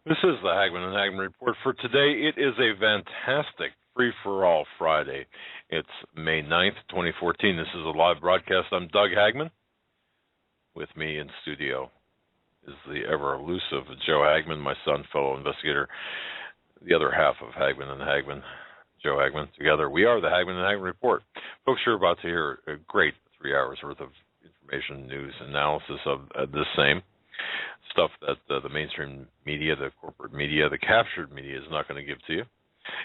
This is the Hagmann and Hagmann Report for today. It is a fantastic free-for-all Friday. It's May 9th, 2014. This is a live broadcast. I'm Doug Hagmann. With me in studio is the ever-elusive Joe Hagmann, my son, fellow investigator, the other half of Hagmann and Hagmann, Joe Hagmann. Together, we are the Hagmann and Hagmann Report. Folks, you're about to hear a great 3 hours worth of information, news, analysis of the same stuff that the mainstream media, the corporate media, the captured media is not going to give to you.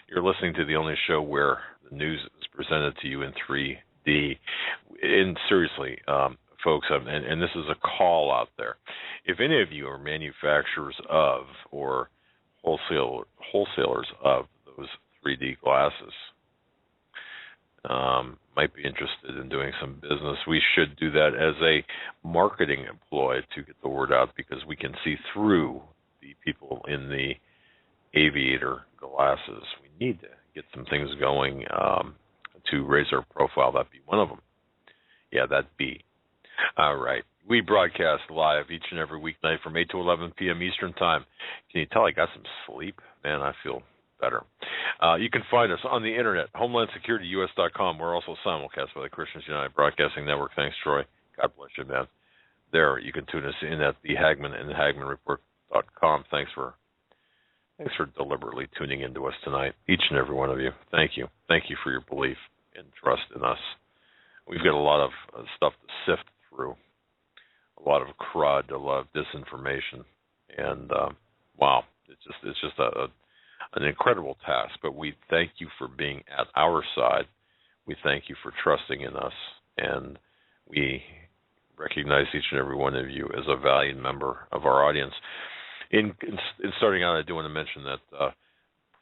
You're listening to the only show where the news is presented to you in 3D. And seriously, folks, and this is a call out there. If any of you are manufacturers of or wholesalers of those 3D glasses, might be interested in doing some business, we should do that as a marketing ploy to get the word out, because we can see through the people in the aviator glasses. We need to get some things going to raise our profile. That'd be one of them. Yeah, that'd be. All right. We broadcast live each and every weeknight from 8 to 11 p.m. Eastern Time. Can you tell I got some sleep? Man, I feel better. You can find us on the internet, HomelandSecurityUS.com. We're also simulcast by the Christians United Broadcasting Network. Thanks, Troy. God bless you, man. There, you can tune us in at the Hagmann and HagmannReport.com. Thanks for deliberately tuning into us tonight, each and every one of you. Thank you. Thank you for your belief and trust in us. We've got a lot of stuff to sift through, a lot of crud, a lot of disinformation, and wow, it's just an incredible task. But we thank you for being at our side. We thank you for trusting in us, and we recognize each and every one of you as a valued member of our audience. In starting out, I do want to mention that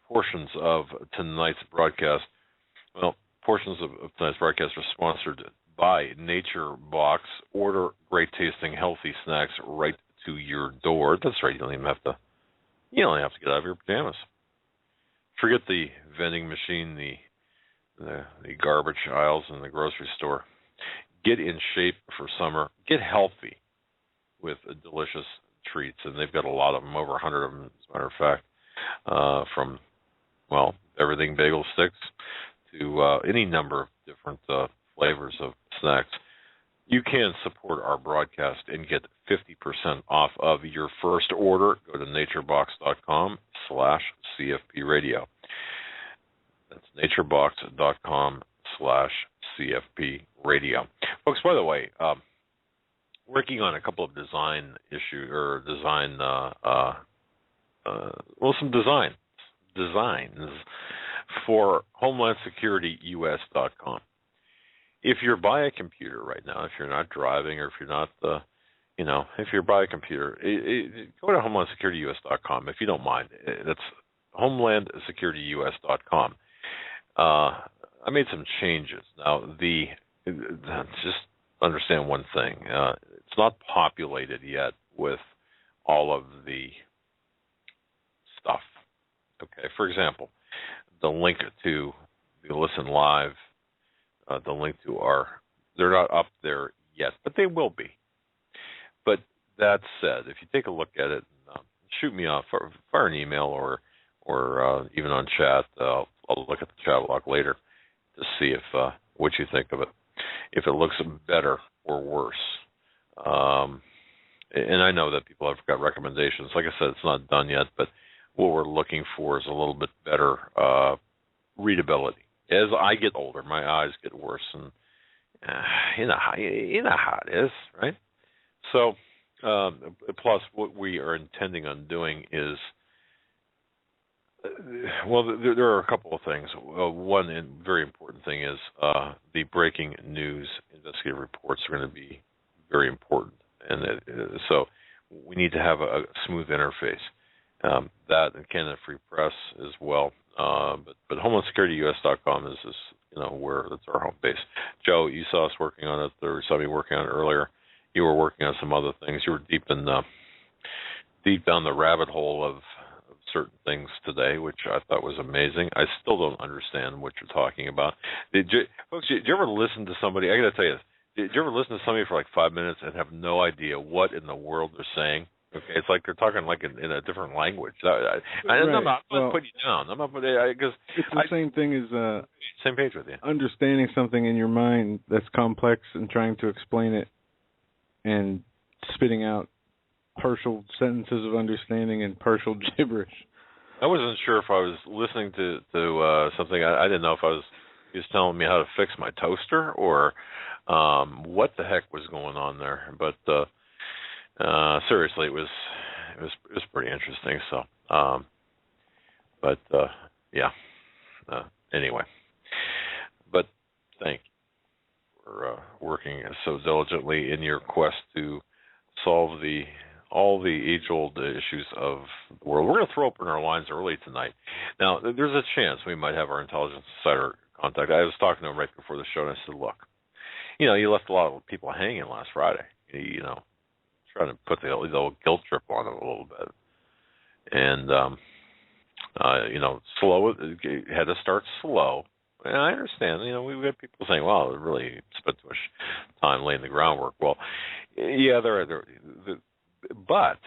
portions of tonight's broadcast are sponsored by Nature Box. Order great tasting, healthy snacks right to your door. That's right. You don't have to get out of your pajamas. Forget the vending machine, the garbage aisles in the grocery store. Get in shape for summer. Get healthy with delicious treats, and they've got a lot of them, over 100 of them, as a matter of fact, from, everything bagel sticks to any number of different flavors of snacks. You can support our broadcast and get 50% off of your first order. Go to naturebox.com/CFP radio. That's naturebox.com/CFP radio. Folks, by the way, working on a couple of designs for HomelandSecurityUS.com. If you're by a computer right now, if you're not driving, or if you're not, if you're by a computer, go to HomelandSecurityUS.com if you don't mind. That's HomelandSecurityUS.com. I made some changes. Now, just understand one thing. It's not populated yet with all of the stuff. Okay, for example, the link to the Listen Live, the link to they're not up there yet, but they will be. But that said, if you take a look at it, shoot me off, fire an email, or even on chat. I'll look at the chat log later to see what you think of it, if it looks better or worse. And I know that people have got recommendations. Like I said, it's not done yet, but what we're looking for is a little bit better readability. As I get older, my eyes get worse, and you know how it is, right? So, plus what we are intending on doing is, there are a couple of things. One and very important thing is the breaking news investigative reports are going to be very important, and so we need to have a smooth interface. That and Canada Free Press as well. But HomelandSecurityUS.com is where that's our home base. Joe, you saw us working on it, or saw me working on it earlier. You were working on some other things. You were deep down the rabbit hole of certain things today, which I thought was amazing. I still don't understand what you're talking about. Folks, did you ever listen to somebody? I got to tell you this. Did you ever listen to somebody for like 5 minutes and have no idea what in the world they're saying? Okay, it's like they're talking like in a different language. I'm Right. not Well, putting you down. I'm not putting because it's the I same thing as same page with you. understanding something in your mind that's complex and trying to explain it and spitting out partial sentences of understanding and partial gibberish. I wasn't sure if I was listening to something. I didn't know if he was telling me how to fix my toaster or what the heck was going on there. But seriously, it was pretty interesting. So, but yeah. Anyway, but thank you for working so diligently in your quest to solve all the age-old issues of the world. We're going to throw open our lines early tonight. Now, there's a chance we might have our intelligence insider contact. I was talking to him right before the show, and I said, look, you left a lot of people hanging last Friday. Trying to put the old guilt trip on them a little bit. And, slow, it had to start slow. And I understand, we've got people saying, well, it really spent too much time laying the groundwork. Well, yeah, but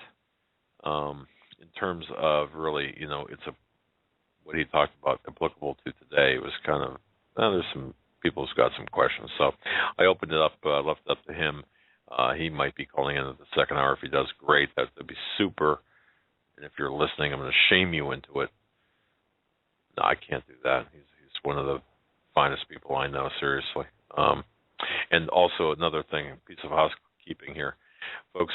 in terms of really, it's what he talked about applicable to today was kind of, there's some people who's got some questions. So I opened it up, left it up to him. He might be calling in at the second hour. If he does, great. That'd be super. And if you're listening, I'm going to shame you into it. No, I can't do that. He's one of the finest people I know, seriously. And also another thing, piece of housekeeping here. Folks,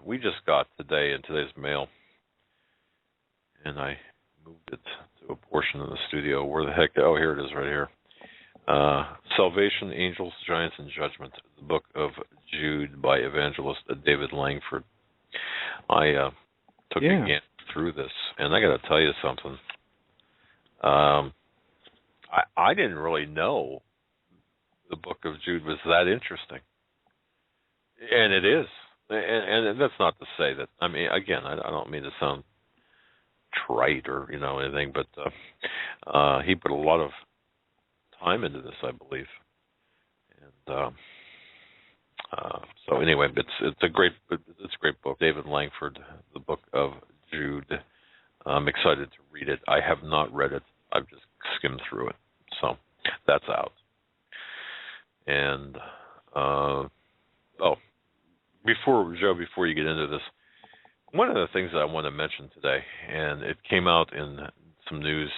we just got today in today's mail, and I moved it to a portion of the studio. Where the heck? Oh, here it is right here. Salvation, Angels, Giants, and Judgment, the book of Jude by evangelist David Langford. I took a gant through this, and I got to tell you something. I didn't really know the book of Jude was that interesting. And it is. And that's not to say that, I mean, again, I don't mean to sound trite or, anything, but he put a lot of time into this, I believe. And so anyway, it's a great book. David Langford, the book of Jude. I'm excited to read it. I have not read it. I've just skimmed through it. So that's out. And before you get into this, one of the things that I want to mention today, and it came out in some news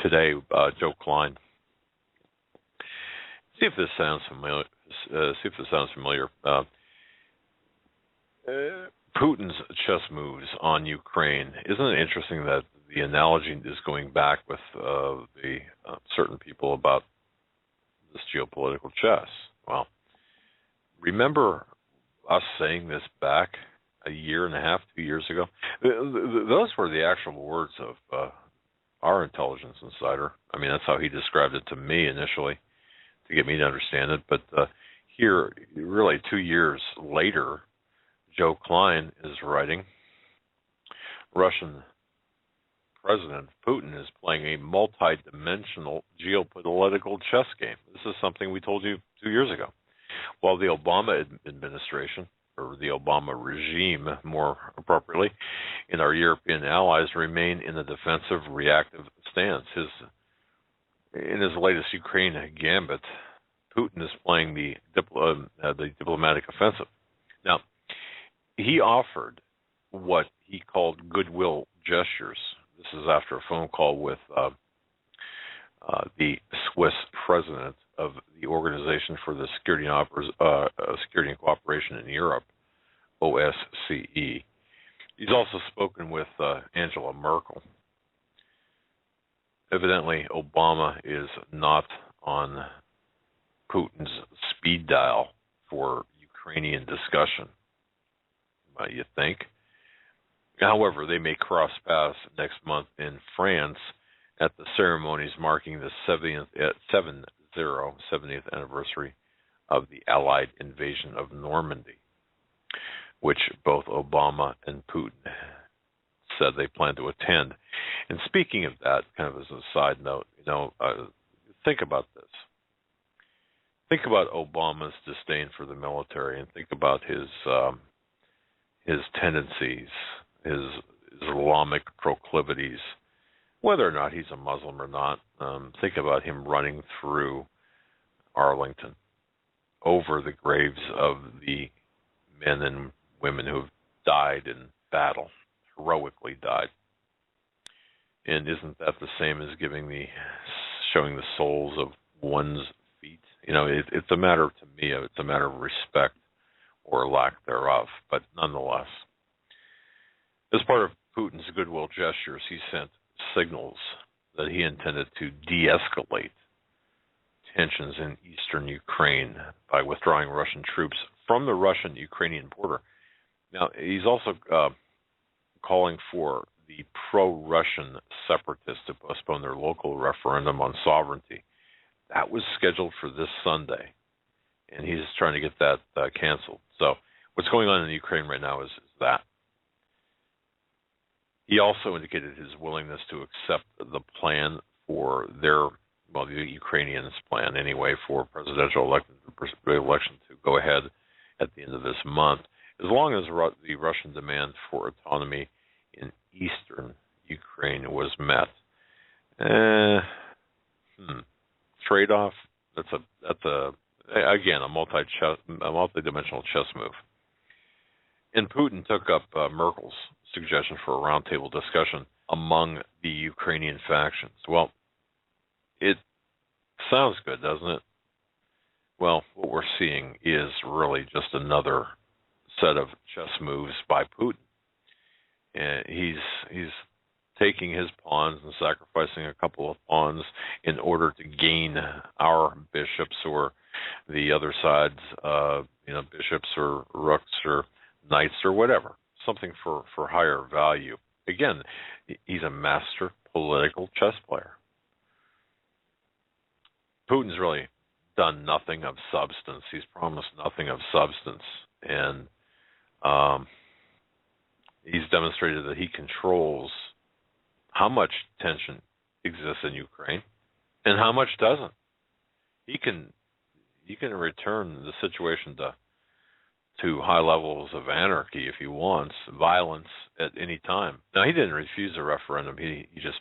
today, Joe Klein. See if this sounds familiar. Putin's chess moves on Ukraine. Isn't it interesting that the analogy is going back with the certain people about this geopolitical chess? Well, remember us saying this back a year and a half, 2 years ago? Those were the actual words of our intelligence insider. I mean, that's how he described it to me initially, to get me to understand it. But here, really 2 years later, Joe Klein is writing, Russian President Putin is playing a multi-dimensional geopolitical chess game. This is something we told you 2 years ago. While the Obama administration, or the Obama regime more appropriately, and our European allies remain in a defensive, reactive stance. In his latest Ukraine gambit, Putin is playing the diplomatic offensive. Now, he offered what he called goodwill gestures. This is after a phone call with the Swiss president of the Organization for the Security and Cooperation in Europe, OSCE. He's also spoken with Angela Merkel. Evidently, Obama is not on Putin's speed dial for Ukrainian discussion, you think. However, they may cross paths next month in France at the ceremonies marking the 70th anniversary of the Allied invasion of Normandy, which both Obama and Putin said they plan to attend. And speaking of that, kind of as a side note, think about this. Think about Obama's disdain for the military, and think about his his tendencies, his Islamic proclivities, whether or not he's a Muslim or not. Think about him running through Arlington over the graves of the men and women who have died in battle, heroically died. And isn't that the same as showing the soles of one's feet? It's a matter, to me, it's a matter of respect or lack thereof. But nonetheless, as part of Putin's goodwill gestures, he sent signals that he intended to de-escalate tensions in eastern Ukraine by withdrawing Russian troops from the Russian-Ukrainian border. Now, he's also calling for the pro-Russian separatists to postpone their local referendum on sovereignty. That was scheduled for this Sunday, and he's trying to get that canceled. So what's going on in Ukraine right now is that. He also indicated his willingness to accept the plan for the Ukrainians' plan anyway, for presidential election to go ahead at the end of this month, as long as the Russian demand for autonomy in eastern Ukraine was met. Trade-off. That's again a multi-dimensional chess move. And Putin took up Merkel's suggestion for a roundtable discussion among the Ukrainian factions. Well, it sounds good, doesn't it? Well, what we're seeing is really just another set of chess moves by Putin. And he's taking his pawns and sacrificing a couple of pawns in order to gain our bishops or the other side's, bishops or rooks or knights or whatever, something for higher value. Again, he's a master political chess player. Putin's really done nothing of substance. He's promised nothing of substance. And he's demonstrated that he controls how much tension exists in Ukraine and how much doesn't. He can return the situation to high levels of anarchy if he wants, violence at any time. Now, he didn't refuse a referendum. He just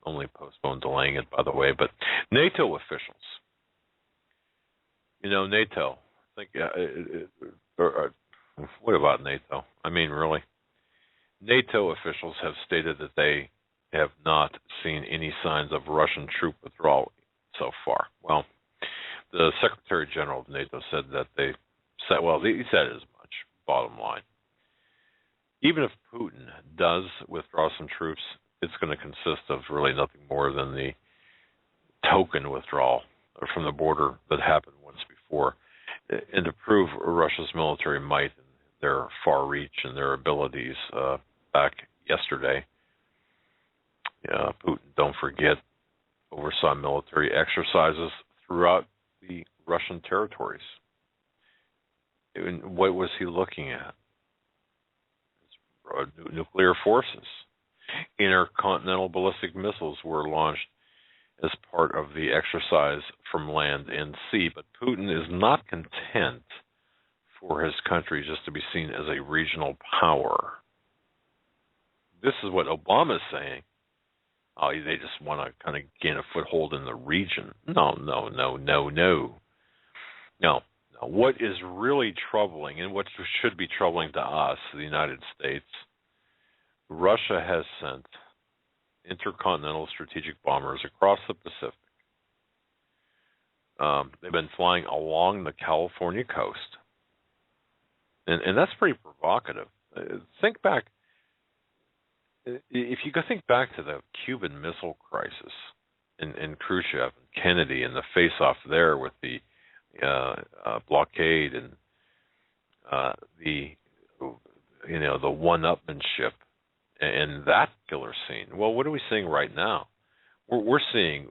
only postponed delaying it, by the way. But NATO officials, NATO, what about NATO? I mean, really? NATO officials have stated that they have not seen any signs of Russian troop withdrawal so far. Well, the Secretary General of NATO said that he said as much, bottom line. Even if Putin does withdraw some troops, it's going to consist of really nothing more than the token withdrawal from the border that happened once before, and to prove Russia's military might and their far reach and their abilities back yesterday. Putin, don't forget, oversaw military exercises throughout the Russian territories. And what was he looking at? Nuclear forces. Intercontinental ballistic missiles were launched as part of the exercise from land and sea. But Putin is not content for his country just to be seen as a regional power. This is what Obama's saying. Oh, they just want to kind of gain a foothold in the region. No. What is really troubling, and what should be troubling to us, the United States, Russia has sent intercontinental strategic bombers across the Pacific. They've been flying along the California coast. And that's pretty provocative. Think back. If you go think back to the Cuban Missile Crisis and Khrushchev and Kennedy and the face-off there with the blockade and the one-upmanship and that killer scene. Well, what are we seeing right now? We're seeing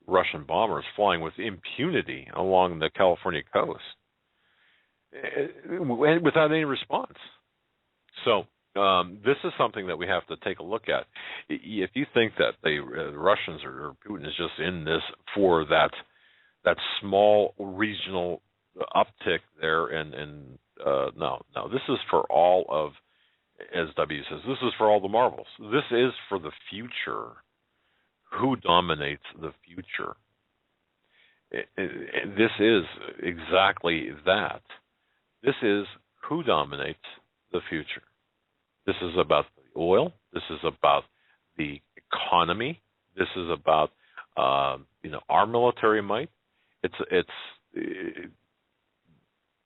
Russian bombers flying with impunity along the California coast without any response. So this is something that we have to take a look at. If you think that the Russians or Putin is just in this for that small regional uptick there, and no, this is for all of, as W says, this is for all the marbles. This is for the future. Who dominates the future? This is exactly that. This is who dominates the future. This is about the oil. This is about the economy. This is about our military might. It's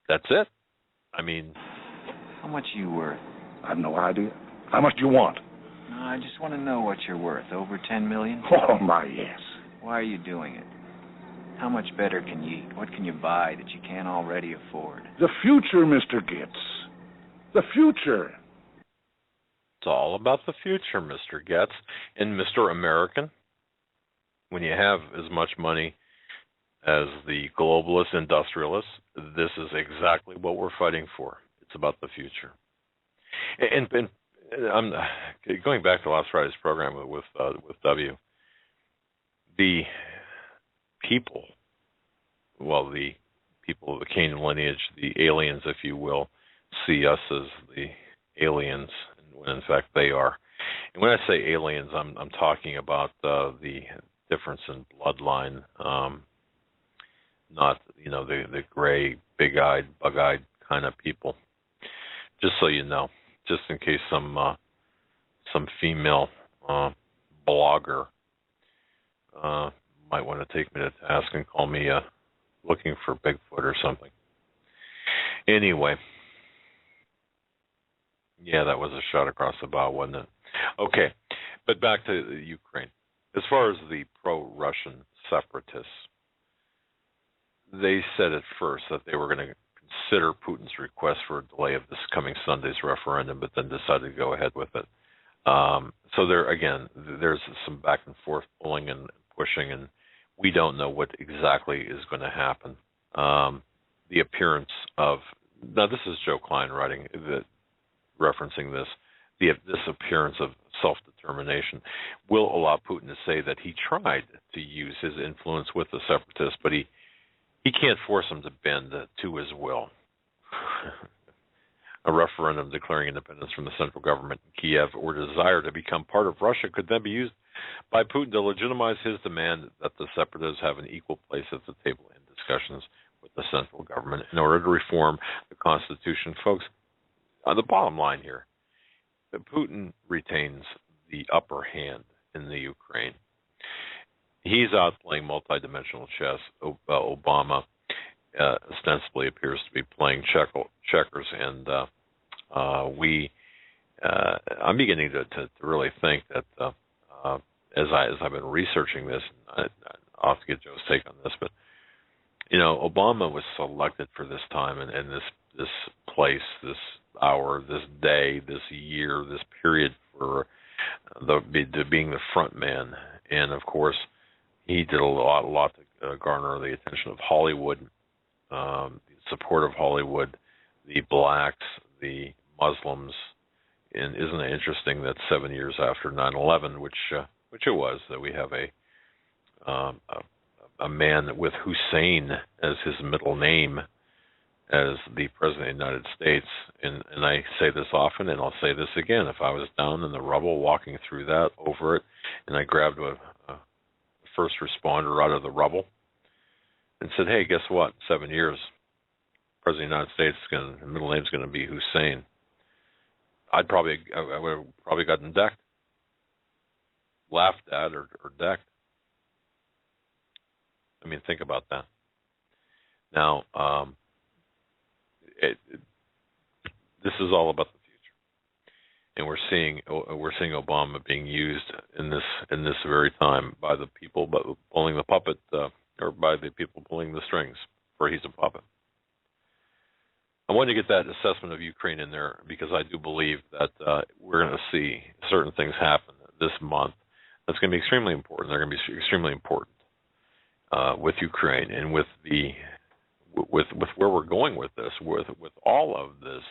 that's it. I mean, how much are you worth? I have no idea. How much do you want? No, I just want to know what you're worth. Over 10 million? Oh, my, yes. Why are you doing it? How much better can you eat? What can you buy that you can't already afford? The future, Mr. Getz. The future. It's all about the future, Mr. Getz. And Mr. American, when you have as much money as the globalist industrialists, this is exactly what we're fighting for. It's about the future. And I'm going back to last Friday's program with W. The people, the people of the Canaan lineage, the aliens, if you will, see us as the aliens, when in fact they are. And when I say aliens, I'm talking about the difference in bloodline, not the gray, big-eyed, bug-eyed kind of people. Just so you know, just in case some female blogger might want to take me to task and call me looking for Bigfoot or something. Anyway, yeah, that was a shot across the bow, wasn't it? Okay, but back to Ukraine. As far as the pro-Russian separatists, they said at first that they were going to consider Putin's request for a delay of this coming Sunday's referendum, but then decided to go ahead with it. So there's some back and forth pulling and pushing, and we don't know what exactly is going to happen. The appearance of, now this is Joe Klein writing, referencing this, this appearance of self-determination will allow Putin to say that he tried to use his influence with the separatists, but he can't force them to bend to his will. A referendum declaring independence from the central government in Kiev or desire to become part of Russia could then be used by Putin to legitimize his demand that the separatists have an equal place at the table in discussions with the central government in order to reform the Constitution. Folks, the bottom line here, that Putin retains the upper hand in the Ukraine. He's out playing multidimensional chess. Obama ostensibly appears to be playing checkers, and I'm beginning to really think that as I've been researching this, I'll have to get Joe's take on this, but Obama was selected for this time and this place, this hour, this day, this year, this period for being the front man, and of course he did a lot to garner the attention of Hollywood, the support of Hollywood, the blacks, the Muslims. And isn't it interesting that 7 years after 9/11, which it was, that we have a man with Hussein as his middle name as the President of the United States. And I say this often, and I'll say this again. If I was down in the rubble walking through that, over it, and I grabbed a first responder out of the rubble and said, hey, guess what? 7 years, President of the United States, middle name's going to be Hussein, I would have probably gotten decked, laughed at, or decked. I mean, think about that. Now, this is all about the future, and we're seeing Obama being used in this very time by the people pulling the puppet, or by the people pulling the strings, for he's a puppet. I wanted to get that assessment of Ukraine in there because I do believe that we're going to see certain things happen this month that's going to be extremely important. They're going to be extremely important with Ukraine and with where we're going with this, with all of this,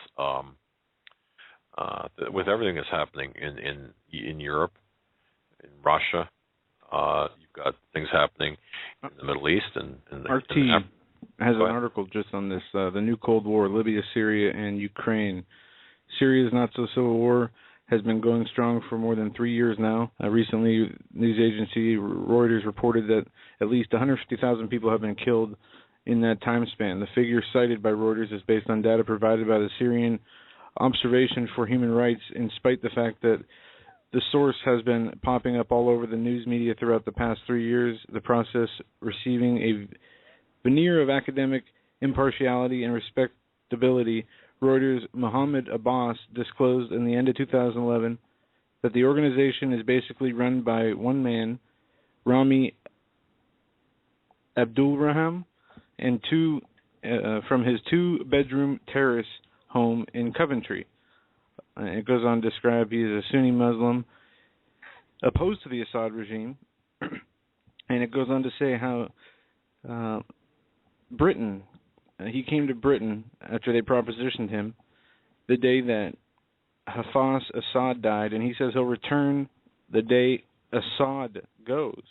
with everything that's happening in Europe, in Russia. You've got things happening in the Middle East and RT, has an article just on this, the new Cold War, Libya, Syria, and Ukraine. Syria's not-so-civil war has been going strong for more than 3 years now. Recently, news agency Reuters reported that at least 150,000 people have been killed in that time span. The figure cited by Reuters is based on data provided by the Syrian Observation for Human Rights, in spite of the fact that the source has been popping up all over the news media throughout the past 3 years, the process receiving a veneer of academic impartiality and respectability. Reuters' Mohammed Abbas disclosed in the end of 2011 that the organization is basically run by one man, Rami Abdulrahman, and from his 2-bedroom terrace home in Coventry. It goes on to describe he is a Sunni Muslim opposed to the Assad regime, and it goes on to say how Britain, he came to Britain after they propositioned him the day that Hafez Assad died, and he says he'll return the day Assad goes.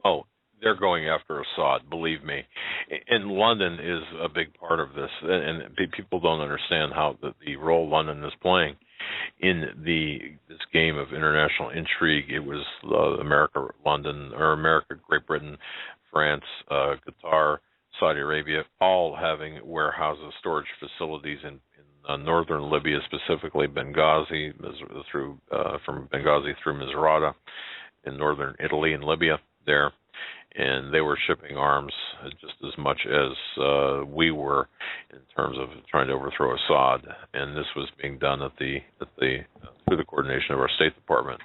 Oh, they're going after Assad, believe me. And London is a big part of this, and people don't understand how the role London is playing in this game of international intrigue. It was America, London, or America, Great Britain, France, Qatar, Saudi Arabia, all having warehouses, storage facilities in northern Libya, specifically Benghazi, from Benghazi through Misrata, in northern Italy and Libya there. And they were shipping arms just as much as we were in terms of trying to overthrow Assad. And this was being done through the coordination of our State Department.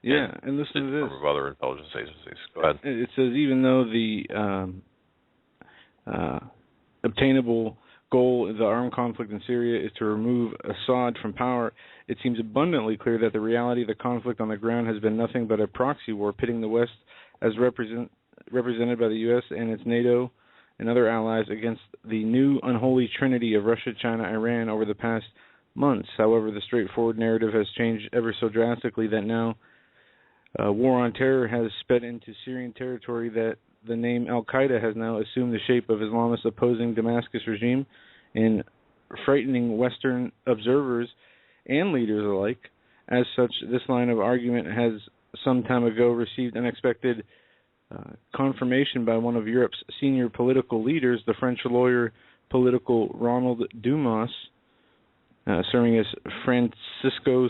Yeah, and listen to this. Of other intelligence agencies. Go ahead. It says even though the obtainable goal of the armed conflict in Syria is to remove Assad from power, it seems abundantly clear that the reality of the conflict on the ground has been nothing but a proxy war pitting the West as represented by the U.S. and its NATO and other allies against the new unholy trinity of Russia, China, Iran over the past months. However, the straightforward narrative has changed ever so drastically that now war on terror has sped into Syrian territory, that the name Al-Qaeda has now assumed the shape of Islamist opposing Damascus regime, and frightening Western observers and leaders alike. As such, this line of argument has some time ago received unexpected confirmation by one of Europe's senior political leaders, the French lawyer political Ronald Dumas, serving as Francisco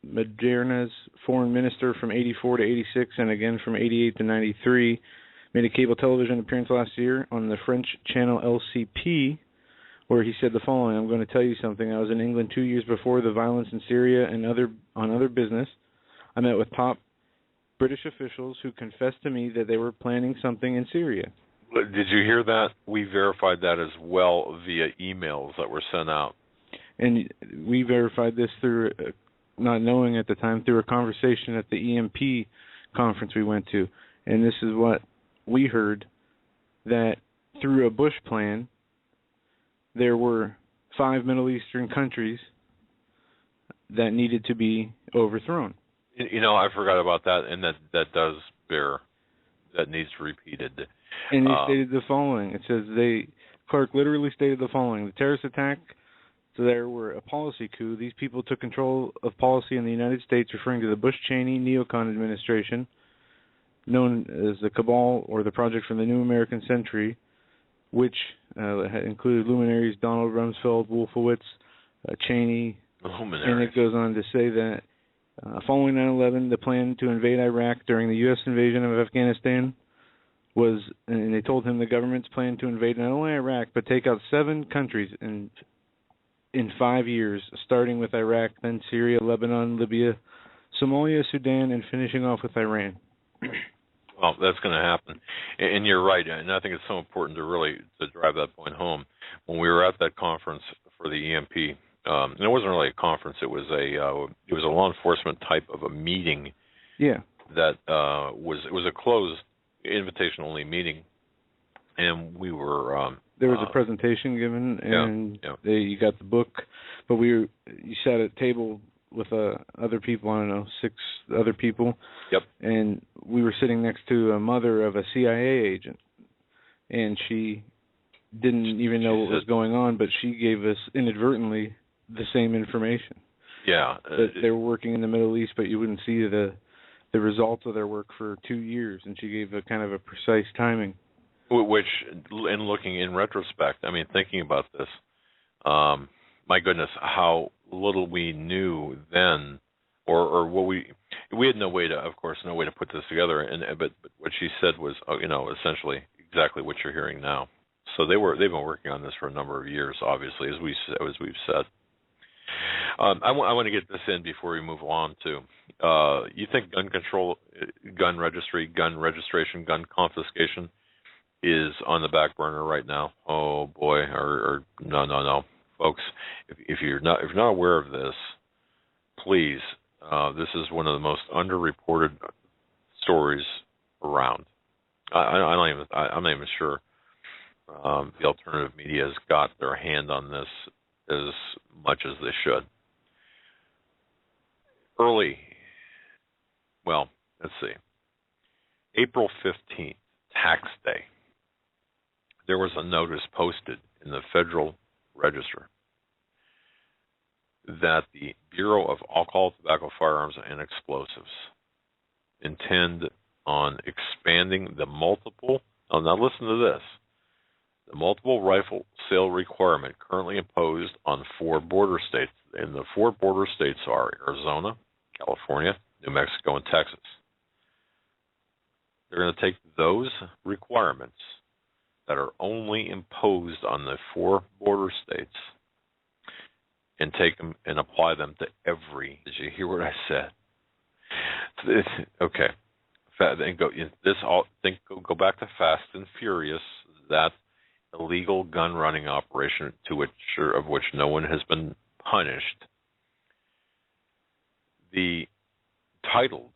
Maderna's foreign minister from 84 to 86 and again from 88 to 93, made a cable television appearance last year on the French channel LCP, where he said the following: "I'm going to tell you something. I was in England 2 years before the violence in Syria and on other business. I met with top British officials who confessed to me that they were planning something in Syria." Did you hear that? We verified that as well via emails that were sent out. And we verified this through, not knowing at the time, through a conversation at the EMP conference we went to. And this is what we heard, that through a Bush plan, there were 5 Middle Eastern countries that needed to be overthrown. You know, I forgot about that, and that does bear, that needs repeated. And he stated the following. It says Clark literally stated the following: the terrorist attack, there were a policy coup. These people took control of policy in the United States, referring to the Bush-Cheney neocon administration, known as the Cabal, or the Project for the New American Century, which included luminaries Donald Rumsfeld, Wolfowitz, Cheney, and it goes on to say that following 9/11, the plan to invade Iraq during the U.S. invasion of Afghanistan was, and they told him the government's plan to invade not only Iraq, but take out 7 countries in 5 years, starting with Iraq, then Syria, Lebanon, Libya, Somalia, Sudan, and finishing off with Iran. Well, that's going to happen. And you're right, and I think it's so important to drive that point home. When we were at that conference for the EMP, and it wasn't really a conference, it was a law enforcement type of a meeting. Yeah. That it was a closed, invitation-only meeting, and we were... there was a presentation given, and you got the book, but you sat at a table with other people, I don't know, 6 other people. Yep. And we were sitting next to a mother of a CIA agent. and she didn't even know what was going on, but she gave us inadvertently the same information. Yeah. That they were working in the Middle East, but you wouldn't see the results of their work for 2 years, and she gave a kind of a precise timing. Which, in looking in retrospect, I mean, thinking about this, my goodness, how little we knew then, or what we had no way to, of course, no way to put this together. But what she said was, essentially exactly what you're hearing now. So they've been working on this for a number of years, obviously, as we've said. I want to get this in before we move on to. You think gun control, gun registry, gun registration, gun confiscation is on the back burner right now? Oh boy, or no, folks. If you're not aware of this, please. This is one of the most underreported stories around. I'm not even sure the alternative media has got their hand on this as much as they should. Let's see, April 15th, tax day, there was a notice posted in the Federal Register that the Bureau of Alcohol, Tobacco, Firearms, and Explosives intend on expanding the multiple, now listen to this, the multiple rifle sale requirement currently imposed on 4 border states. And the 4 border states are Arizona, California, New Mexico, and Texas. They're going to take those requirements that are only imposed on the 4 border states and take them and apply them to every. Did you hear what I said? Okay. Go back to Fast and Furious, that illegal gun running operation of which no one has been punished. The titled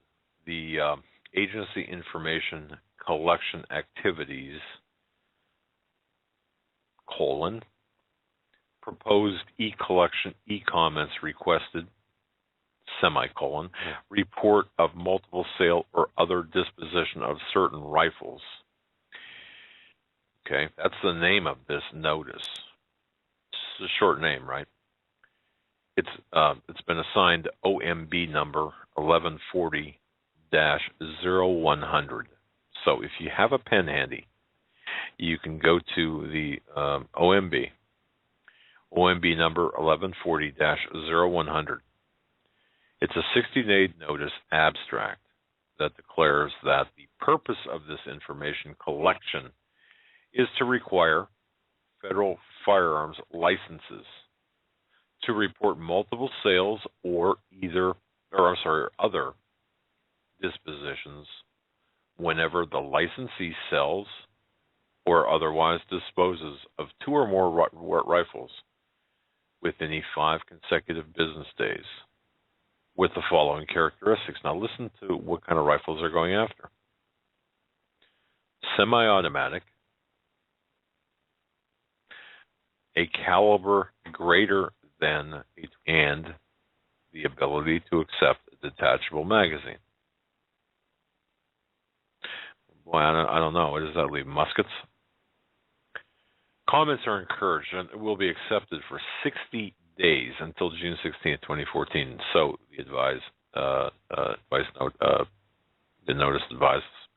the Agency Information Collection Activities, proposed e-collection, e-comments requested, report of multiple sale or other disposition of certain rifles. Okay, that's the name of this notice. It's a short name, right? It's been assigned OMB number 1140-0100. So if you have a pen handy, you can go to the OMB number 1140-0100. It's a 60-day notice abstract that declares that the purpose of this information collection is to require federal firearms licenses to report multiple sales or other dispositions whenever the licensee sells or otherwise disposes of 2 or more rifles within 5 consecutive business days with the following characteristics. Now listen to what kind of rifles they're going after. Semi-automatic, a caliber greater than, and the ability to accept a detachable magazine. Boy, I don't know. What does that leave? Muskets? Comments are encouraged and will be accepted for 60 days until June 16, 2014. So the notice advises.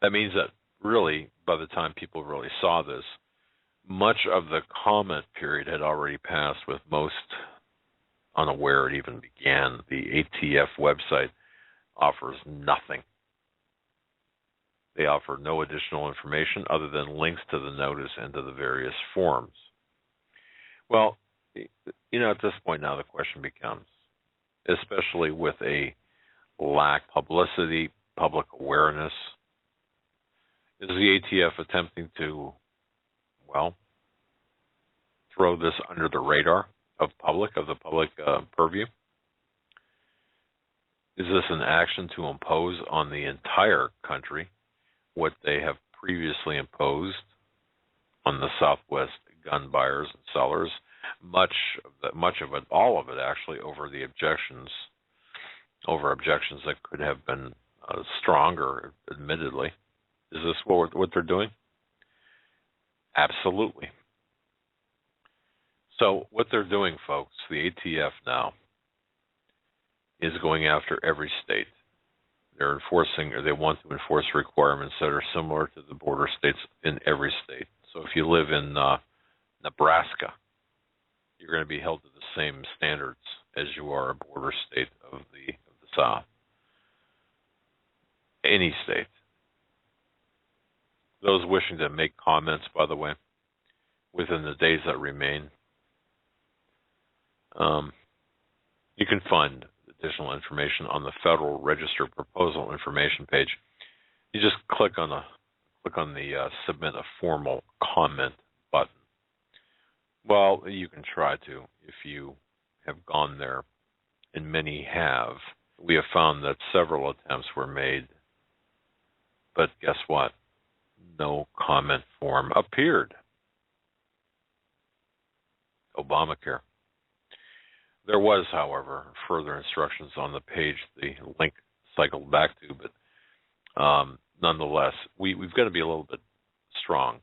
That means that really, by the time people really saw this, much of the comment period had already passed, with most unaware it even began. The ATF website offers nothing. They offer no additional information other than links to the notice and to the various forms. Well, at this point now the question becomes, especially with a lack of publicity, public awareness, is the ATF attempting to, throw this under the radar of the public purview? Is this an action to impose on the entire country what they have previously imposed on the Southwest gun buyers and sellers? Much of it, all of it actually, over objections that could have been stronger, admittedly. Is this what they're doing? Absolutely. So what they're doing, folks, the ATF now is going after every state. They're enforcing, or they want to enforce requirements that are similar to the border states in every state. So if you live in Nebraska, you're going to be held to the same standards as you are a border state of the South. Any state. Those wishing to make comments, by the way, within the days that remain, you can find additional information on the Federal Register Proposal Information page. You just click on the Submit a Formal Comment button. Well, you can try to if you have gone there, and many have. We have found that several attempts were made, but guess what? No comment form appeared. Obamacare. There was, however, further instructions on the page the link cycled back to, but nonetheless, we've got to be a little bit strong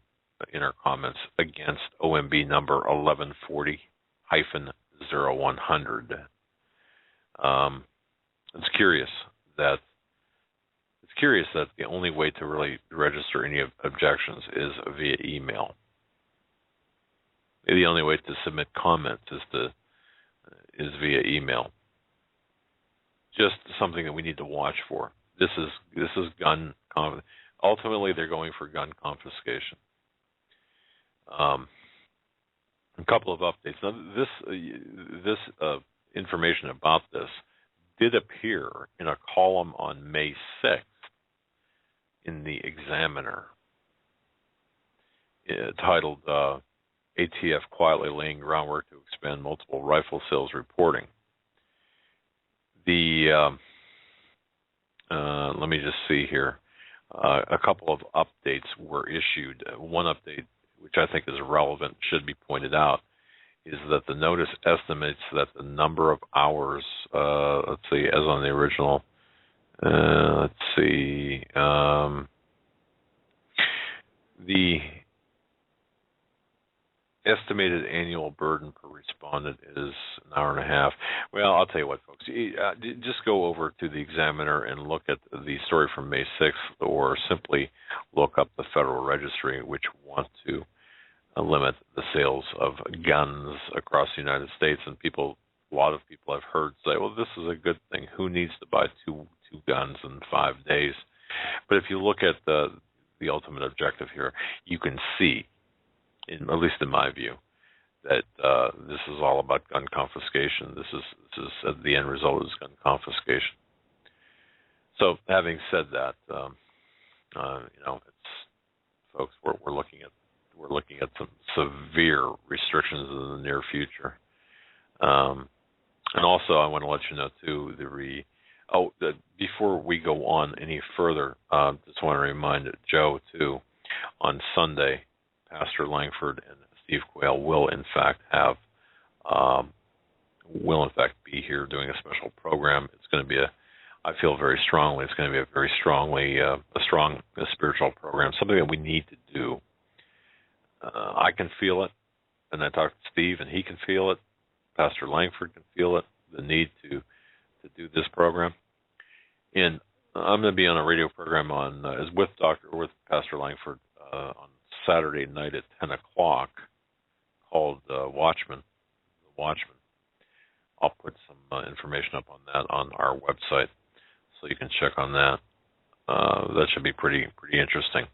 in our comments against OMB number 1140-0100. It's curious that the only way to really register any objections is via email. The only way to submit comments is via email. Just something that we need to watch for. This is gun. Ultimately, they're going for gun confiscation. A couple of updates. Now, this information about this did appear in a column on May 6th in the Examiner, titled ATF Quietly Laying Groundwork to Expand Multiple Rifle Sales Reporting. Let me just see here. A couple of updates were issued. One update, which I think is relevant, should be pointed out, is that the notice estimates that the number of hours, let's see, as on the original, the estimated annual burden per respondent is an hour and a half. Well, I'll tell you what, folks. Just go over to the Examiner and look at the story from May 6th, or simply look up the Federal Registry, which want to limit the sales of guns across the United States. And a lot of people I've heard say, well, this is a good thing. Who needs to buy two guns in 5 days? But if you look at the ultimate objective here, you can see, at least in my view, that this is all about gun confiscation. This is the end result is gun confiscation. So, having said that, it's, folks, we're looking at some severe restrictions in the near future. And also, I want to let you know too, before we go on any further, just want to remind Joe too, on Sunday, Pastor Langford and Steve Quayle will in fact be here doing a special program. It's going to be I feel very strongly it's going to be a very strongly a spiritual program, something that we need to do. I can feel it, and I talked to Steve, and he can feel it. Pastor Langford can feel it, the need to do this program. And I'm going to be on a radio program with Pastor Langford on Saturday night at 10 o'clock called Watchman. The Watchman. I'll put some information up on that on our website, so you can check on that. That should be pretty interesting.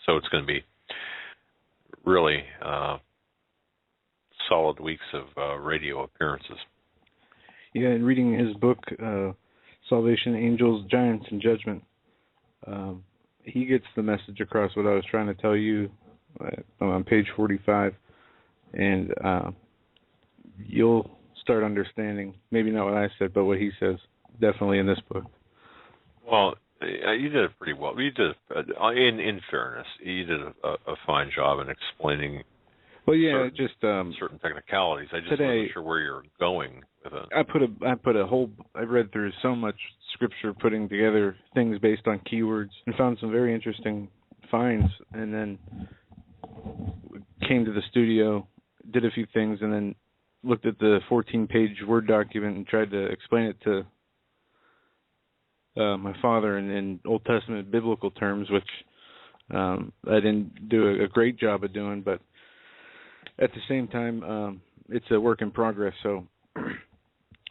So it's going to be really solid weeks of radio appearances. Yeah, and reading his book, Salvation, Angels, Giants, and Judgment, he gets the message across what I was trying to tell you on page 45, and you'll start understanding, maybe not what I said, but what he says, definitely in this book. Well, you did it pretty well. You did, in fairness, you did a fine job in explaining. Well, yeah, certain technicalities. I just wasn't sure where you're going with it. I read through so much scripture, putting together things based on keywords, and found some very interesting finds, and then came to the studio, did a few things, and then looked at the 14-page Word document and tried to explain it to my father in Old Testament biblical terms, which I didn't do a great job of doing, but at the same time, it's a work in progress. So,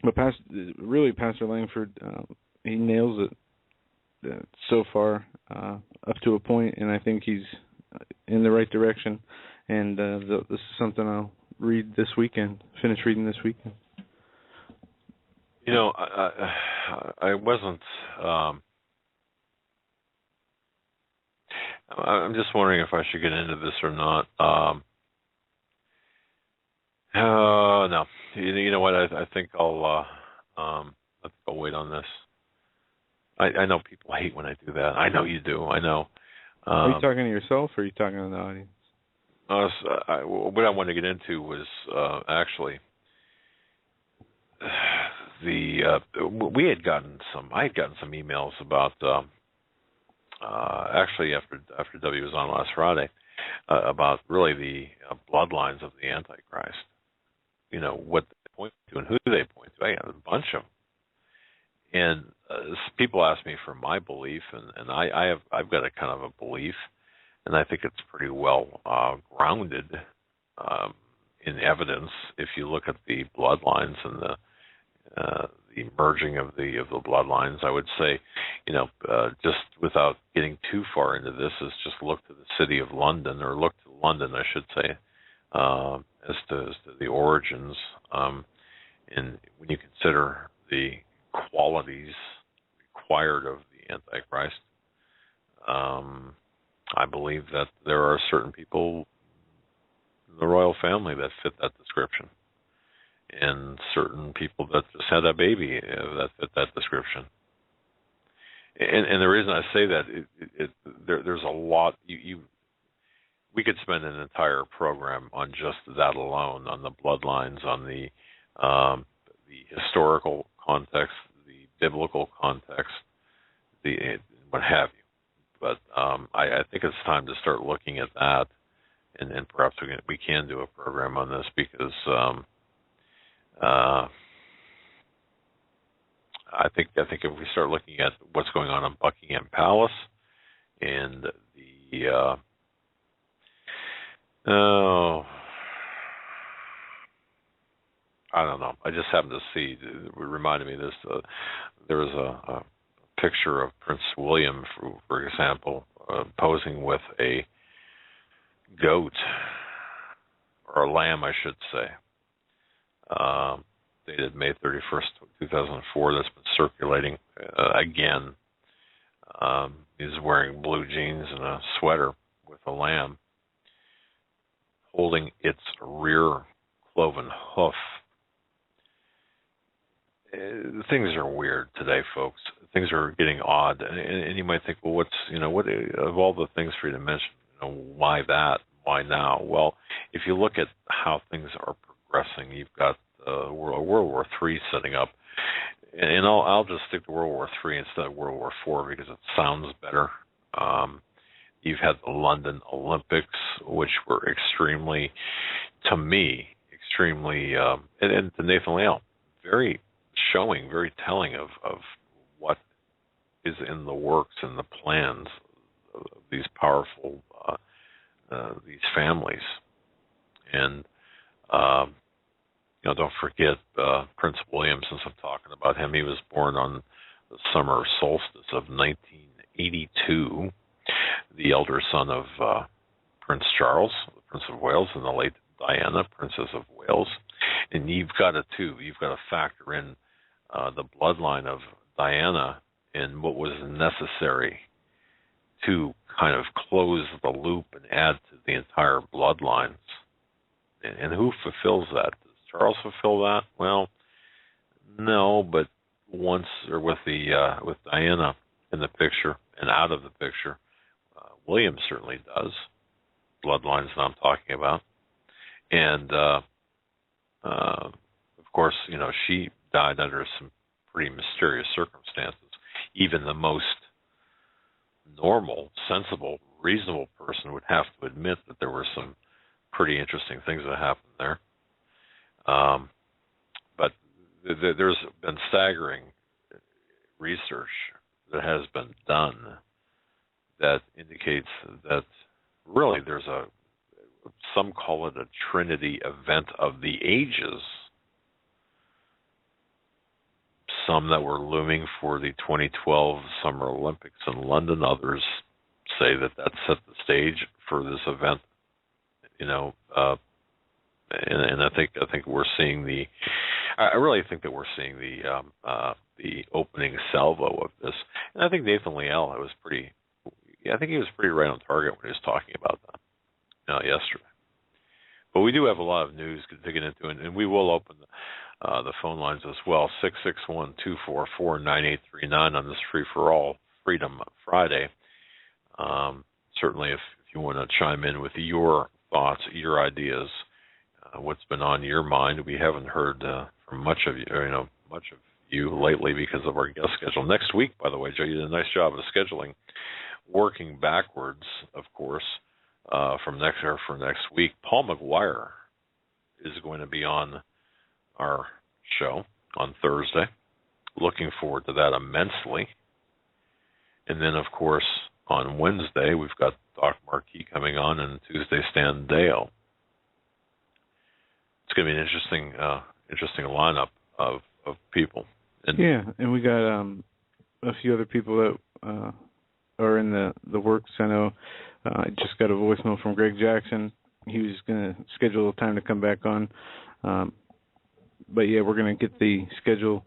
but Pastor Langford, he nails it so far, up to a point, and I think he's in the right direction. And this is something I'll read this weekend, finish reading this weekend. You know, I wasn't. I'm just wondering if I should get into this or not. No. You know what? I think I'll wait on this. I know people hate when I do that. I know you do. I know. Are you talking to yourself, or are you talking to the audience? What I wanted to get into was actually I had gotten some emails about actually after W was on last Friday about really the bloodlines of the Antichrist. You know, what they point to and who they point to. I have a bunch of them. And people ask me for my belief, and I've got a kind of a belief, and I think it's pretty well grounded in evidence. If you look at the bloodlines and the merging of the bloodlines, I would say, you know, just without getting too far into this, is just look to the city of London, or look to London, I should say, as to the origins. And when you consider the qualities required of the Antichrist, I believe that there are certain people in the royal family that fit that description, and certain people that just had a baby that fit that description. And the reason I say that, there's a lot. We could spend an entire program on just that alone, on the bloodlines, on the historical context, the biblical context, the what have you. But I think it's time to start looking at that, and perhaps we can do a program on this, because I think if we start looking at what's going on in Buckingham Palace and the I don't know. I just happened to see. It reminded me of this. There was a picture of Prince William, for example, posing with a goat, or a lamb, I should say, dated May 31st, 2004. That's been circulating again. He's wearing blue jeans and a sweater with a lamb holding its rear cloven hoof. Things are weird today, folks. Things are getting odd, and you might think, well, what of all the things for you to mention, why that? Why now? Well, if you look at how things are progressing, you've got World War III setting up, and I'll just stick to World War III instead of World War IV because it sounds better. You've had the London Olympics, which were extremely, to me, and to Nathan Leal, very telling of what is in the works and the plans of these powerful these families. And don't forget Prince William. Since I'm talking about him, he was born on the summer solstice of 1982, the elder son of Prince Charles, the Prince of Wales, and the late Diana, Princess of Wales. And you've got to factor in the bloodline of Diana and what was necessary to kind of close the loop and add to the entire bloodlines. And who fulfills that? Does Charles fulfill that? Well, no, but with Diana in the picture and out of the picture, William certainly does. Bloodlines that I'm talking about. And of course, she died under some pretty mysterious circumstances. Even the most normal, sensible, reasonable person would have to admit that there were some pretty interesting things that happened there. But there's been staggering research that has been done that indicates that really there's some call it a Trinity event of the ages. Some that were looming for the 2012 Summer Olympics in London. Others say that set the stage for this event. And I think we're seeing I really think that we're seeing the opening salvo of this. And I think Nathan Liel I think he was pretty right on target when he was talking about that yesterday. But we do have a lot of news to get into, and we will open the phone lines as well. 661-244-9839 on this Free for All Freedom Friday. Certainly, if you want to chime in with your thoughts, your ideas, what's been on your mind. We haven't heard from much of you lately because of our guest schedule. Next week, by the way, Joe, you did a nice job of scheduling, working backwards, of course, for next week. Paul McGuire is going to be on our show on Thursday. Looking forward to that immensely. And then, of course, on Wednesday, we've got Doc Marquis coming on, and Tuesday, Stan Dale. It's going to be an interesting lineup of people. And we got a few other people that are in the works. I know I just got a voicemail from Greg Jackson. He was going to schedule a time to come back on. But yeah, we're going to get the schedule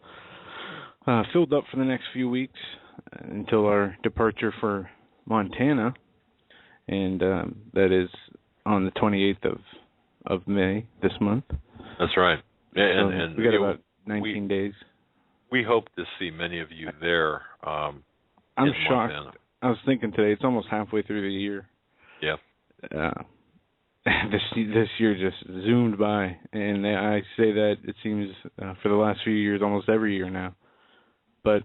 filled up for the next few weeks until our departure for Montana, and that is on the 28th of May this month. That's right. And we got about 19 days. We hope to see many of you there. I'm shocked. Montana. I was thinking today, it's almost halfway through the year. Yeah. This year just zoomed by, and I say that it seems for the last few years, almost every year now. But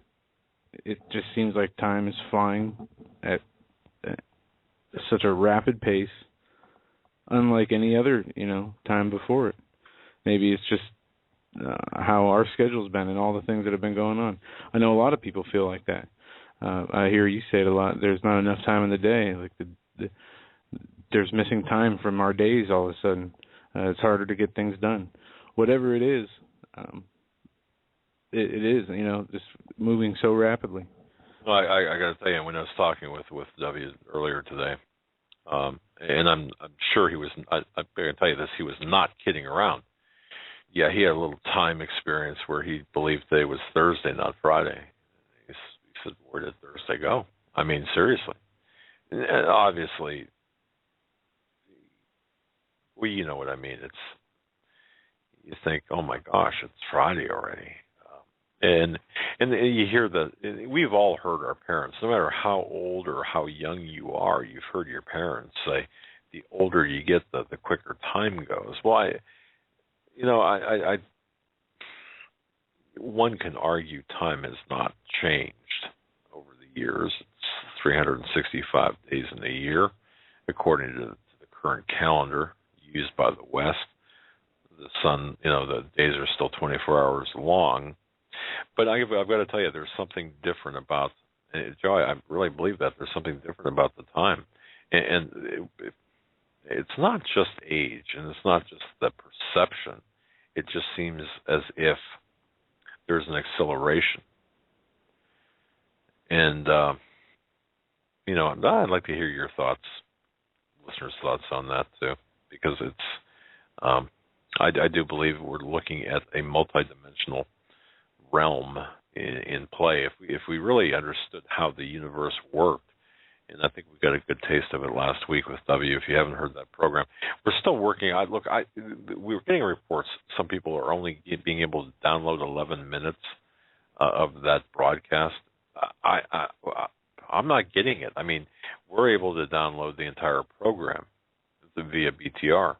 it just seems like time is flying at such a rapid pace, unlike any other time before it. Maybe it's just how our schedule's been and all the things that have been going on. I know a lot of people feel like that. I hear you say it a lot. There's not enough time in the day. Like there's missing time from our days all of a sudden. It's harder to get things done. Whatever it is, it is, just moving so rapidly. Well, I got to tell you, when I was talking with W earlier today, and I'm sure he was, I can tell you this, he was not kidding around. Yeah, he had a little time experience where he believed today was Thursday, not Friday. He said, where did Thursday go? I mean, seriously. And obviously, well, you know what I mean. You think, oh my gosh, it's Friday already. And you hear we've all heard our parents, no matter how old or how young you are, you've heard your parents say, the older you get, the quicker time goes. Well, one can argue time has not changed over the years. It's 365 days in a year, according to the current calendar used by the West. The sun, the days are still 24 hours long. But I've got to tell you, there's something different about, Joe, I really believe that there's something different about the time. And it's not just age, and it's not just the perception. It just seems as if there's an acceleration. And, I'd like to hear your thoughts, listeners' thoughts on that too, because it's, I do believe we're looking at a multidimensional realm in play. If we really understood how the universe worked, and I think we got a good taste of it last week with W. If you haven't heard that program, we're still working. We were getting reports. Some people are only being able to download 11 minutes of that broadcast. I'm not getting it. I mean, we're able to download the entire program via BTR.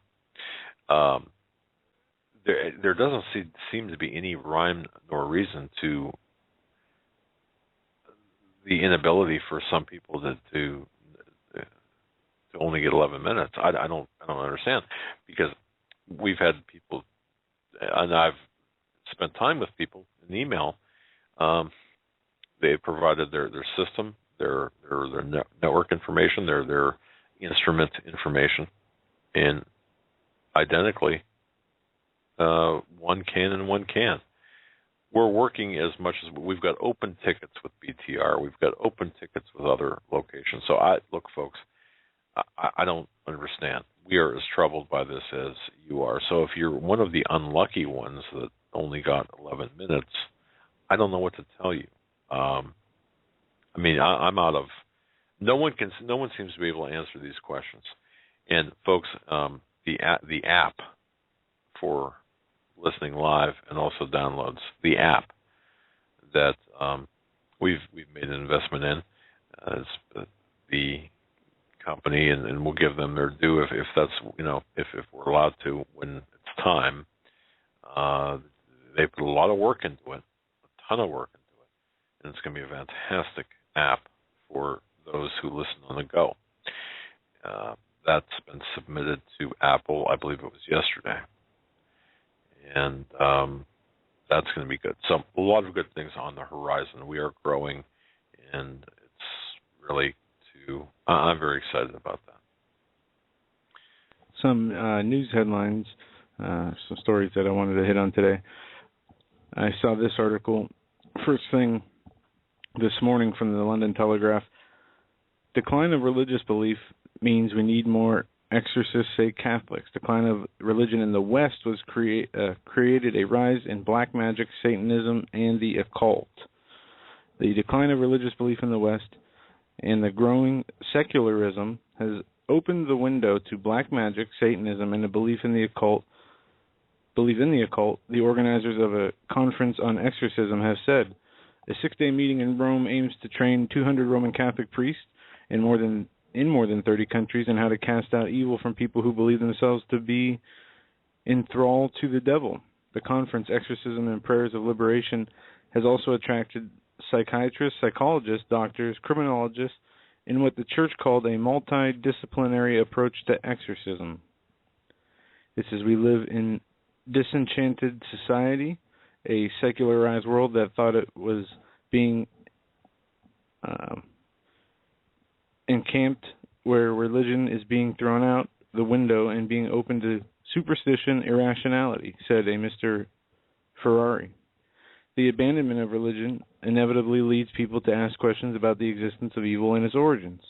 There doesn't seem to be any rhyme nor reason to the inability for some people to to only get 11 minutes. I don't understand, because we've had people, and I've spent time with people in email. They provided their system, their network information, their instrument information, and identically, one can and one can. We're working as much as we've got open tickets with BTR. We've got open tickets with other locations. So look, folks, I don't understand. We are as troubled by this as you are. So if you're one of the unlucky ones that only got 11 minutes, I don't know what to tell you. I mean, I'm out of. No one seems to be able to answer these questions. And folks, the app for listening live and also downloads, the app that we've made an investment in as the company, and we'll give them their due if that's, if we're allowed to when it's time. They put a lot of work into it, a ton of work into it, and it's going to be a fantastic app for those who listen on the go. That's been submitted to Apple, I believe it was yesterday, and that's going to be good. So a lot of good things on the horizon. We are growing, and it's really I'm very excited about that. Some news headlines, some stories that I wanted to hit on today. I saw this article first thing this morning from the London Telegraph. Decline of religious belief means we need more exorcists, say Catholics. Decline of religion in the West was created a rise in black magic, Satanism, and the occult. The decline of religious belief in the West and the growing secularism has opened the window to black magic, Satanism, and a belief in the occult. The organizers of a conference on exorcism have said. A 6-day meeting in Rome aims to train 200 Roman Catholic priests in more than 30 countries in how to cast out evil from people who believe themselves to be enthralled to the devil. The conference, Exorcism and Prayers of Liberation, has also attracted psychiatrists, psychologists, doctors, criminologists, in what the church called a multidisciplinary approach to exorcism. It says we live in disenchanted society, a secularized world that thought it was being encamped, where religion is being thrown out the window and being open to superstition, irrationality, said a Mr. Ferrari. The abandonment of religion inevitably leads people to ask questions about the existence of evil and its origins.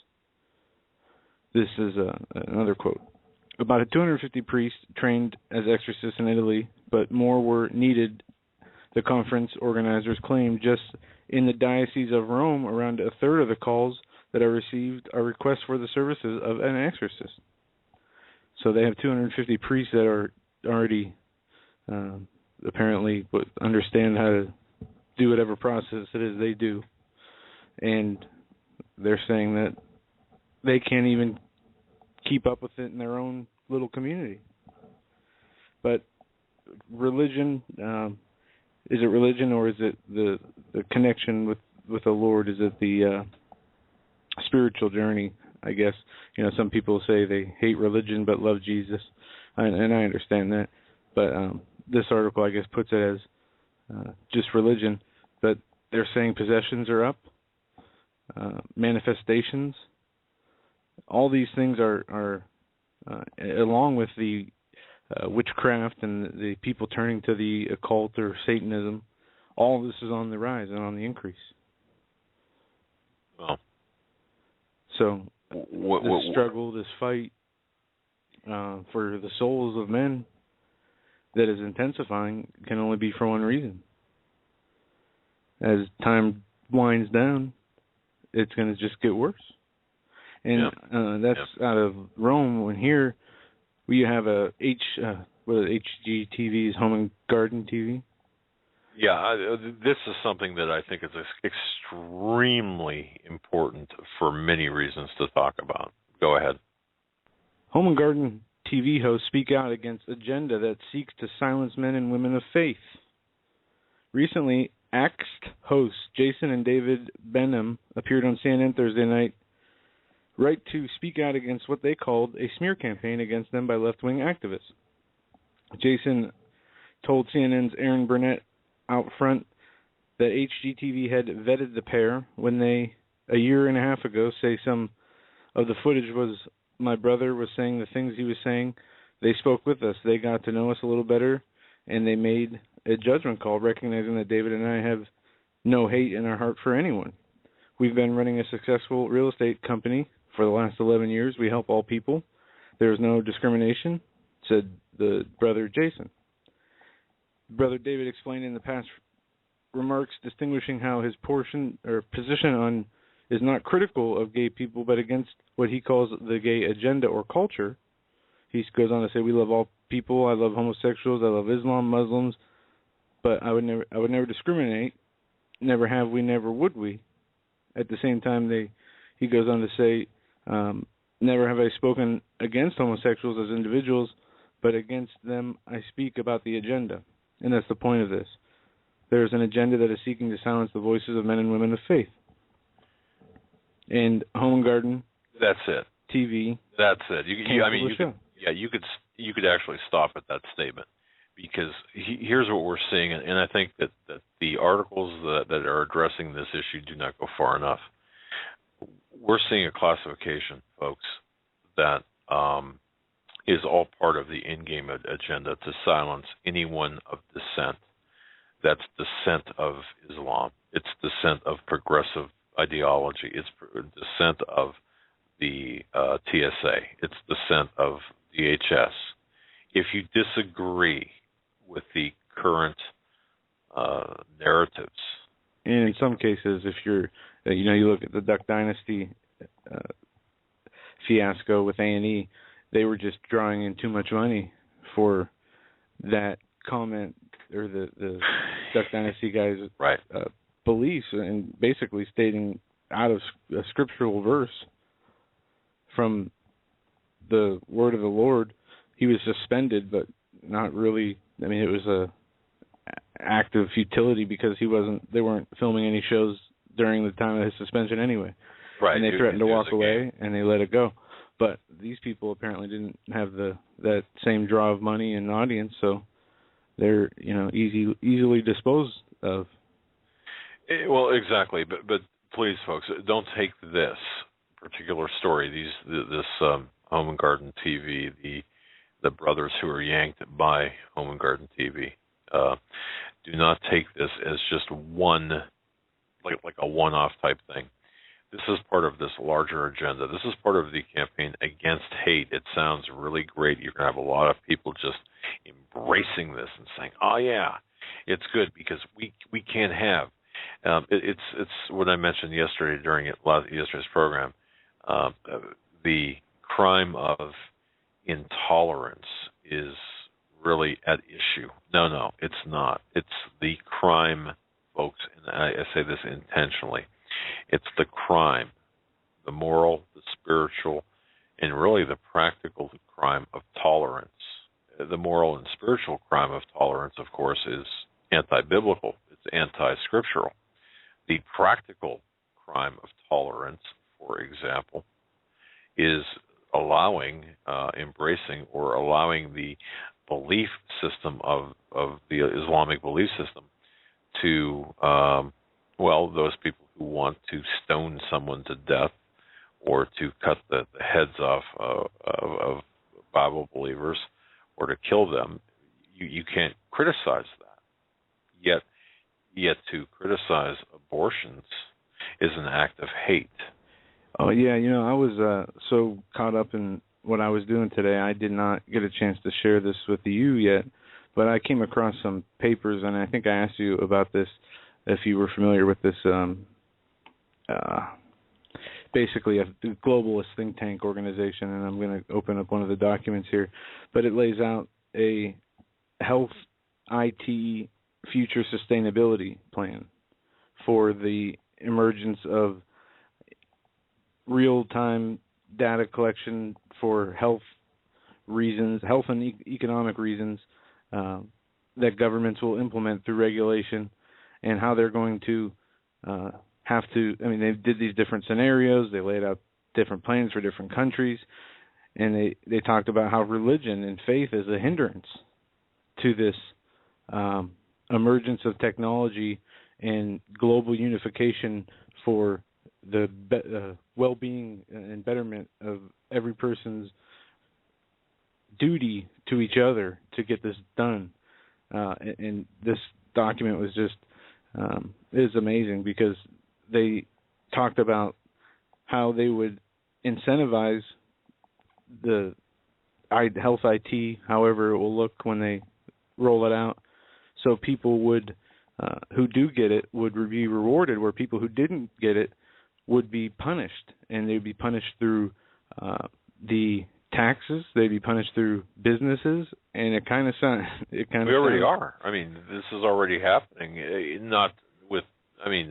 This is another quote. About 250 priests trained as exorcists in Italy, but more were needed, the conference organizers claim. Just in the Diocese of Rome, around a third of the calls that are received are requests for the services of an exorcist. So they have 250 priests that are already apparently understand how to do whatever process it is they do. And they're saying that they can't even keep up with it in their own little community. But religion, is it religion, or is it the connection with the Lord? Is it the spiritual journey, I guess? Some people say they hate religion but love Jesus, and I understand that. But this article, I guess, puts it as just religion. But they're saying possessions are up, manifestations. All these things are along with the witchcraft and the people turning to the occult or Satanism. All of this is on the rise and on the increase. Well, so this struggle, this fight for the souls of men that is intensifying can only be for one reason. As time winds down, it's going to just get worse. And that's out of Rome. When here we have a HGTV's Home and Garden TV. Yeah, this is something that I think is extremely important for many reasons to talk about. Go ahead. Home and Garden TV hosts speak out against agenda that seeks to silence men and women of faith. Recently, Axed hosts Jason and David Benham appeared on CNN Thursday night right to speak out against what they called a smear campaign against them by left-wing activists. Jason told CNN's Aaron Burnett out front that HGTV had vetted the pair when they, a year and a half ago, say some of the footage was my brother was saying the things he was saying. They spoke with us. They got to know us a little better, and they made a judgment call, recognizing that David and I have no hate in our heart for anyone. We've been running a successful real estate company for the last 11 years. We help all people. There is no discrimination, said the brother Jason. Brother David explained in the past remarks distinguishing how his position on is not critical of gay people, but against what he calls the gay agenda or culture. He goes on to say, "We love all people. I love homosexuals. I love Islam, Muslims, but I would never discriminate. Never have we, never would we." At the same time, he goes on to say, "Never have I spoken against homosexuals as individuals, but against them I speak about the agenda." And that's the point of this. There is an agenda that is seeking to silence the voices of men and women of faith. And Home and Garden. That's it. TV. That's it. You could actually stop at that statement, because here's what we're seeing, and I think that the articles that are addressing this issue do not go far enough. We're seeing a classification, folks, that is all part of the in-game agenda to silence anyone of dissent. That's dissent of Islam. It's dissent of progressive ideology. It's dissent of the TSA. It's dissent of DHS. If you disagree with the current narratives, and in some cases, if you're, you look at the Duck Dynasty fiasco with A&E, they were just drawing in too much money for that comment, or the Duck Dynasty guys' right. beliefs, and basically stating out of a scriptural verse from the word of the Lord. He was suspended, but not really. I mean, it was a act of futility, because they weren't filming any shows during the time of his suspension anyway. Right. And they threatened to walk away, and they let it go. But these people apparently didn't have that same draw of money and audience, so they're easily disposed of. Well, exactly. But please, folks, don't take this particular story, this Home and Garden TV, the brothers who are yanked by Home and Garden TV. Do not take this as just one, like a one-off type thing. This is part of this larger agenda. This is part of the campaign against hate. It sounds really great. You're going to have a lot of people just embracing this and saying, "Oh yeah, it's good because we can't have." It's what I mentioned yesterday during yesterday's program. The crime of intolerance is really at issue. No, it's not. It's the crime, folks, and I say this intentionally. It's the crime, the moral, the spiritual, and really the practical crime of tolerance. The moral and spiritual crime of tolerance, of course, is anti-biblical. It's anti-scriptural. The practical crime of tolerance, for example, is embracing or allowing the belief system of the Islamic belief system to, those people who want to stone someone to death or to cut the heads off of Bible believers or to kill them. You can't criticize that. Yet to criticize abortions is an act of hate. Oh, yeah, I was so caught up in what I was doing today, I did not get a chance to share this with you yet, but I came across some papers, and I think I asked you about this, if you were familiar with this, basically a globalist think tank organization, and I'm going to open up one of the documents here, but it lays out a health IT future sustainability plan for the emergence of real-time data collection for health and economic reasons that governments will implement through regulation, and how they're going to they did these different scenarios. They laid out different plans for different countries, and they talked about how religion and faith is a hindrance to this emergence of technology and global unification for the well-being and betterment of every person's duty to each other to get this done. And this document was just is amazing because they talked about how they would incentivize the health IT, however it will look when they roll it out, so people would who do get it would be rewarded, where people who didn't get it would be punished, and they'd be punished through the taxes. They'd be punished through businesses, and it kind of sounds. We already are. I mean, this is already happening. Not with. I mean,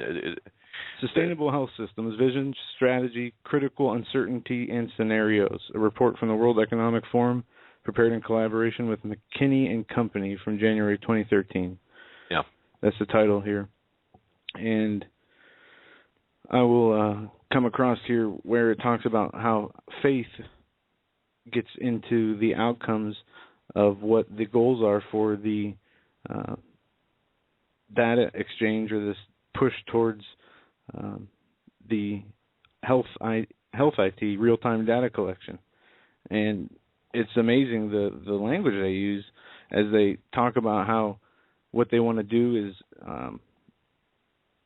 sustainable health systems, vision, strategy, critical uncertainty, and scenarios. A report from the World Economic Forum, prepared in collaboration with McKinney and Company from January 2013. Yeah, that's the title here, and I will come across here where it talks about how faith gets into the outcomes of what the goals are for the data exchange, or this push towards the health IT, real-time data collection. And it's amazing the language they use as they talk about how what they want to do is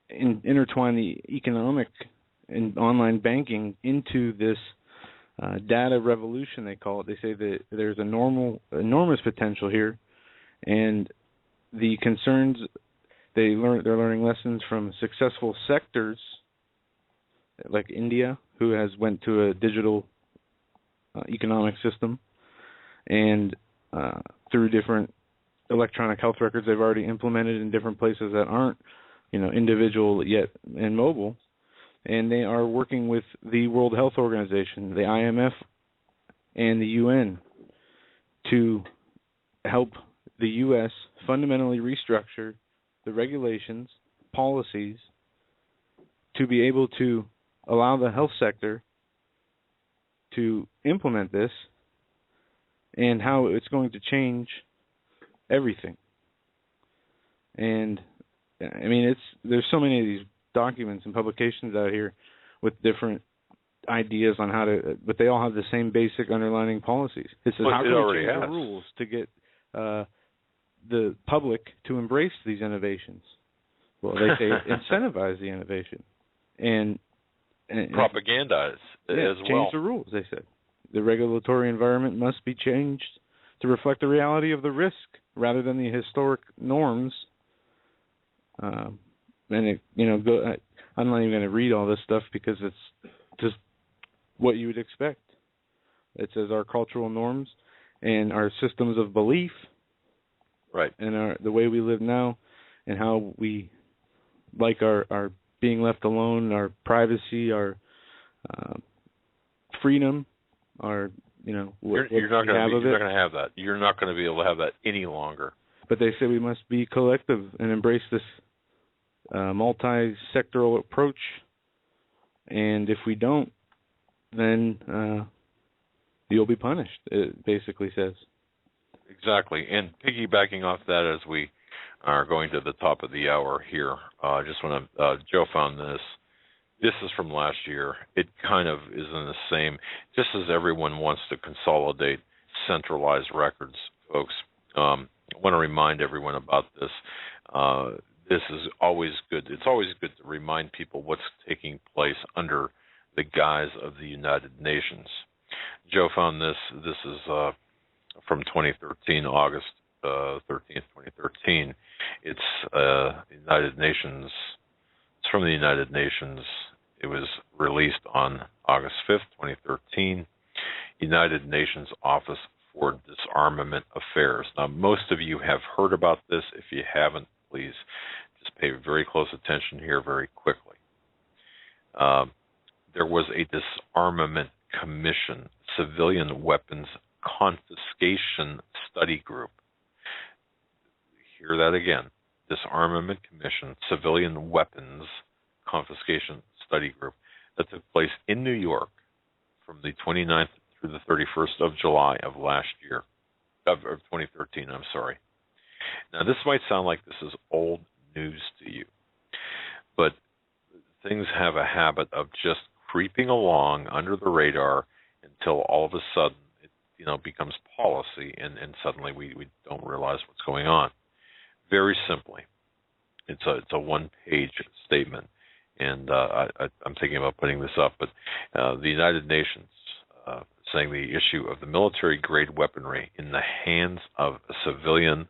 intertwine the economic and online banking into this data revolution, they call it. They say that there's enormous potential here, and the concerns they're learning lessons from successful sectors like India, who has went to a digital economic system, and through different electronic health records they've already implemented in different places that aren't, individual yet and mobile. And they are working with the World Health Organization, the IMF, and the UN to help the U.S. fundamentally restructure the regulations, policies, to be able to allow the health sector to implement this, and how it's going to change everything. And I mean, there's so many of these documents and publications out here with different ideas on how to, but they all have the same basic underlining policies. It says, how can we change the rules to get the public to embrace these innovations? Well, they say incentivize the innovation and propagandize as well. Change the rules, they said. The regulatory environment must be changed to reflect the reality of the risk rather than the historic norms. And I'm not even going to read all this stuff because it's just what you would expect. It says our cultural norms and our systems of belief, right, and the way we live now, and how we like our being left alone, our privacy, our freedom, our you're not going to have that. You're not going to be able to have that any longer. But they say we must be collective and embrace this multi-sectoral approach, and if we don't, then you'll be punished, it basically says. Exactly. And piggybacking off that, as we are going to the top of the hour here, I just want to, Joe found this. This is from last year. It kind of is in the same, just as everyone wants to consolidate centralized records, folks. I want to remind everyone about this. This is always good. It's always good to remind people what's taking place under the guise of the United Nations. Joe found this. This is from 2013, August 13th, 2013. It's United Nations. It's from the United Nations. It was released on August 5th, 2013. United Nations Office for Disarmament Affairs. Now, most of you have heard about this. If you haven't, please just pay very close attention here very quickly. There was a Disarmament Commission, Civilian Weapons Confiscation Study Group. Hear that again. Disarmament Commission, Civilian Weapons Confiscation Study Group, that took place in New York from the 29th through the 31st of July of last year, of 2013, I'm sorry. Now, this might sound like this is old news to you, but things have a habit of just creeping along under the radar until all of a sudden it becomes policy, and suddenly we don't realize what's going on. Very simply, it's a one-page statement, and I'm thinking about putting this up, but the United Nations saying the issue of the military-grade weaponry in the hands of civilians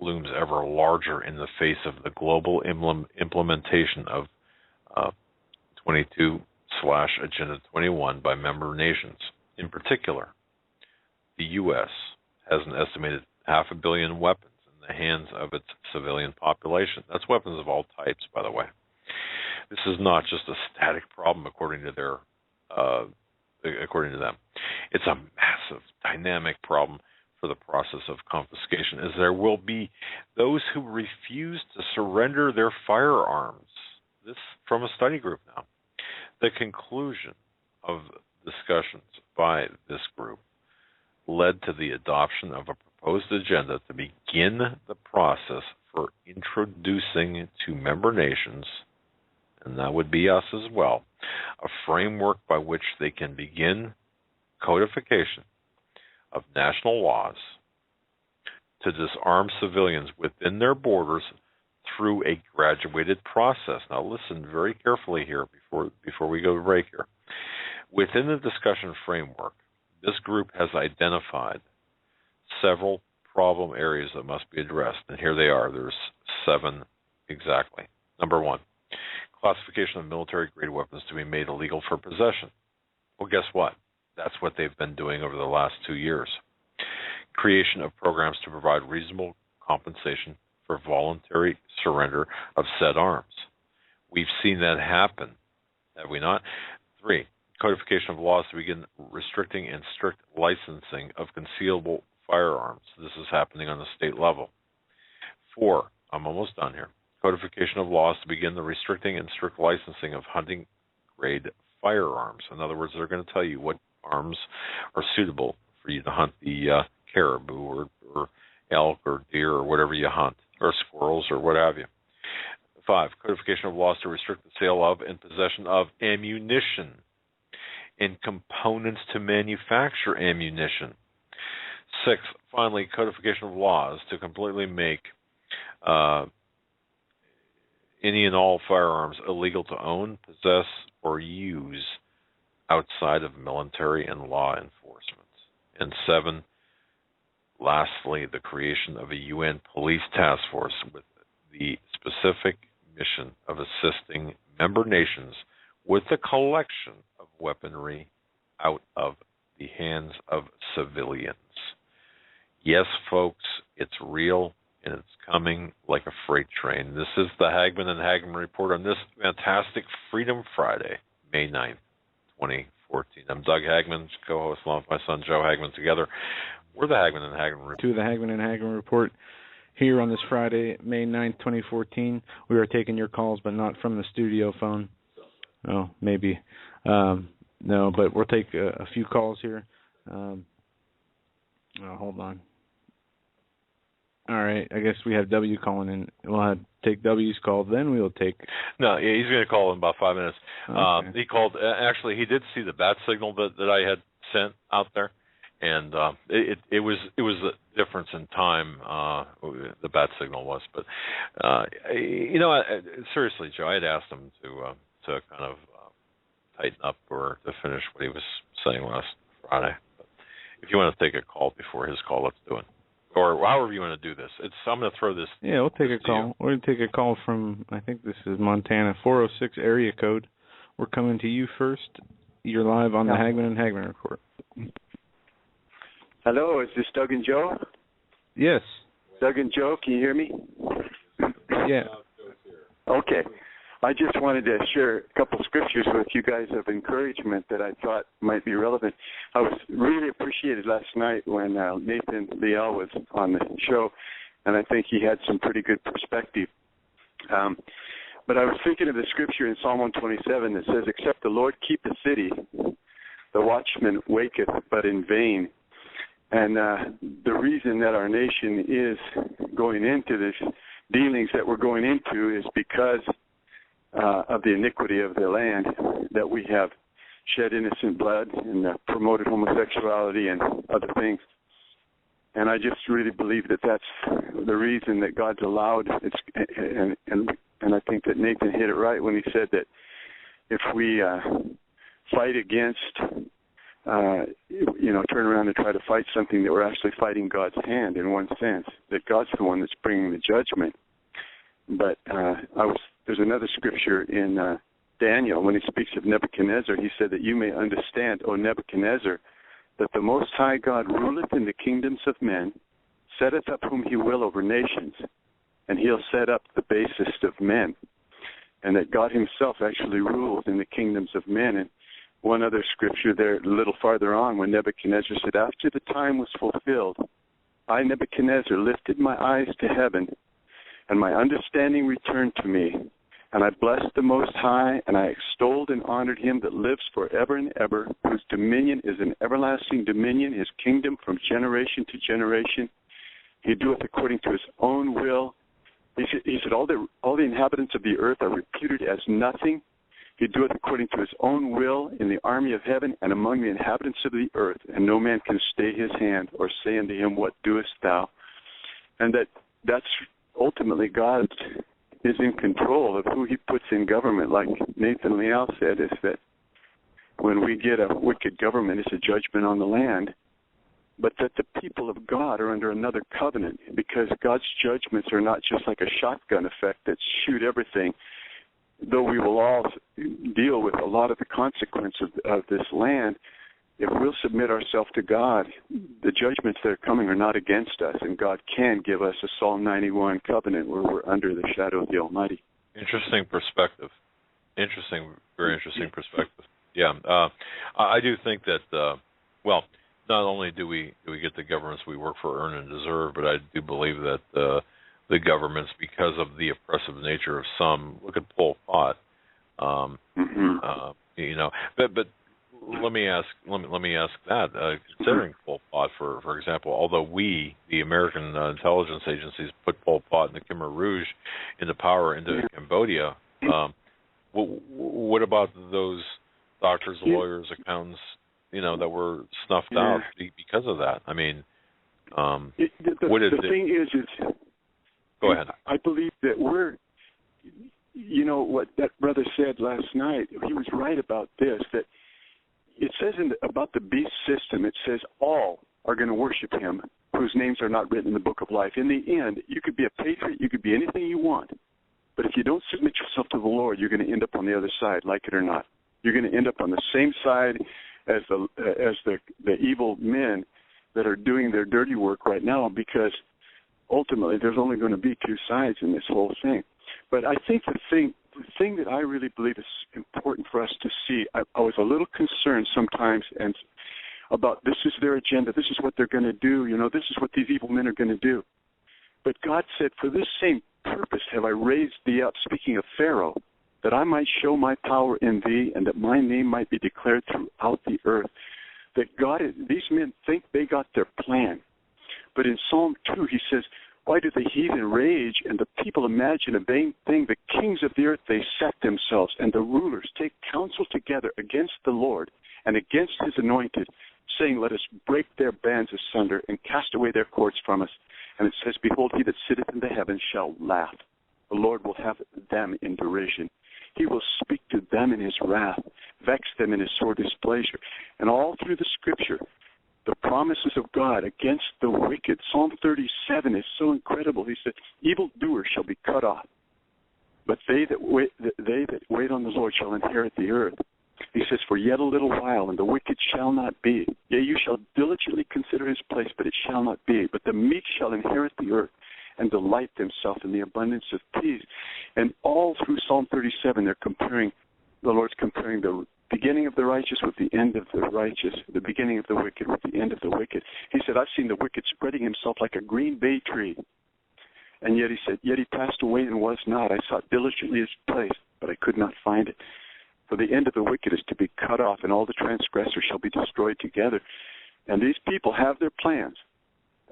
looms ever larger in the face of the global implementation of 22/Agenda 21 by member nations. In particular, the U.S. has an estimated 500 million weapons in the hands of its civilian population. That's weapons of all types, by the way. This is not just a static problem, according to them. It's a massive, dynamic problem for the process of confiscation, as there will be those who refuse to surrender their firearms. This from a study group now. The conclusion of discussions by this group led to the adoption of a proposed agenda to begin the process for introducing to member nations, and that would be us as well, a framework by which they can begin codification of national laws to disarm civilians within their borders through a graduated process. Now listen very carefully here before we go to break here. Within the discussion framework, this group has identified several problem areas that must be addressed, and here they are. There's 7 exactly. Number 1, classification of military-grade weapons to be made illegal for possession. Well, guess what? That's what they've been doing over the last 2 years. Creation of programs to provide reasonable compensation for voluntary surrender of said arms. We've seen that happen, have we not? 3, codification of laws to begin restricting and strict licensing of concealable firearms. This is happening on the state level. 4, I'm almost done here. Codification of laws to begin the restricting and strict licensing of hunting-grade firearms. In other words, they're going to tell you what arms are suitable for you to hunt the caribou or elk or deer or whatever you hunt, or squirrels or what have you. 5, codification of laws to restrict the sale of and possession of ammunition and components to manufacture ammunition. 6, finally, codification of laws to completely make any and all firearms illegal to own, possess, or use outside of military and law enforcement. And 7, lastly, the creation of a UN police task force with the specific mission of assisting member nations with the collection of weaponry out of the hands of civilians. Yes, folks, it's real, and it's coming like a freight train. This is the Hagmann and Hagmann Report on this fantastic Freedom Friday, May 9th, 2014. I'm Doug Hagmann, co-host along with my son Joe Hagmann. Together, we're the Hagmann and Hagmann Report. To the Hagmann and Hagmann Report here on this Friday, May 9th, 2014. We are taking your calls, but not from the studio phone. Oh, maybe. No, but we'll take a few calls here. Hold on. All right, I guess we have W calling in. We'll have to take W's call, then we'll take... No, he's going to call in about 5 minutes. Okay. He called, actually, he did see the bat signal that I had sent out there, and it was a difference in time, the bat signal was. But, seriously, Joe, I had asked him to kind of tighten up or to finish what he was saying last Friday. But if you want to take a call before his call, let's do it. Or however you want to do this. I'm going to throw this. Yeah, we'll take a call. We're going to take a call from, I think this is Montana, 406 area code. We're coming to you first. You're live on the Hagmann and Hagmann Report. Hello, is this Doug and Joe? Yes. Doug and Joe, can you hear me? Yeah. Okay. I just wanted to share a couple scriptures with you guys of encouragement that I thought might be relevant. I was really appreciated last night when Nathan Leal was on the show, and I think he had some pretty good perspective. But I was thinking of the scripture in Psalm 127 that says, except the Lord keep the city, the watchman waketh but in vain. And the reason that our nation is going into this dealings that we're going into is because of the iniquity of the land, that we have shed innocent blood and promoted homosexuality and other things. And I just really believe that that's the reason that God's allowed. And I think that Nathan hit it right when he said that if we fight against, turn around and try to fight something, that we're actually fighting God's hand in one sense, that God's the one that's bringing the judgment. But there's another scripture in Daniel when he speaks of Nebuchadnezzar. He said that you may understand, O Nebuchadnezzar, that the Most High God ruleth in the kingdoms of men, setteth up whom he will over nations, and he'll set up the basest of men. And that God himself actually rules in the kingdoms of men. And one other scripture there, a little farther on, when Nebuchadnezzar said, after the time was fulfilled, I, Nebuchadnezzar, lifted my eyes to heaven, and my understanding returned to me. And I blessed the Most High, and I extolled and honored him that lives forever and ever, whose dominion is an everlasting dominion, his kingdom from generation to generation. He doeth according to his own will. He said all the inhabitants of the earth are reputed as nothing. He doeth according to his own will in the army of heaven and among the inhabitants of the earth, and no man can stay his hand or say unto him, what doest thou? And that's ultimately God is in control of who he puts in government. Like Nathan Leal said, is that when we get a wicked government, it's a judgment on the land, but that the people of God are under another covenant, because God's judgments are not just like a shotgun effect that shoot everything. Though we will all deal with a lot of the consequences of this land, if we'll submit ourselves to God, the judgments that are coming are not against us, and God can give us a Psalm 91 covenant where we're under the shadow of the Almighty. Interesting perspective. Very interesting perspective. Yeah, I do think that, not only do we get the governments we work for, earn, and deserve, but I do believe that the governments, because of the oppressive nature of some, look at Pol Pot, but let me ask that. Considering Pol Pot, for example, although we, the American intelligence agencies, put Pol Pot and the Khmer Rouge into power into Cambodia, what about those doctors, lawyers, accountants, that were snuffed out because of that? I mean, the thing is, go ahead. I believe that we're, what that brother said last night, he was right about this, that it says about the beast system, it says all are going to worship him whose names are not written in the book of life. In the end, you could be a patriot, you could be anything you want, but if you don't submit yourself to the Lord, you're going to end up on the other side, like it or not. You're going to end up on the same side as the evil men that are doing their dirty work right now, because ultimately there's only going to be two sides in this whole thing. But I think the thing that I really believe is important for us to see, I was a little concerned sometimes and about this is their agenda, this is what they're going to do, this is what these evil men are going to do. But God said, for this same purpose have I raised thee up, speaking of Pharaoh, that I might show my power in thee, and that my name might be declared throughout the earth. That these men think they got their plan. But in Psalm 2, he says, why do the heathen rage, and the people imagine a vain thing? The kings of the earth, they set themselves, and the rulers take counsel together against the Lord and against his anointed, saying, let us break their bands asunder and cast away their cords from us. And it says, behold, he that sitteth in the heavens shall laugh. The Lord will have them in derision. He will speak to them in his wrath, vex them in his sore displeasure. And all through the scripture, the promises of God against the wicked. Psalm 37 is so incredible. He said, evildoers shall be cut off, but they that wait on the Lord shall inherit the earth. He says, for yet a little while, and the wicked shall not be. Yea, you shall diligently consider his place, but it shall not be. But the meek shall inherit the earth, and delight themselves in the abundance of peace. And all through Psalm 37, the Lord's comparing the beginning of the righteous with the end of the righteous, the beginning of the wicked with the end of the wicked. He said, I've seen the wicked spreading himself like a green bay tree. And yet he said, yet he passed away and was not. I sought diligently his place, but I could not find it. For the end of the wicked is to be cut off, and all the transgressors shall be destroyed together. And these people have their plans,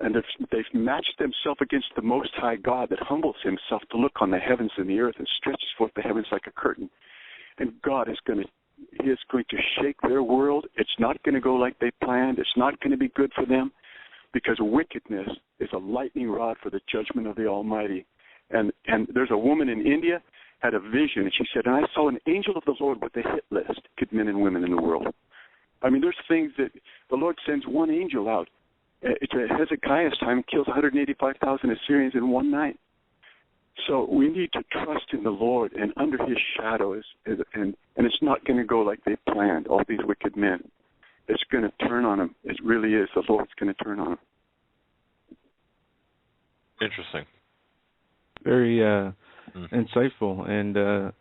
and they've matched themselves against the Most High God that humbles himself to look on the heavens and the earth and stretches forth the heavens like a curtain. And God is going to shake their world. It's not going to go like they planned. It's not going to be good for them, because wickedness is a lightning rod for the judgment of the Almighty. And there's a woman in India had a vision, and she said, and I saw an angel of the Lord with a hit list, good men and women in the world. I mean, there's things that the Lord sends one angel out. It's Hezekiah's time, kills 185,000 Assyrians in one night. So we need to trust in the Lord and under his shadow, and it's not going to go like they planned, all these wicked men. It's going to turn on them. It really is. The Lord's going to turn on them. Interesting. Very insightful, and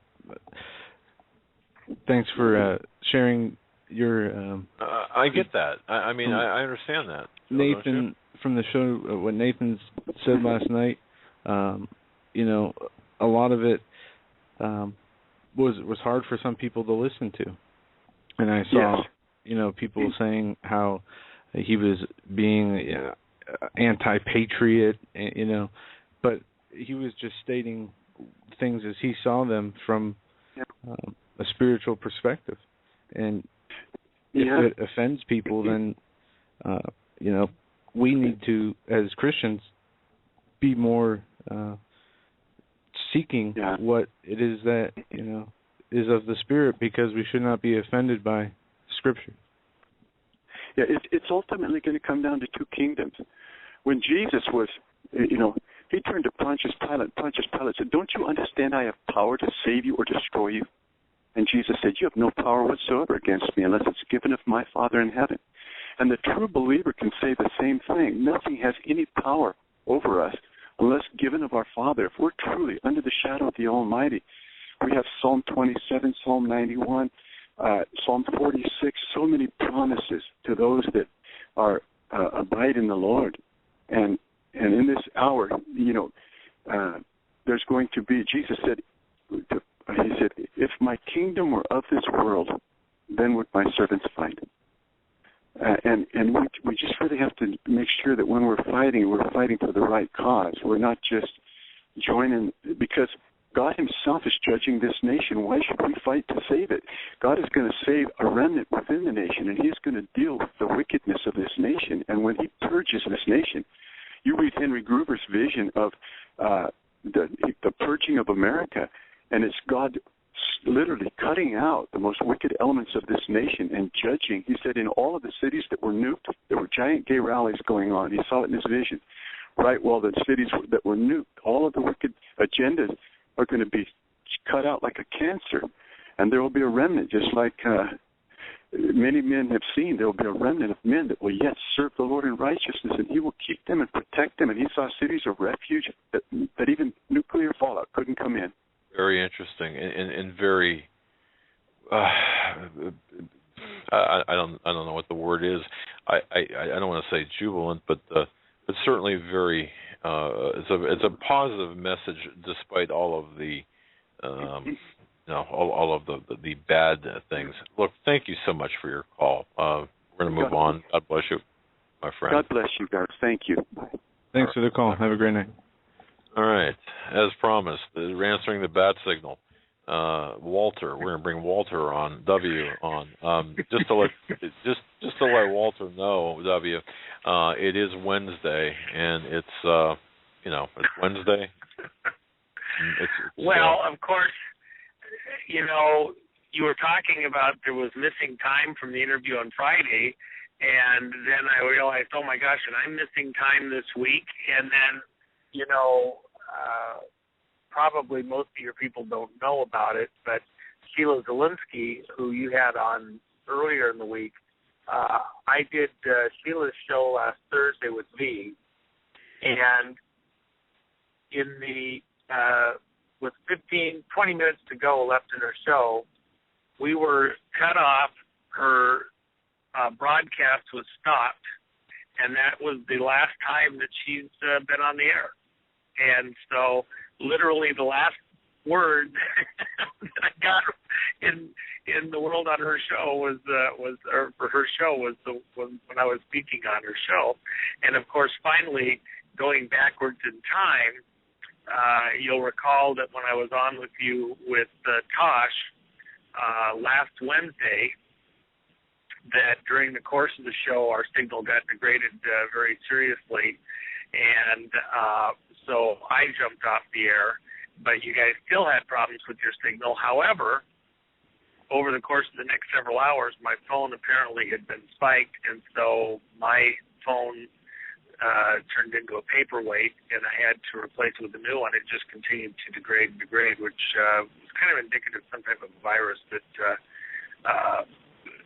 thanks for sharing your... I get that. I mean, I understand that. Nathan, from the show, what Nathan said last night, you know, a lot of it was hard for some people to listen to. And I saw, you know, people saying how he was being anti-patriot, you know, but he was just stating things as he saw them from a spiritual perspective. And if it offends people, then, you know, we need to, as Christians, be more seeking what it is that, you know, is of the Spirit, because we should not be offended by Scripture. Yeah, it's ultimately going to come down to two kingdoms. When Jesus was, you know, he turned to Pontius Pilate. Pontius Pilate said, don't you understand I have power to save you or destroy you? And Jesus said, you have no power whatsoever against me unless it's given of my Father in heaven. And the true believer can say the same thing. Nothing has any power over us unless given of our Father. If we're truly under the shadow of the Almighty, we have Psalm 27, Psalm 91, Psalm 46, so many promises to those that are abide in the Lord. And in this hour, you know, there's going to be, Jesus said, he said, if my kingdom were of this world, then would my servants fight. And we just really have to make sure that when we're fighting for the right cause. We're not just joining, because God himself is judging this nation. Why should we fight to save it? God is going to save a remnant within the nation, and he's going to deal with the wickedness of this nation. And when he purges this nation, you read Henry Gruber's vision of the purging of America, and it's God literally cutting out the most wicked elements of this nation and judging. He said in all of the cities that were nuked, there were giant gay rallies going on. He saw it in his vision. Right, well, the cities that were nuked, all of the wicked agendas are going to be cut out like a cancer, and there will be a remnant, just like many men have seen. There will be a remnant of men that will yet serve the Lord in righteousness, and he will keep them and protect them. And he saw cities of refuge that even nuclear fallout couldn't come in. Very interesting, and very. I don't know what the word is. I don't want to say jubilant, but it's certainly very. It's a positive message despite all of the, all of the bad things. Look, thank you so much for your call. We're going to move on. God bless you, my friend. God bless you, guys. Thank you. Bye. Thanks for the call. Have a great night. All right, as promised, we're answering the bat signal. Walter, we're going to bring Walter on. W on. Just to let Walter know, W. It is Wednesday, and it's it's Wednesday. Well, of course, you were talking about there was missing time from the interview on Friday, and then I realized, oh my gosh, and I'm missing time this week, and then. Probably most of your people don't know about it, but Sheila Zielinski, who you had on earlier in the week, I did Sheila's show last Thursday with V, and with 20 minutes to go left in her show, we were cut off. Her broadcast was stopped, and that was the last time that she's been on the air. And so literally the last word that I got in the world on her show was when I was speaking on her show. And of course, finally going backwards in time, you'll recall that when I was on with you with Tosh last Wednesday, that during the course of the show, our signal got degraded very seriously. And so I jumped off the air, but you guys still had problems with your signal. However, over the course of the next several hours, my phone apparently had been spiked, and so my phone turned into a paperweight, and I had to replace it with a new one. It just continued to degrade, which was kind of indicative of some type of virus that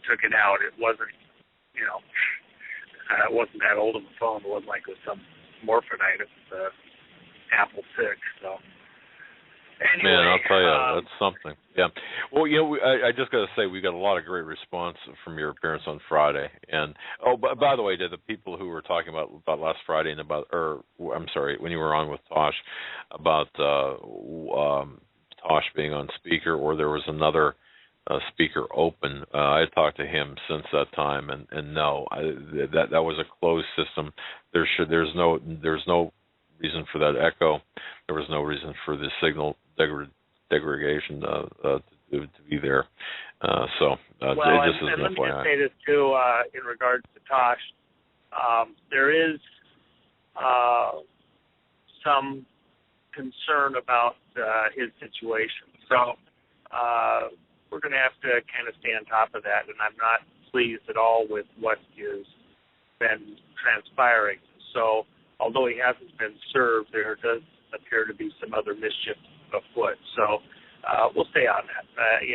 took it out. It wasn't, it wasn't that old of a phone. It wasn't like it was some morphinite. It was Apple 6, so... Anyway, man, I'll tell you, that's something. Yeah. Well, I just got to say, we got a lot of great response from your appearance on Friday. And by the way, to the people who were talking about last Friday and when you were on with Tosh about Tosh being on speaker, or there was another speaker open. I had talked to him since that time, and no, that was a closed system. There's no reason for that echo. There was no reason for the signal degradation to be there. It just is an FYI. Let me just say this too, in regards to Tosh. There is some concern about his situation. So we're going to have to kind of stay on top of that, and I'm not pleased at all with what has been transpiring. So although he hasn't been served, there does appear to be some other mischief afoot. So we'll stay on that. I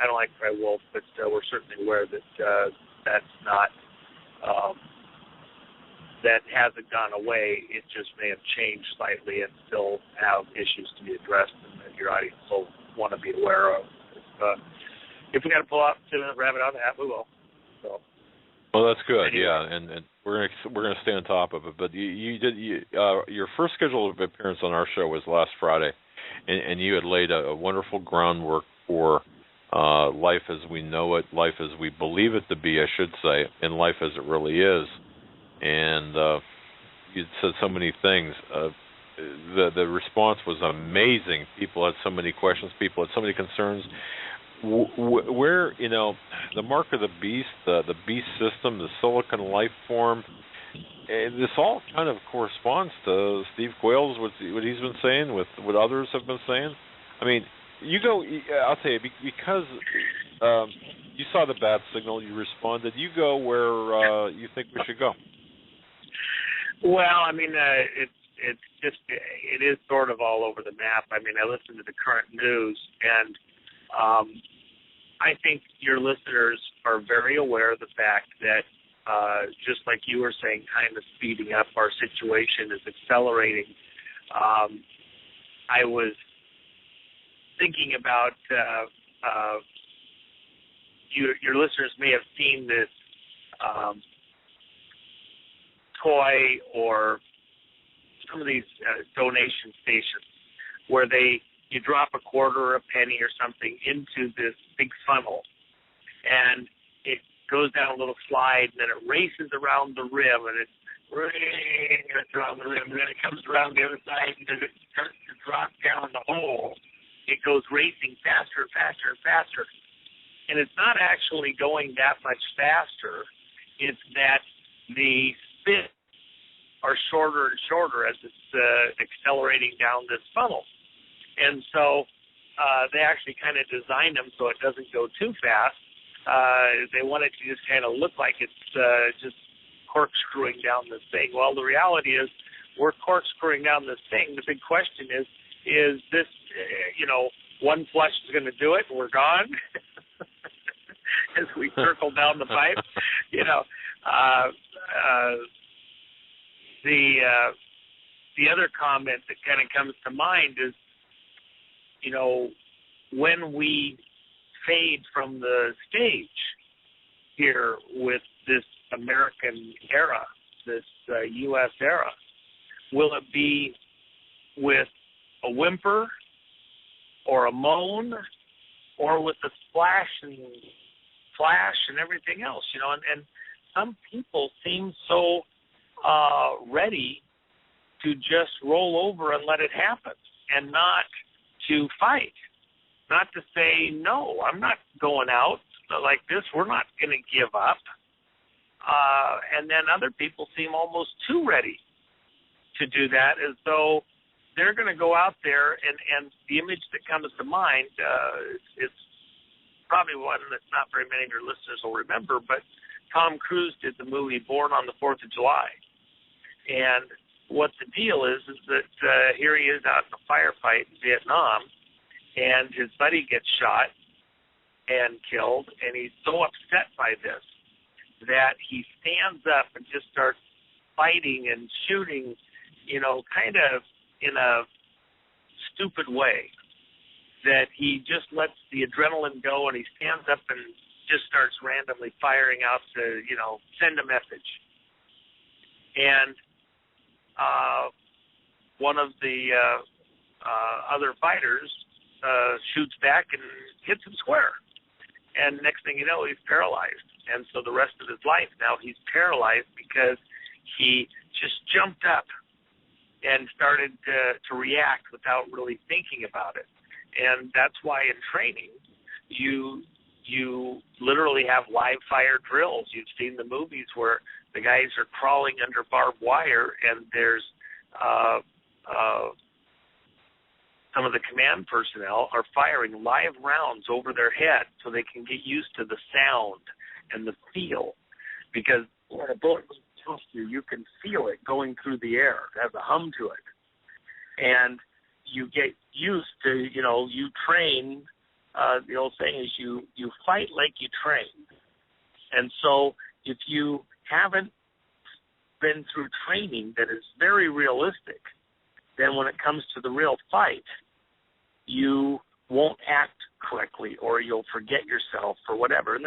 don't like Cry Wolf, but we're certainly aware that that's not, that hasn't gone away. It just may have changed slightly and still have issues to be addressed, and that your audience will want to be aware of. If we got to pull out the rabbit out of the hat, we will. So. Well, that's good. Anyway. Yeah, and we're gonna stay on top of it. But your first scheduled appearance on our show was last Friday, and you had laid a wonderful groundwork for life as we know it, life as we believe it to be, I should say, and life as it really is. And you said so many things. The response was amazing. People had so many questions. People had so many concerns. Where, the mark of the beast, the beast system, the silicon life form, this all kind of corresponds to Steve Quayle's, what he's been saying, with what others have been saying. I mean, I'll tell you, because you saw the bat signal, you responded, you go where you think we should go. Well, I mean, it is sort of all over the map. I mean, I listen to the current news, and I think your listeners are very aware of the fact that, just like you were saying, time is speeding up. Our situation is accelerating. I was thinking about your listeners may have seen this toy or some of these donation stations where you drop a quarter or a penny or something into this big funnel, and it goes down a little slide, and then it races around the rim, and it's around the rim, and then it comes around the other side, and then it starts to drop down the hole. It goes racing faster and faster and faster. And it's not actually going that much faster. It's that the spins are shorter and shorter as it's accelerating down this funnel. And so they actually kind of designed them so it doesn't go too fast. They want it to just kind of look like it's just corkscrewing down this thing. Well, the reality is we're corkscrewing down this thing. The big question is this, one flush is going to do it and we're gone as we circle down the pipe? The other comment that kind of comes to mind is, when we fade from the stage here with this American era, this U.S. era, will it be with a whimper or a moan or with a splash and flash and everything else, and some people seem so ready to just roll over and let it happen and not to fight, not to say, no, I'm not going out like this. We're not going to give up. And then other people seem almost too ready to do that, as though they're going to go out there, and the image that comes to mind, it's probably one that not very many of your listeners will remember, but Tom Cruise did the movie Born on the 4th of July. And what the deal is that here he is out in a firefight in Vietnam, and his buddy gets shot and killed, and he's so upset by this that he stands up and just starts fighting and shooting, kind of in a stupid way, that he just lets the adrenaline go, and he stands up and just starts randomly firing out to, send a message. And one of the other fighters shoots back and hits him square. And next thing you know, he's paralyzed. And so the rest of his life now he's paralyzed because he just jumped up and started to react without really thinking about it. And that's why in training you literally have live fire drills. You've seen the movies where the guys are crawling under barbed wire, and there's some of the command personnel are firing live rounds over their head so they can get used to the sound and the feel. Because when a bullet hits you can feel it going through the air. It has a hum to it. And you get used to, you train. The old saying is you fight like you train. And so if you haven't been through training that is very realistic, then when it comes to the real fight, you won't act correctly, or you'll forget yourself or whatever. And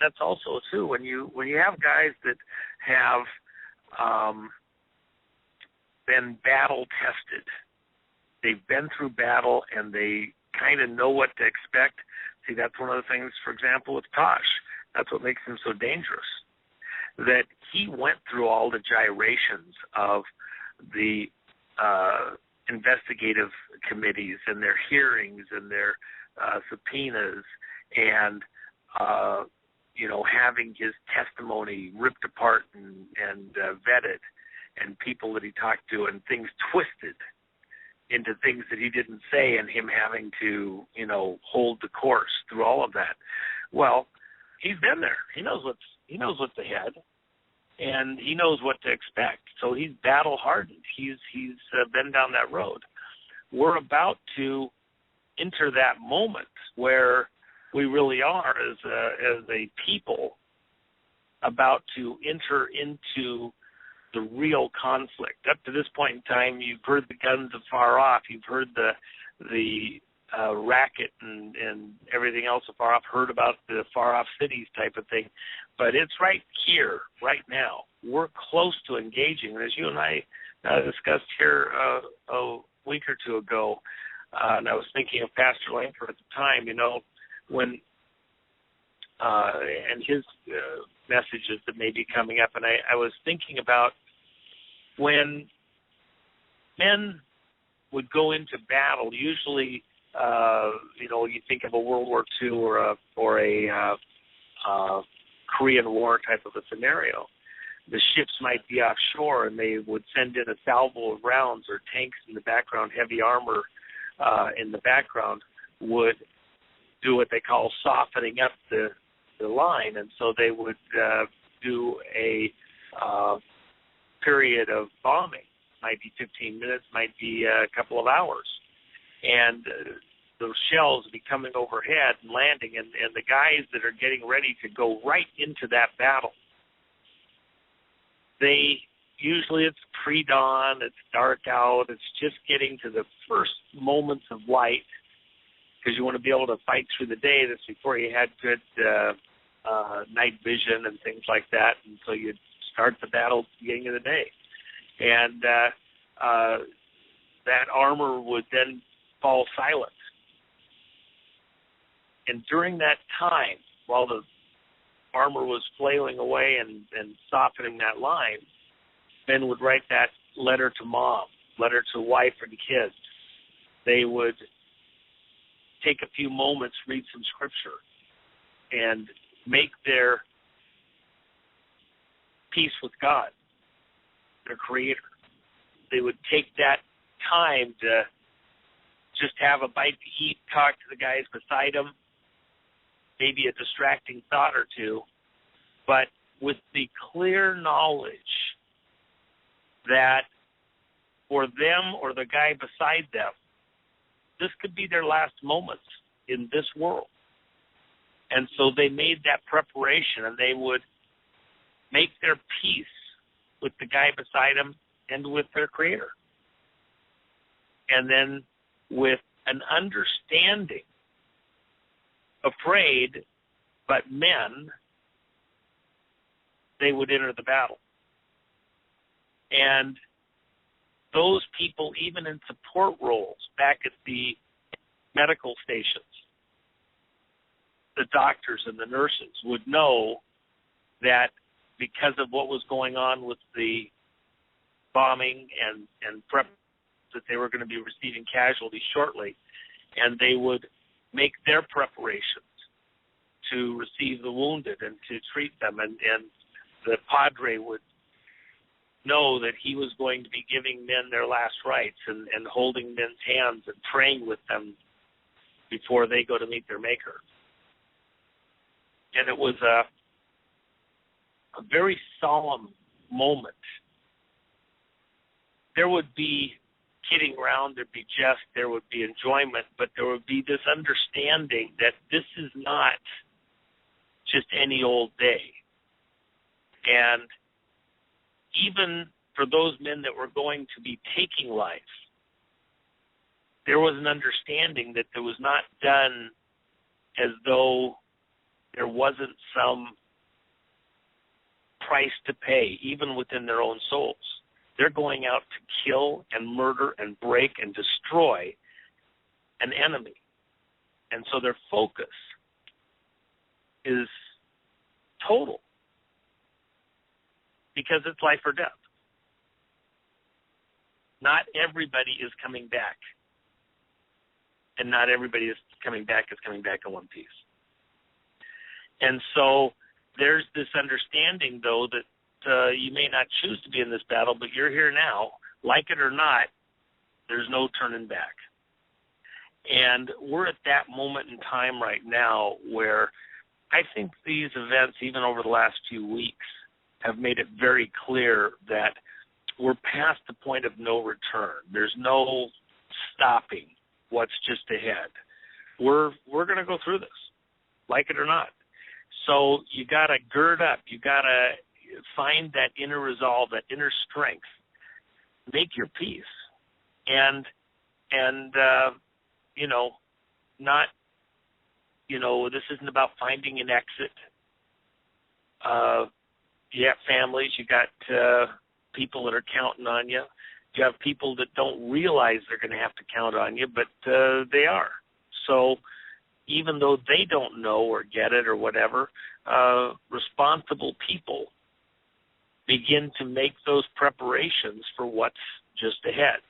that's also too when you have guys that have been battle tested. They've been through battle and they kind of know what to expect. See, that's one of the things, for example, with Tosh. That's what makes him so dangerous, that he went through all the gyrations of the investigative committees and their hearings and their subpoenas and, having his testimony ripped apart and vetted, and people that he talked to and things twisted into things that he didn't say, and him having to, hold the course through all of that. Well, he's been there. He knows what's ahead, and he knows what to expect. So he's battle hardened. He's been down that road. We're about to enter that moment where we really are as a people about to enter into the real conflict. Up to this point in time, you've heard the guns afar off. You've heard the racket and everything else afar off, heard about the far-off cities type of thing. But it's right here, right now. We're close to engaging. And as you and I discussed here a week or two ago, and I was thinking of Pastor Langford at the time, when and his messages that may be coming up. And I was thinking about when men would go into battle, usually, you think of a World War II or a Korean War type of a scenario. The ships might be offshore, and they would send in a salvo of rounds, or tanks in the background, heavy armor in the background, would do what they call softening up the line. And so they would do a period of bombing. Might be 15 minutes, might be a couple of hours. And the shells would be coming overhead and landing, and the guys that are getting ready to go right into that battle, usually it's pre-dawn, it's dark out, it's just getting to the first moments of light, because you want to be able to fight through the day. That's before you had good night vision and things like that, and so you'd start the battle at the beginning of the day. And that armor would then fall silent. And during that time, while the armor was flailing away and softening that line, men would write that letter to mom, letter to wife and kids. They would take a few moments, read some scripture, and make their peace with God, their Creator. They would take that time to just have a bite to eat, talk to the guys beside them, maybe a distracting thought or two, but with the clear knowledge that for them or the guy beside them, this could be their last moments in this world. And so they made that preparation, and they would make their peace with the guy beside them and with their Creator. And then with an understanding, afraid, but men, they would enter the battle. And those people, even in support roles back at the medical stations, the doctors and the nurses would know that because of what was going on with the bombing and prep, that they were going to be receiving casualties shortly, and they would make their preparations to receive the wounded and to treat them, and the padre would know that he was going to be giving men their last rites and holding men's hands and praying with them before they go to meet their Maker. And it was a very solemn moment. There would be kidding around, there'd be jest, there would be enjoyment, but there would be this understanding that this is not just any old day. And even for those men that were going to be taking life, there was an understanding that it was not done as though there wasn't some price to pay, even within their own souls. They're going out to kill and murder and break and destroy an enemy. And so their focus is total, because it's life or death. Not everybody is coming back. And not everybody is coming back in one piece. And so there's this understanding, though, that you may not choose to be in this battle, but you're here now. Like it or not, there's no turning back. And we're at that moment in time right now where I think these events, even over the last few weeks, have made it very clear that we're past the point of no return. There's no stopping what's just ahead. We're going to go through this, like it or not. So you got to gird up. You got to find that inner resolve, that inner strength. Make your peace, and not, this isn't about finding an exit. You have families. You got people that are counting on you. You have people that don't realize they're going to have to count on you, but they are. So even though they don't know or get it or whatever, responsible people begin to make those preparations for what's just ahead,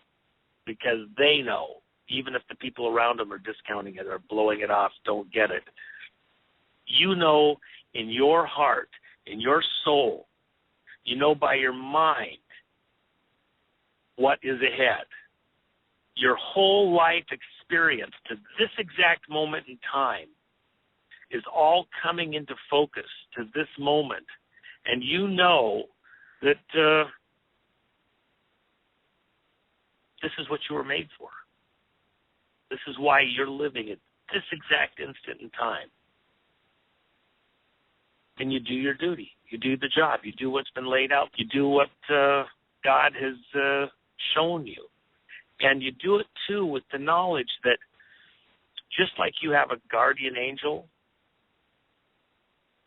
because they know, even if the people around them are discounting it or blowing it off, don't get it. You know in your heart, in your soul, you know by your mind what is ahead. Your whole life experience to this exact moment in time is all coming into focus to this moment. And you know that this is what you were made for. This is why you're living at this exact instant in time. And you do your duty. You do the job. You do what's been laid out. You do what God has shown you. And you do it, too, with the knowledge that just like you have a guardian angel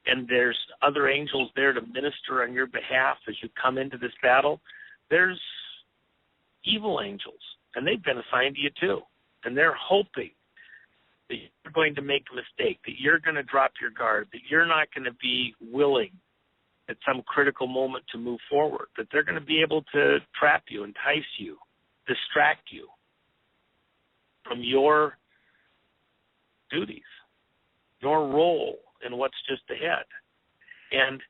and there's other angels there to minister on your behalf as you come into this battle, there's evil angels and they've been assigned to you too. And they're hoping that you're going to make a mistake, that you're going to drop your guard, that you're not going to be willing at some critical moment to move forward, that they're going to be able to trap you, entice you, distract you from your duties, your role in what's just ahead. And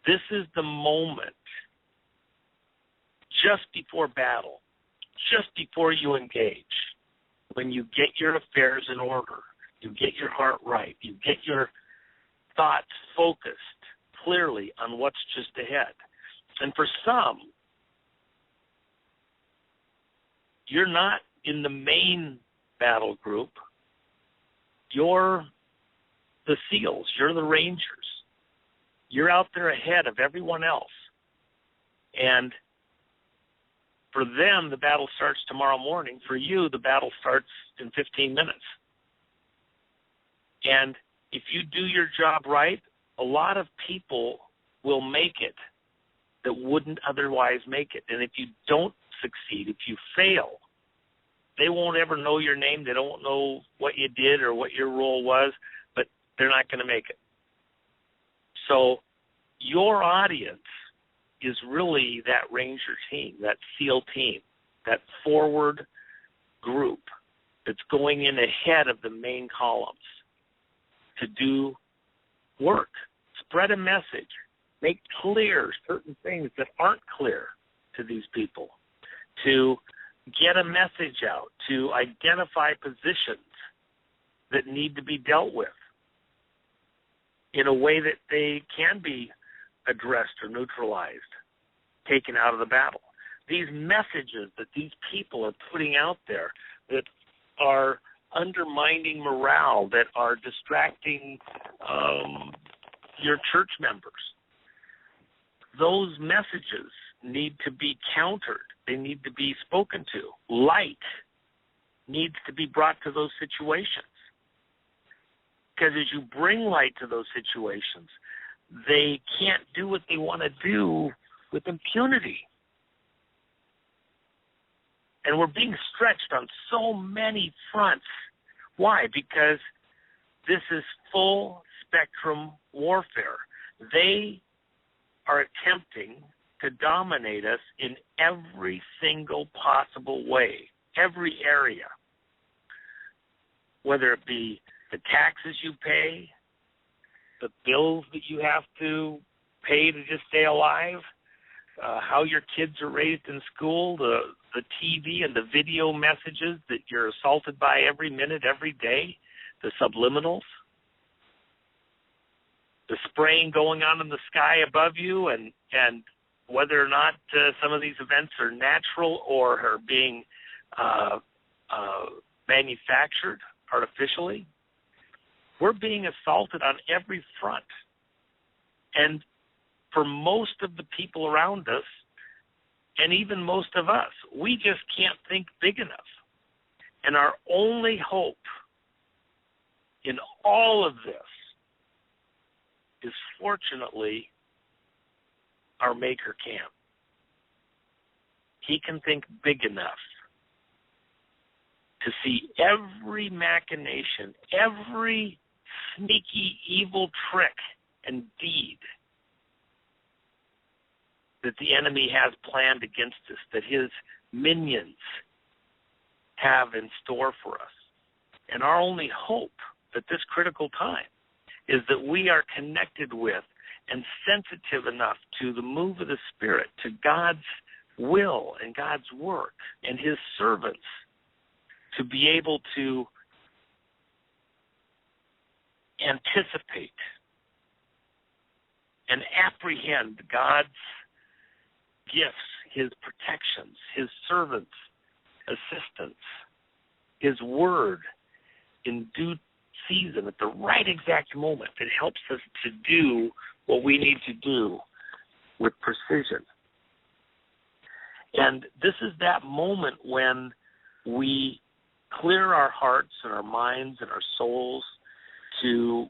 this is the moment just before battle, just before you engage, when you get your affairs in order, you get your heart right, you get your thoughts focused clearly on what's just ahead. And for some, you're not in the main battle group. You're the SEALs. You're the Rangers. You're out there ahead of everyone else. And for them, the battle starts tomorrow morning. For you, the battle starts in 15 minutes. And if you do your job right, a lot of people will make it that wouldn't otherwise make it. And if you don't succeed, if you fail, they won't ever know your name. They don't know what you did or what your role was, but they're not going to make it. So your audience is really that Ranger team, that SEAL team, that forward group that's going in ahead of the main columns to do work, spread a message, make clear certain things that aren't clear to these people, to get a message out, to identify positions that need to be dealt with in a way that they can be addressed or neutralized, taken out of the battle. These messages that these people are putting out there that are undermining morale, that are distracting your church members, those messages need to be countered. They need to be spoken to. Light needs to be brought to those situations. Because as you bring light to those situations, they can't do what they want to do with impunity. And we're being stretched on so many fronts. Why? Because this is full spectrum warfare. They are attempting to dominate us in every single possible way, every area, whether it be the taxes you pay, the bills that you have to pay to just stay alive, how your kids are raised in school, the TV and the video messages that you're assaulted by every minute, every day, the subliminals, the spraying going on in the sky above you, and whether or not some of these events are natural or are being manufactured artificially. We're being assaulted on every front. And for most of the people around us, and even most of us, we just can't think big enough. And our only hope in all of this is, fortunately, our Maker can. He can think big enough to see every machination, every sneaky, evil trick and deed that the enemy has planned against us, that his minions have in store for us. And our only hope at this critical time is that we are connected with and sensitive enough to the move of the Spirit, to God's will and God's work and his servants, to be able to anticipate and apprehend God's gifts, his protections, his servants' assistance, his word in due season at the right exact moment. It helps us to do what we need to do with precision. And this is that moment when we clear our hearts and our minds and our souls to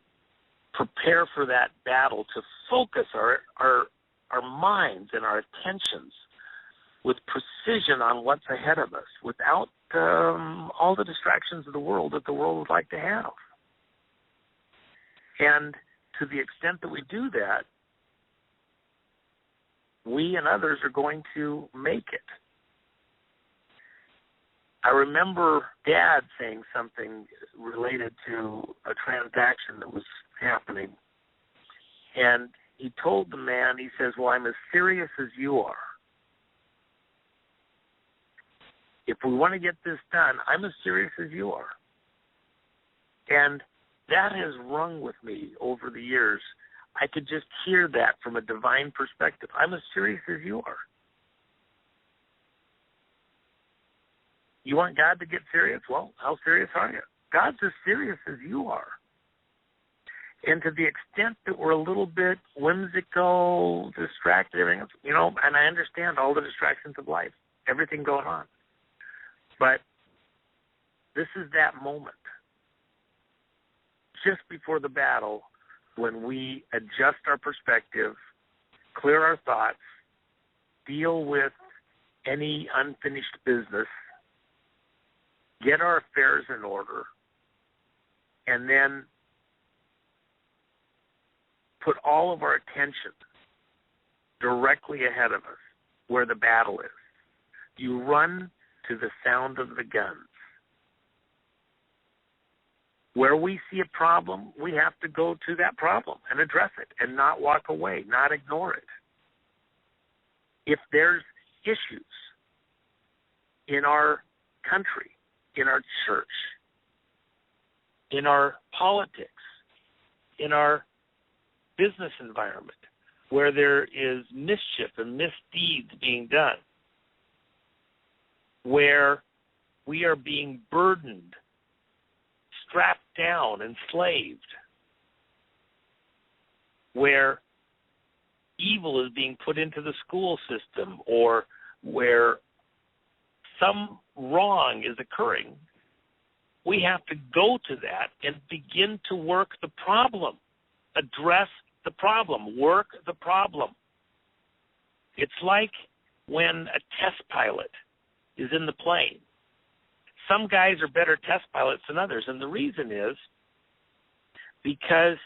prepare for that battle, to focus our minds and our attentions with precision on what's ahead of us without all the distractions of the world that the world would like to have. And to the extent that we do that, we and others are going to make it. I remember Dad saying something related to a transaction that was happening. And he told the man, he says, well, I'm as serious as you are. If we want to get this done, I'm as serious as you are. And that has rung with me over the years. I could just hear that from a divine perspective. I'm as serious as you are. You want God to get serious? Well, how serious are you? God's as serious as you are. And to the extent that we're a little bit whimsical, distracted, everything else, and I understand all the distractions of life, everything going on. But this is that moment, just before the battle, when we adjust our perspective, clear our thoughts, deal with any unfinished business, get our affairs in order, and then put all of our attention directly ahead of us, where the battle is. You run to the sound of the guns. Where we see a problem, we have to go to that problem and address it and not walk away, not ignore it. If there's issues in our country, in our church, in our politics, in our business environment, where there is mischief and misdeeds being done, where we are being burdened, strapped down, enslaved, where evil is being put into the school system, or where some wrong is occurring, we have to go to that and begin to work the problem, address the problem, work the problem. It's like when a test pilot is in the plane. Some guys are better test pilots than others, and the reason is because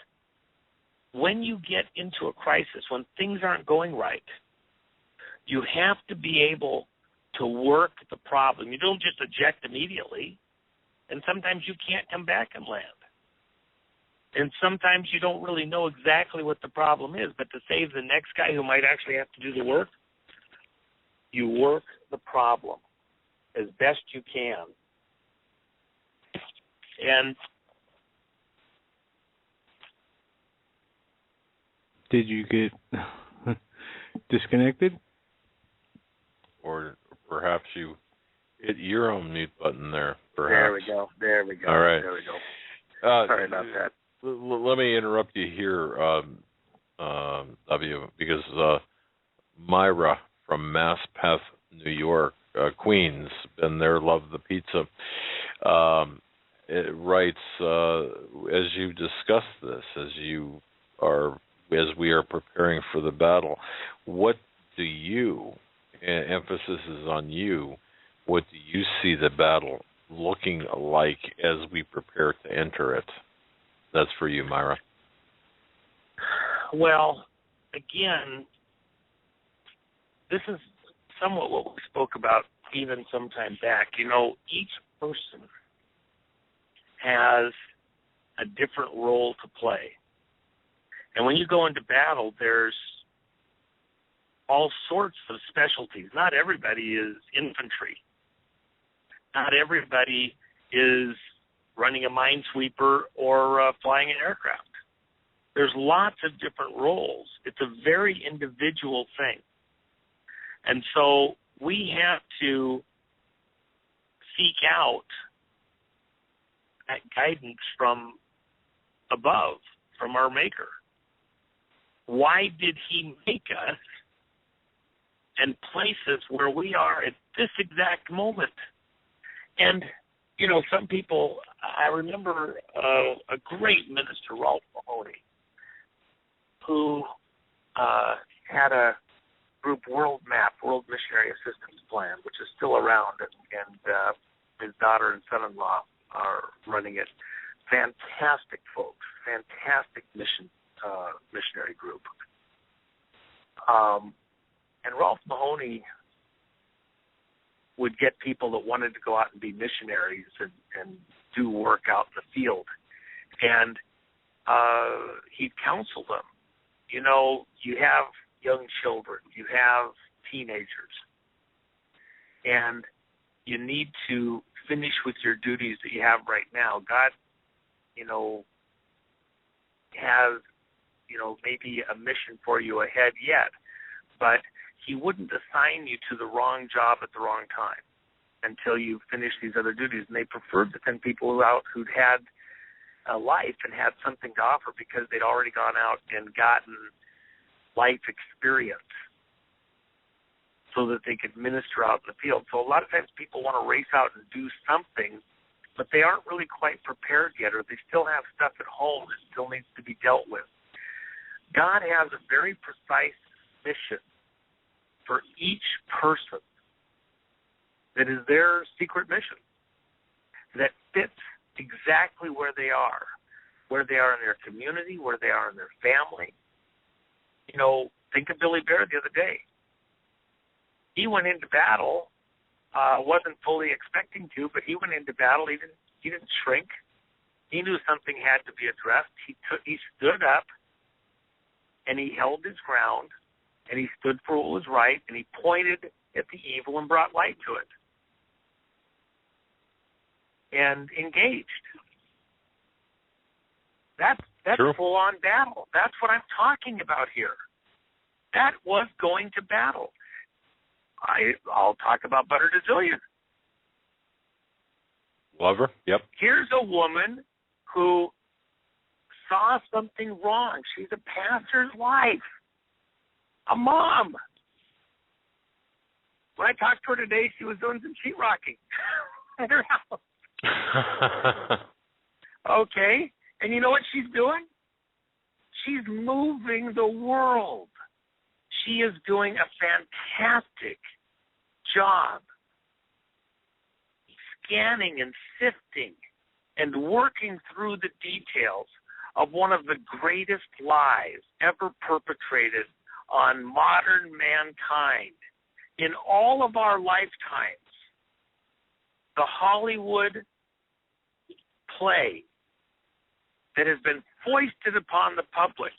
when you get into a crisis, when things aren't going right, you have to be able to work the problem. You don't just eject immediately, and sometimes you can't come back and land. And sometimes you don't really know exactly what the problem is, but to save the next guy who might actually have to do the work, you work the problem as best you can. And did you get disconnected? Or perhaps you hit your own mute button there, perhaps. There we go. All right. There we go. Sorry about that. Let me interrupt you here, because Myra from Maspeth, New York, Queens, been there, love the pizza, it writes, as you discuss this, as we are preparing for the battle, what do you, emphasis is on you, what do you see the battle looking like as we prepare to enter it? That's for you, Myra. Well, again, this is somewhat what we spoke about even some time back. Each person has a different role to play. And when you go into battle, there's all sorts of specialties. Not everybody is infantry. Not everybody is running a minesweeper or flying an aircraft. There's lots of different roles. It's a very individual thing. And so we have to seek out that guidance from above, from our Maker. Why did he make us and place us where we are at this exact moment? And, some people, I remember a great minister, Ralph Mahoney, who had a group World Missionary Assistance Plan, which is still around, and his daughter and son-in-law are running it. Fantastic folks, fantastic missionary group. And Ralph Mahoney would get people that wanted to go out and be missionaries and do work out in the field. And he'd counsel them. You know, you have young children, you have teenagers, and you need to finish with your duties that you have right now. God, you know, has, you know, maybe a mission for you ahead yet, but he wouldn't assign you to the wrong job at the wrong time until you finish these other duties. And they preferred to send people out who'd had a life and had something to offer because they'd already gone out and gotten life experience so that they could minister out in the field. So a lot of times people want to race out and do something, but they aren't really quite prepared yet, or they still have stuff at home that still needs to be dealt with. God has a very precise mission for each person that is their secret mission that fits exactly where they are in their community, where they are in their family. You know, think of Billy Bear the other day. He went into battle, wasn't fully expecting to, but he went into battle. He didn't shrink. He knew something had to be addressed. He stood up, and he held his ground, and he stood for what was right, and he pointed at the evil and brought light to it, and engaged. That's True. full-on battle. That's what I'm talking about here. That was going to battle. I'll talk about Butter DeZillion. Love her. Yep. Here's a woman who saw something wrong. She's a pastor's wife, a mom. When I talked to her today, she was doing some sheetrocking at her house. Okay. And you know what she's doing? She's moving the world. She is doing a fantastic job scanning and sifting and working through the details of one of the greatest lies ever perpetrated on modern mankind in all of our lifetimes. The Hollywood play that has been foisted upon the public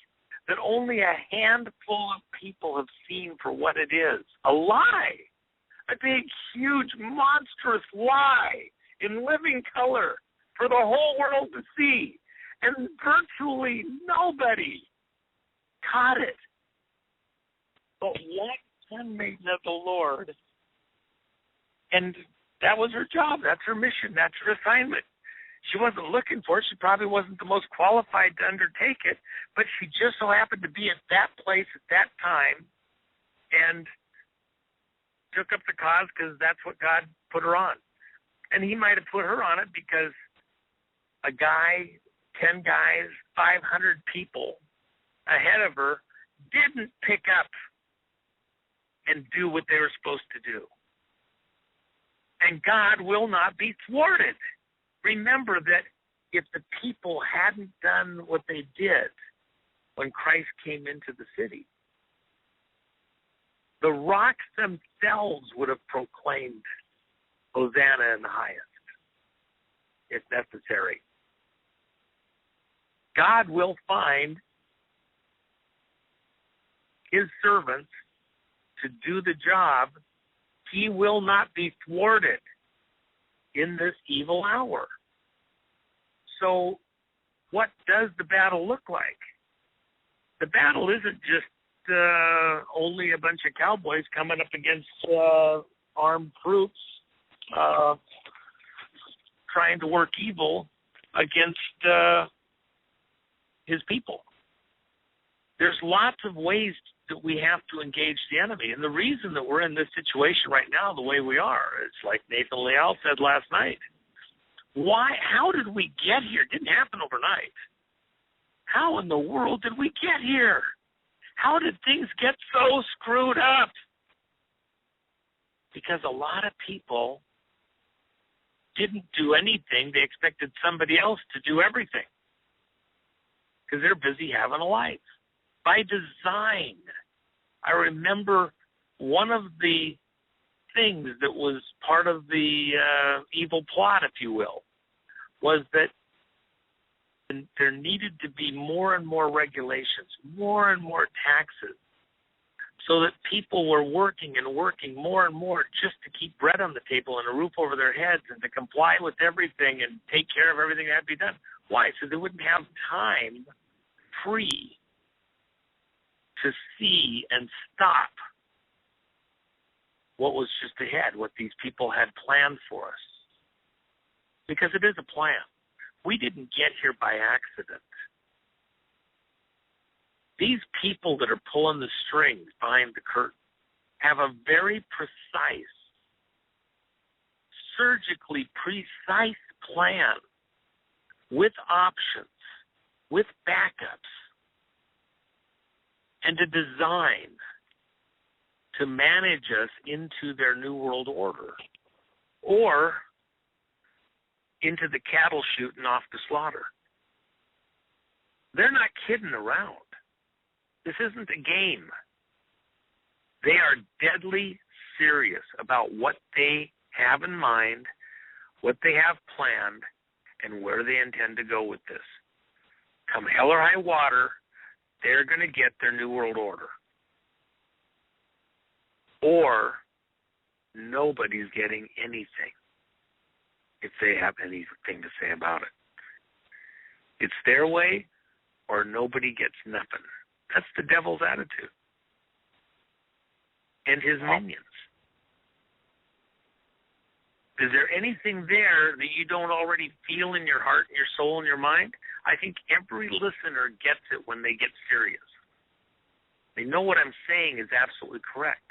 that only a handful of people have seen for what it is. A lie. A big, huge, monstrous lie in living color for the whole world to see. And virtually nobody caught it. But one handmaiden of the Lord. And that was her job. That's her mission. That's her assignment. She wasn't looking for it. She probably wasn't the most qualified to undertake it, but she just so happened to be at that place at that time and took up the cause because that's what God put her on. And he might have put her on it because a guy, 10 guys, 500 people ahead of her didn't pick up and do what they were supposed to do. And God will not be thwarted. Remember that if the people hadn't done what they did when Christ came into the city, the rocks themselves would have proclaimed Hosanna in the highest, if necessary. God will find his servants to do the job. He will not be thwarted in this evil hour. So what does the battle look like? The battle isn't just only a bunch of cowboys coming up against armed troops trying to work evil against his people. There's lots of ways that we have to engage the enemy. And the reason that we're in this situation right now the way we are, it's like Nathan Leal said last night. How did we get here? It didn't happen overnight. How in the world did we get here? How did things get so screwed up? Because a lot of people didn't do anything. They expected somebody else to do everything because they're busy having a life. By design, I remember one of the things that was part of the evil plot, if you will, was that there needed to be more and more regulations, more and more taxes, so that people were working and working more and more just to keep bread on the table and a roof over their heads and to comply with everything and take care of everything that had to be done. Why? So they wouldn't have time free to see and stop what was just ahead, what these people had planned for us. Because it is a plan. We didn't get here by accident. These people that are pulling the strings behind the curtain have a very precise, surgically precise plan with options, with backups, and a design to manage us into their New World Order or into the cattle chute and off to slaughter. They're not kidding around. This isn't a game. They are deadly serious about what they have in mind, what they have planned, and where they intend to go with this. Come hell or high water, they're going to get their New World Order. Or nobody's getting anything if they have anything to say about it. It's their way or nobody gets nothing. That's the devil's attitude. And his minions. Is there anything there that you don't already feel in your heart, in your soul, in your mind? I think every listener gets it when they get serious. They know what I'm saying is absolutely correct.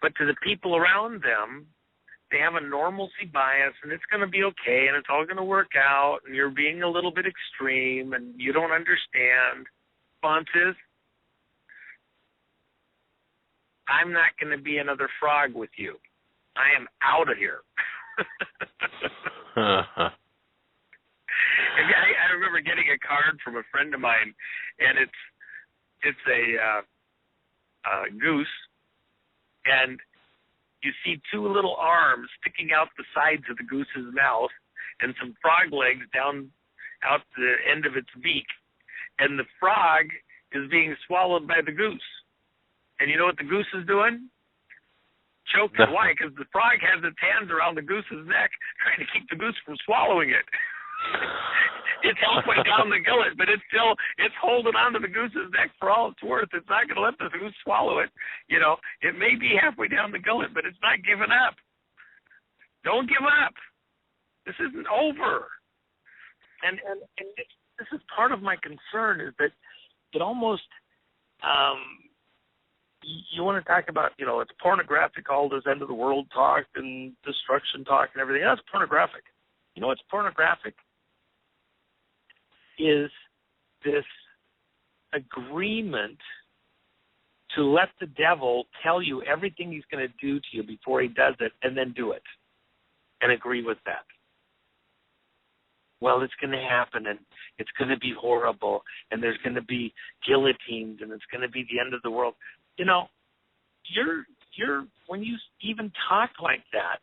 But to the people around them, they have a normalcy bias, and it's going to be okay, and it's all going to work out, and you're being a little bit extreme, and you don't understand. Response is, I'm not going to be another frog with you. I am out of here. I remember getting a card from a friend of mine, and it's a goose, and you see two little arms sticking out the sides of the goose's mouth and some frog legs down out the end of its beak. And the frog is being swallowed by the goose. And you know what the goose is doing? Choking. Why? Because the frog has its hands around the goose's neck trying to keep the goose from swallowing it. It's halfway down the gullet, but it's holding on to the goose's neck for all it's worth. It's not going to let the goose swallow it. You know, it may be halfway down the gullet, but it's not giving up. Don't give up. This isn't over. And this is part of my concern, is that it almost, you want to talk about, you know, it's pornographic, all this end of the world talk and destruction talk and everything. That's pornographic. You know what's pornographic? Is this agreement to let the devil tell you everything he's going to do to you before he does it, and then do it and agree with that. Well, it's going to happen, and it's going to be horrible, and there's going to be guillotines, and it's going to be the end of the world. You know, you're when you even talk like that,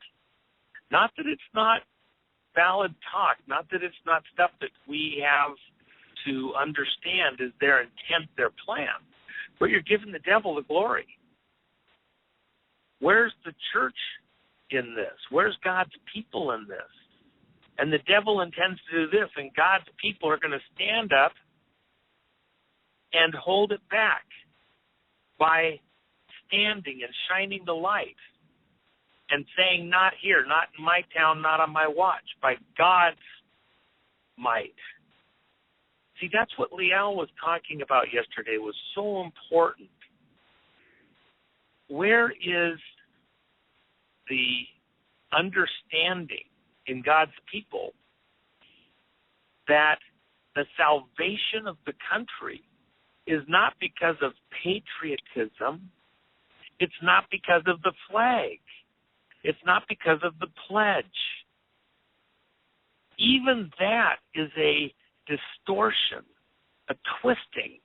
not that it's not valid talk, not that it's not stuff that we have to understand is their intent, their plan, but you're giving the devil the glory. Where's the church in this? Where's God's people in this? And the devil intends to do this, and God's people are going to stand up and hold it back by standing and shining the light and saying, not here, not in my town, not on my watch, by God's might. See, that's what Liel was talking about yesterday, was so important. Where is the understanding in God's people that the salvation of the country is not because of patriotism. It's not because of the flag. It's not because of the pledge. Even that is a distortion, a twisting.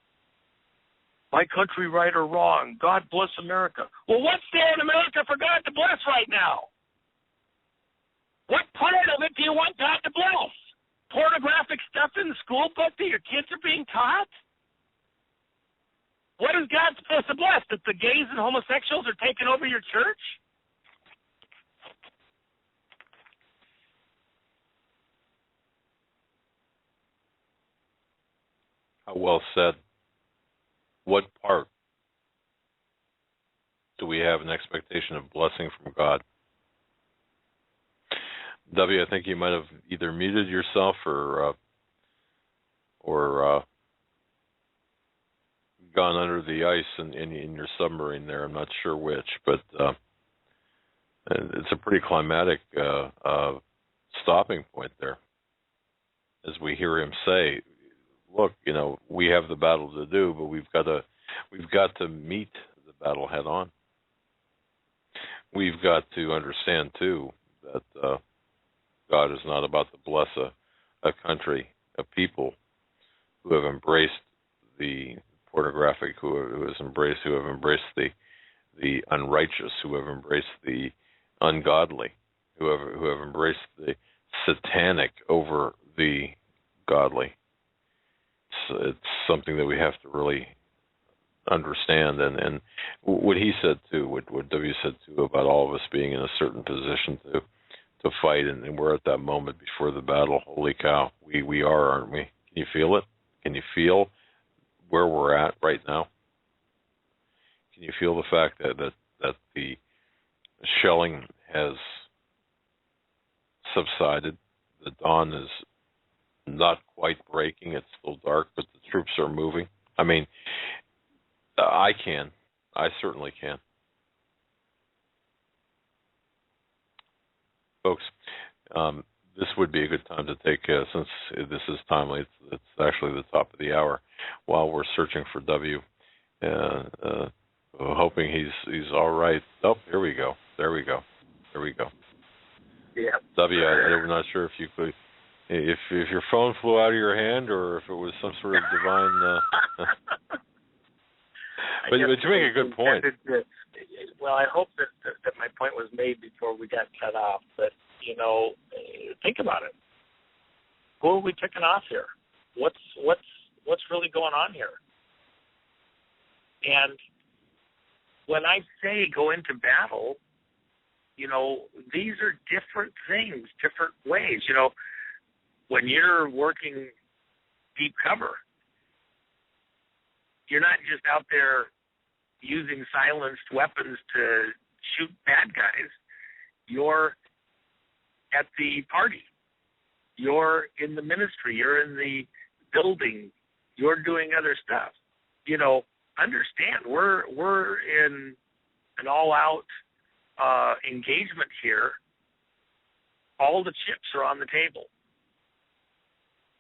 My country, right or wrong? God bless America. Well, what's there in America for God to bless right now? What part of it do you want God to bless? Pornographic stuff in the school book that your kids are being taught? What is God supposed to bless? That the gays and homosexuals are taking over your church? How well said. What part do we have an expectation of blessing from God? W, I think you might have either muted yourself or gone under the ice in your submarine there. I'm not sure which, but it's a pretty climatic stopping point there. As we hear him say, look, we have the battle to do, but we've got to meet the battle head on. We've got to understand too that God is not about to bless a country, a people who have embraced the pornographic, who have embraced the unrighteous, who have embraced the ungodly, who have embraced the satanic over the godly. It's something that we have to really understand, and what he said too, what W said too, about all of us being in a certain position to fight, and we're at that moment before the battle. Holy cow, we are, aren't we? Can you feel it? Can you feel where we're at right now? Can you feel the fact that the shelling has subsided? The dawn is not quite breaking. It's still dark, but the troops are moving. I mean, I certainly can. Folks, this would be a good time to take, since this is timely, it's actually the top of the hour, while we're searching for W, hoping he's all right. Oh, here we go. There we go. Yeah. W, I'm not sure if you could, if your phone flew out of your hand or if it was some sort of divine... But you make a good point. Well, I hope that my point was made before we got cut off. But think about it. Who are we ticking off here? What's really going on here? And when I say go into battle, these are different things, different ways. When you're working deep cover, you're not just out there using silenced weapons to shoot bad guys. You're at the party. You're in the ministry. You're in the building. You're doing other stuff. Understand, we're in an all-out engagement here. All the chips are on the table.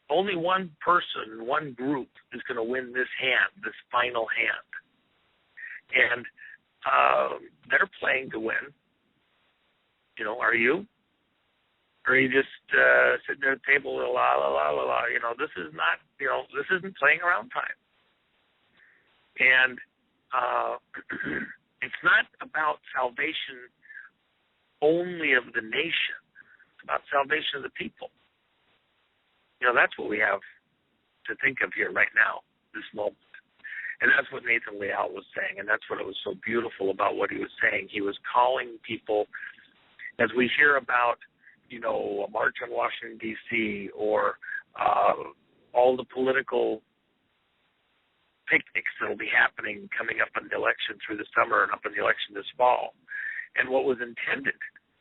Only one person, one group is going to win this hand, this final hand. And they're playing to win. Are you? Or are you just sitting at the table, la, la, la, la, la. This is not, this isn't playing around time. And it's not about salvation only of the nation. It's about salvation of the people. That's what we have to think of here right now, this moment. And that's what Nathan Leal was saying, and that's what it was so beautiful about what he was saying. He was calling people, as we hear about, a march on Washington, D.C., or all the political picnics that will be happening coming up in the election through the summer and up in the election this fall. And what was intended,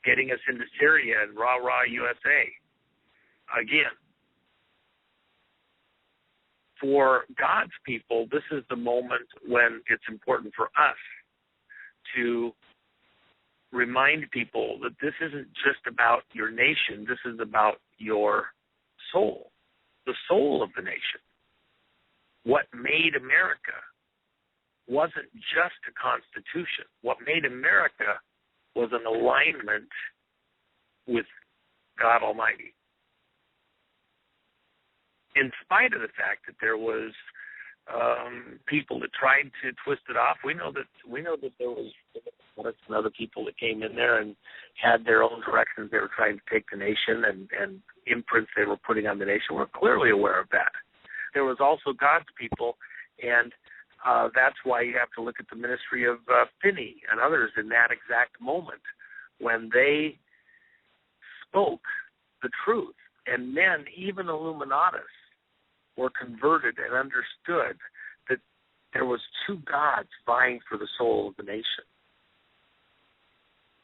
getting us into Syria and rah, rah, USA. Again, for God's people, this is the moment when it's important for us to remind people that this isn't just about your nation. This is about your soul, the soul of the nation. what made America wasn't just a constitution. What made America was an alignment with God Almighty. In spite of the fact that there was people that tried to twist it off, we know that there was other people that came in there and had their own directions they were trying to take the nation and imprints they were putting on the nation. We're clearly aware of that. There was also God's people, and that's why you have to look at the ministry of Finney and others in that exact moment when they spoke the truth. And men, even Illuminatus, were converted and understood that there was two gods vying for the soul of the nation.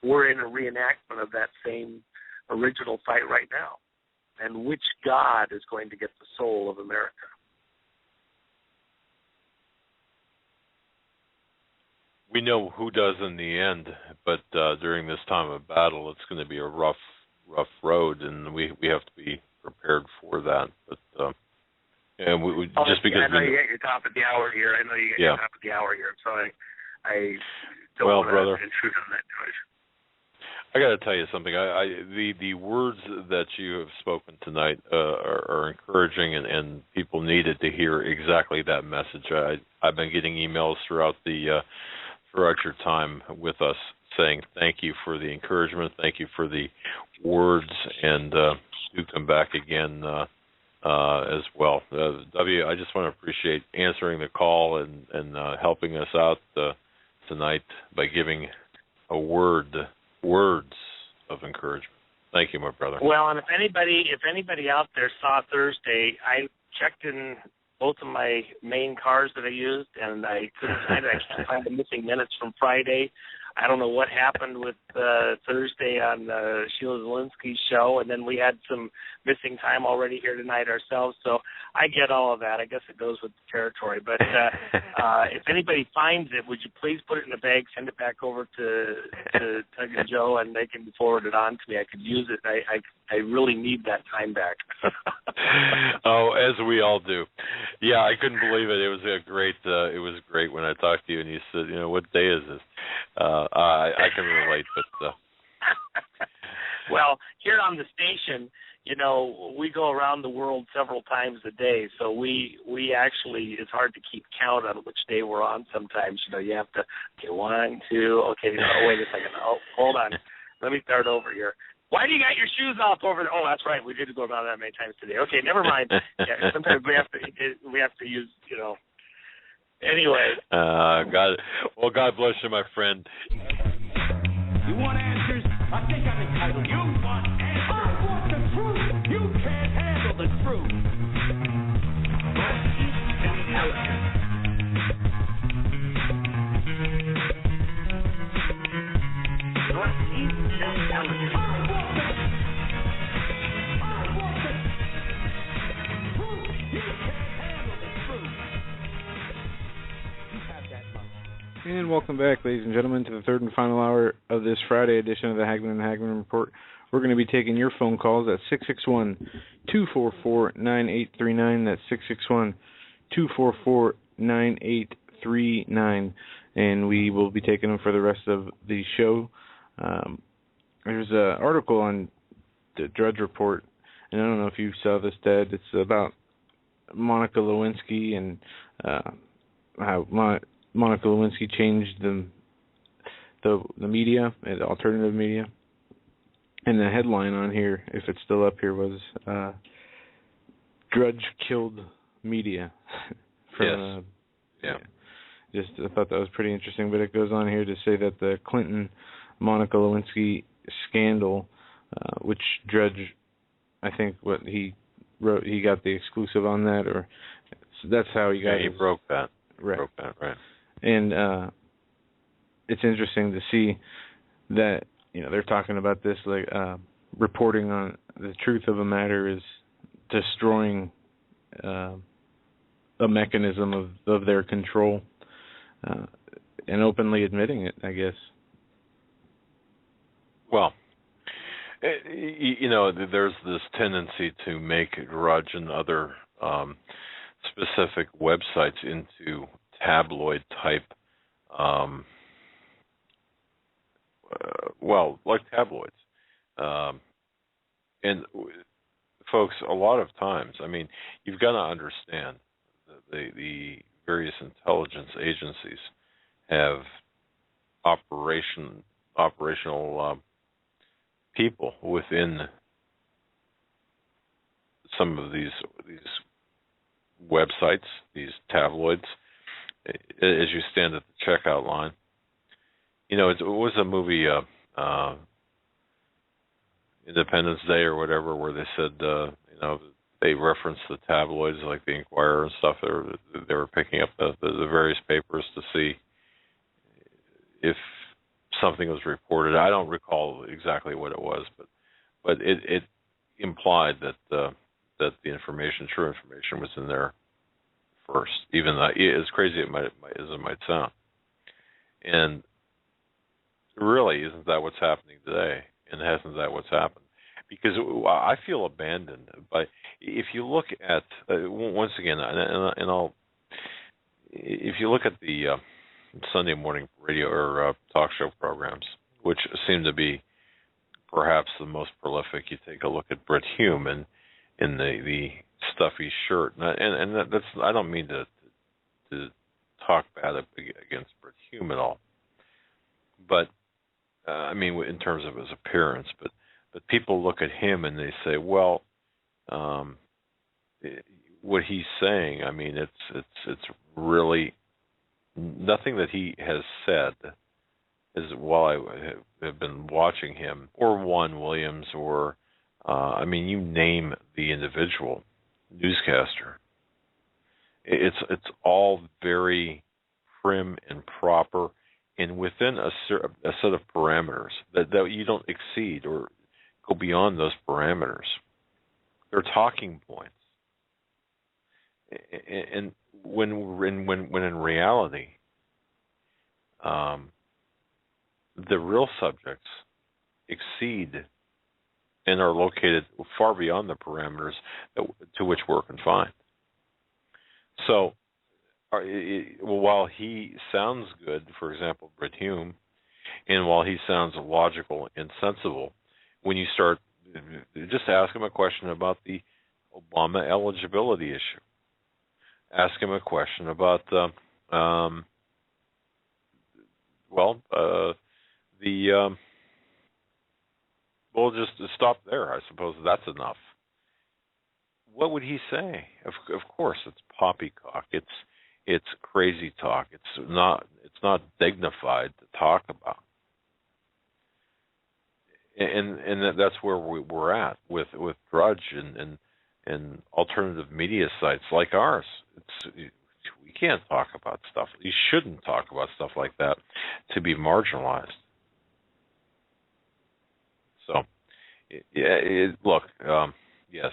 We're in a reenactment of that same original fight right now. And which God is going to get the soul of America? We know who does in the end, but during this time of battle, it's going to be a rough road, and we have to be prepared for that. But and we just because I know you get your top of the hour here. Your top of the hour here, so I don't want to intrude on that choice. I got to tell you something. The words that you have spoken tonight are encouraging, and people needed to hear exactly that message. I've been getting emails throughout your time with us saying thank you for the encouragement, thank you for the words, and do come back again as well. W, I just want to appreciate answering the call and helping us out tonight by giving words of encouragement. Thank you, my brother. Well, and if anybody out there saw Thursday, I checked in both of my main cars that I used, and I couldn't find it. I can't find the missing minutes from Friday. I don't know what happened with Thursday on Sheila Zielinski's show, and then we had some missing time already here tonight ourselves. So I get all of that. I guess it goes with the territory. But if anybody finds it, would you please put it in a bag, send it back over to Tug and Joe, and they can forward it on to me. I could use it. I really need that time back. Oh, as we all do. Yeah, I couldn't believe it. It was great when I talked to you and you said, what day is this? I can relate, but well, here on the station, we go around the world several times a day, so we actually, it's hard to keep count on which day we're on sometimes. You have to, okay, 1, 2, okay, wait a second. Oh, hold on. Let me start over here. Why do you got your shoes off over there? Oh, that's right. We did go around that many times today. Okay, never mind. Yeah, sometimes we have to use, Anyway. God bless you, my friend. You want answers? I think I'm entitled. You want answers? I want the truth. You can't handle the truth. Northeast Intelligence. And welcome back, ladies and gentlemen, to the third and final hour of this Friday edition of the Hagmann and Hagmann Report. We're going to be taking your phone calls at 661-244-9839. That's 661-244-9839. And we will be taking them for the rest of the show. There's an article on the Drudge Report, and I don't know if you saw this, Ted. It's about Monica Lewinsky and how Monica Lewinsky changed the media, the alternative media. And the headline on here, if it's still up here, was Drudge killed media. Yes. Yeah. I thought that was pretty interesting, but it goes on here to say that the Clinton-Monica Lewinsky scandal, which Drudge, I think what he wrote, he got the exclusive on that, or so that's how he got he broke that. Right. Broke that, right. And it's interesting to see that, they're talking about this, like reporting on the truth of a matter is destroying a mechanism of their control, and openly admitting it, I guess. Well, there's this tendency to make Drudge and other specific websites into tabloid type, like tabloids. And folks, a lot of times, I mean, you've got to understand that the various intelligence agencies have operational people within some of these websites, these tabloids. As you stand at the checkout line, you know, it was a movie, Independence Day or whatever, where they said, you know, they referenced the tabloids like the Inquirer and stuff. They were picking up the various papers to see if something was reported. I don't recall exactly what it was, but it implied that the information, true information, was in there first, even though, as crazy as it might sound. And really, isn't that what's happening today? And hasn't that what's happened? Because I feel abandoned. But if you look at once again, and I'll, if you look at the Sunday morning radio or talk show programs, which seem to be perhaps the most prolific, you take a look at Brit Hume and in the stuffy shirt, and that's, I don't mean to talk bad against Brit Hume at all, but I mean in terms of his appearance, but people look at him and they say, well, what he's saying, I mean, it's really nothing that he has said is, while I have been watching him, or Juan Williams, or I mean, you name the individual newscaster, it's all very prim and proper, and within a set of parameters that you don't exceed or go beyond those parameters. They're talking points, and when in reality, the real subjects exceed and are located far beyond the parameters to which we're confined. So, while he sounds good, for example, Brit Hume, and while he sounds logical and sensible, when you start, just ask him a question about the Obama eligibility issue. Ask him a question about we'll just stop there. I suppose that's enough. What would he say? Of course, it's poppycock. It's crazy talk. It's not dignified to talk about. And that's where we're at with Drudge and alternative media sites like ours. We can't talk about stuff. You shouldn't talk about stuff like that to be marginalized. So, look, yes.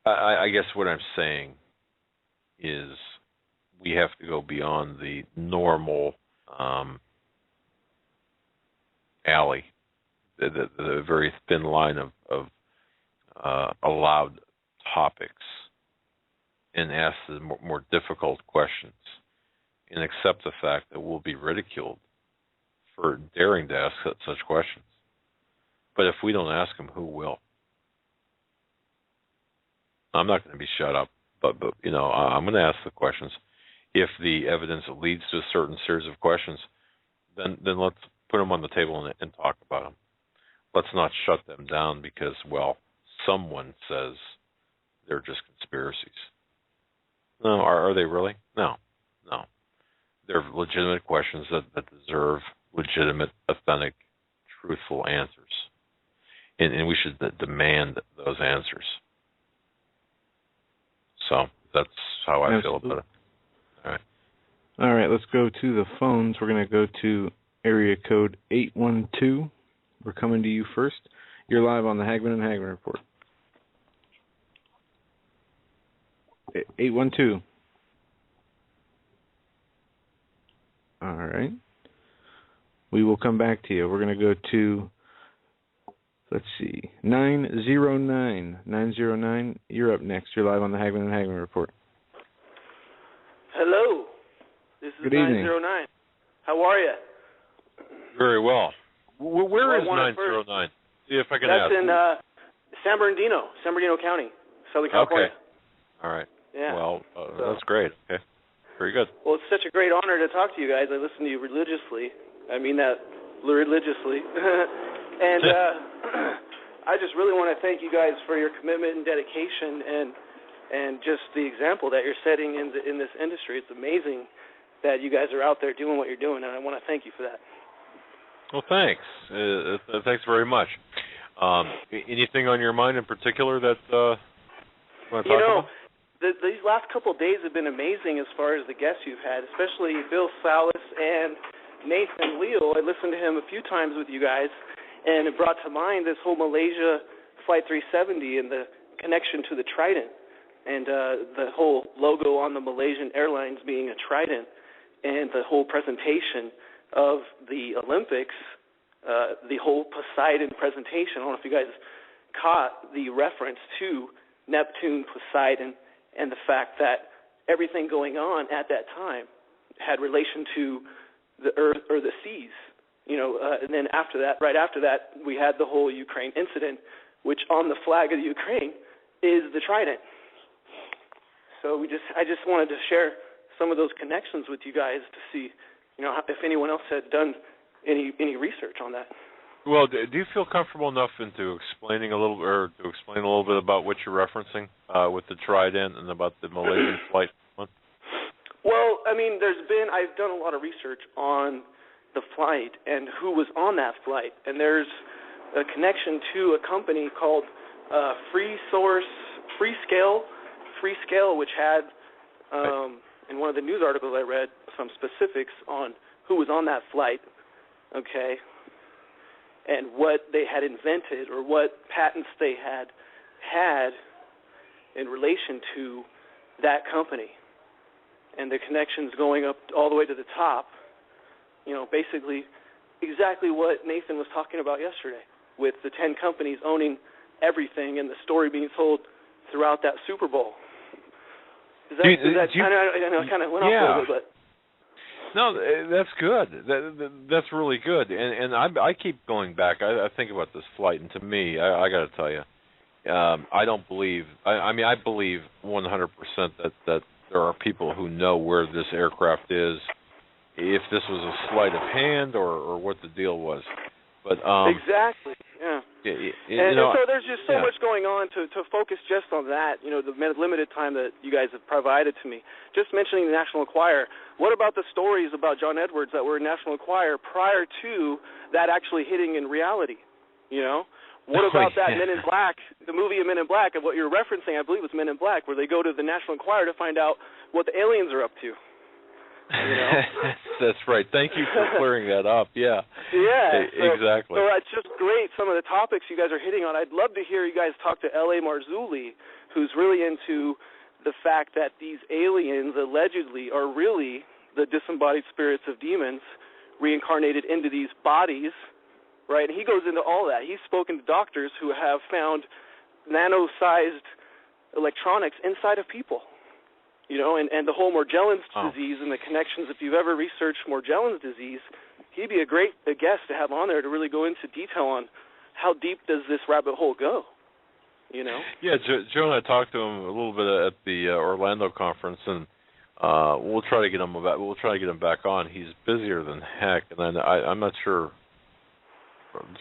I guess what I'm saying is we have to go beyond the normal alley, the very thin line of allowed topics, and ask the more difficult questions, and accept the fact that we'll be ridiculed for daring to ask such questions. But if we don't ask them, who will? I'm not going to be shut up, but you know, I'm going to ask the questions. If the evidence leads to a certain series of questions, then let's put them on the table and talk about them. Let's not shut them down because, well, someone says they're just conspiracies. No, are they really? No. They're legitimate questions that deserve legitimate, authentic, truthful answers. And we should demand those answers. So that's how I feel about it. All right, let's go to the phones. We're going to go to area code 812. We're coming to you first. You're live on the Hagmann and Hagmann Report. 812. All right. We will come back to you. We're going to go to Let's see. 909. You're up next. You're live on the Hagmann and Hagmann Report. Hello. This is Good evening. 909. How are you? Very well. Where is 909? See if I can ask. That's in San Bernardino County, Southern California. Okay. All right. Yeah. Well, that's great. Okay. Very good. Well, it's such a great honor to talk to you guys. I listen to you religiously. I mean that religiously. And I just really want to thank you guys for your commitment and dedication and just the example that you're setting in this industry. It's amazing that you guys are out there doing what you're doing, and I want to thank you for that. Well, thanks. Thanks very much. Anything on your mind in particular that you want to talk about? These last couple of days have been amazing as far as the guests you've had, especially Bill Salas and Nathan Leal. I listened to him a few times with you guys, and it brought to mind this whole Malaysia Flight 370 and the connection to the Trident, and the whole logo on the Malaysian Airlines being a Trident, and the whole presentation of the Olympics, the whole Poseidon presentation. I don't know if you guys caught the reference to Neptune, Poseidon, and the fact that everything going on at that time had relation to the earth or the seas. And then right after that, we had the whole Ukraine incident, which on the flag of the Ukraine is the Trident. So I just wanted to share some of those connections with you guys to see, if anyone else had done any research on that. Well, do you feel comfortable enough into explaining a little bit about what you're referencing with the Trident and about the Malaysian flight one? Well, I mean, I've done a lot of research on the flight and who was on that flight, and there's a connection to a company called Freescale, which had in one of the news articles I read some specifics on who was on that flight, okay, and what they had invented or what patents they had in relation to that company, and the connections going up all the way to the top. Basically exactly what Nathan was talking about yesterday with the 10 companies owning everything and the story being told throughout that Super Bowl. I know I kind of went off a little bit, but. No, that's good. That's really good. And I keep going back. I think about this flight, and to me, I got to tell you, I don't believe. I believe 100% that there are people who know where this aircraft is, if this was a sleight of hand or what the deal was. But exactly, yeah. So there's just so much going on to focus just on that. The limited time that you guys have provided to me. Just mentioning the National Enquirer. What about the stories about John Edwards that were in National Enquirer prior to that actually hitting in reality? What about that Men in Black, the movie Men in Black, and what you're referencing, I believe, was Men in Black, where they go to the National Enquirer to find out what the aliens are up to. That's right. Thank you for clearing that up. Yeah. Yeah. Exactly. So it's just great, some of the topics you guys are hitting on. I'd love to hear you guys talk to L.A. Marzulli, who's really into the fact that these aliens allegedly are really the disembodied spirits of demons reincarnated into these bodies, right? And he goes into all that. He's spoken to doctors who have found nano-sized electronics inside of people. And the whole Morgellons disease and the connections, if you've ever researched Morgellons disease, he'd be a great guest to have on there to really go into detail on how deep does this rabbit hole go, Yeah, Joe and I talked to him a little bit at the Orlando conference, and we'll try to get him back. We'll try to get him back on. He's busier than heck, and then I'm not sure.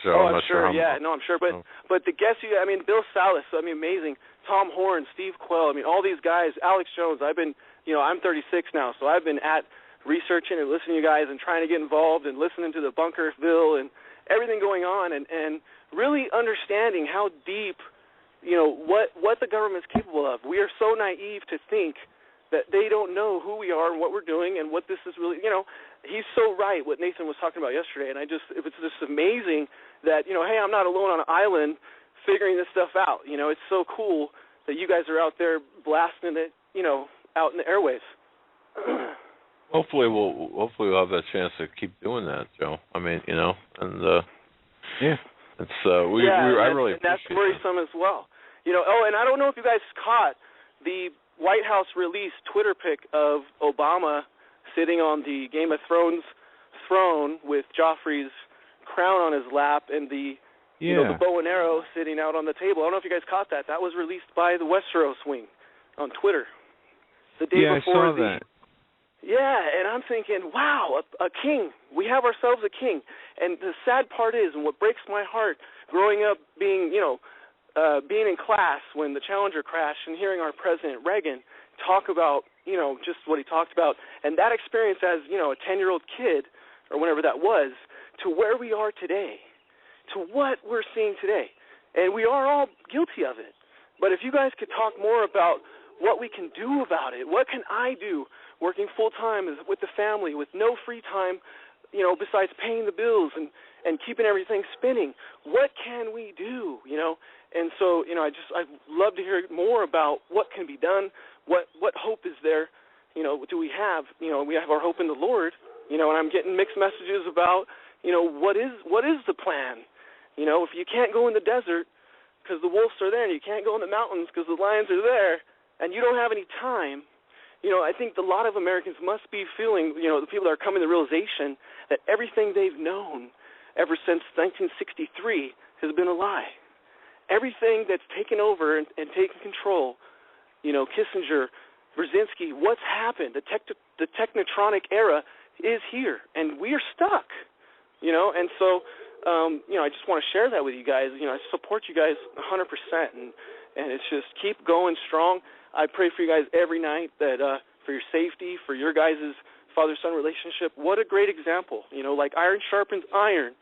Joe, I'm sure. I'm sure. But the guests Bill Salas, amazing. Tom Horn, Steve Quell, all these guys, Alex Jones. I've been, I'm 36 now, so I've been at researching and listening to you guys and trying to get involved and listening to the Bunkerville and everything going on and really understanding how deep, what the government's capable of. We are so naive to think that they don't know who we are and what we're doing and what this is really, he's so right, what Nathan was talking about yesterday, and it's just amazing that, hey, I'm not alone on an island figuring this stuff out. It's so cool that you guys are out there blasting it, out in the airwaves. Hopefully we'll have that chance to keep doing that, Joe. Yeah. It's I really and that's appreciate worrisome as well. You know, and I don't know if you guys caught the White House released Twitter pic of Obama sitting on the Game of Thrones throne with Joffrey's crown on his lap and the the bow and arrow sitting out on the table. I don't know if you guys caught that. That was released by the Westeros wing on Twitter the day before. I saw that. Yeah, and I'm thinking, wow, a king. We have ourselves a king. And the sad part is, and what breaks my heart, growing up being in class when the Challenger crashed and hearing our President Reagan talk about, just what he talked about, and that experience as, a 10-year-old kid, or whenever that was, to where we are today, to what we're seeing today. And we are all guilty of it. But if you guys could talk more about what we can do about it, what can I do working full-time with the family with no free time, besides paying the bills and keeping everything spinning, what can we do, And so, I'd love to hear more about what can be done, what hope is there, do we have, we have our hope in the Lord, and I'm getting mixed messages about, what is the plan? If you can't go in the desert because the wolves are there and you can't go in the mountains because the lions are there and you don't have any time, I think a lot of Americans must be feeling, the people that are coming to the realization that everything they've known ever since 1963 has been a lie. Everything that's taken over and taken control, Kissinger, Brzezinski, what's happened? The technotronic era is here, and we are stuck, And so, I just want to share that with you guys. I support you guys 100%, and it's just keep going strong. I pray for you guys every night that for your safety, for your guys' father-son relationship. What a great example. Like iron sharpens iron,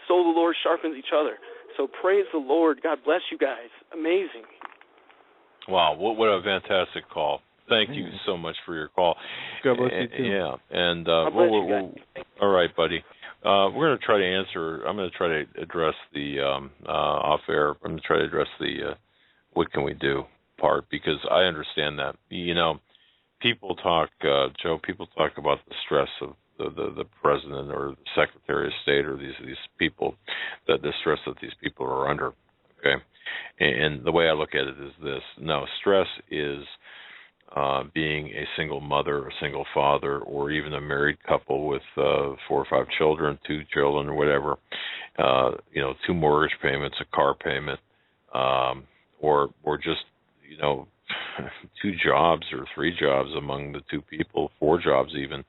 so the Lord sharpens each other. So praise the Lord. God bless you guys. Amazing. Wow, what a fantastic call. Thank you so much for your call. God bless you too. Yeah, and God bless you guys. all right, buddy. We're going to try to answer. I'm going to try to address the off air. I'm going to try to address the what can we do part, because I understand that. People talk, Joe. People talk about the stress of the president or the Secretary of State or these people, the stress that these people are under. Okay, and the way I look at it is this: no, stress is being a single mother, a single father, or even a married couple with 4 or 5 children, 2 children, or whatever. 2 mortgage payments, a car payment, or just 2 jobs or 3 jobs among the 2 people, 4 jobs even,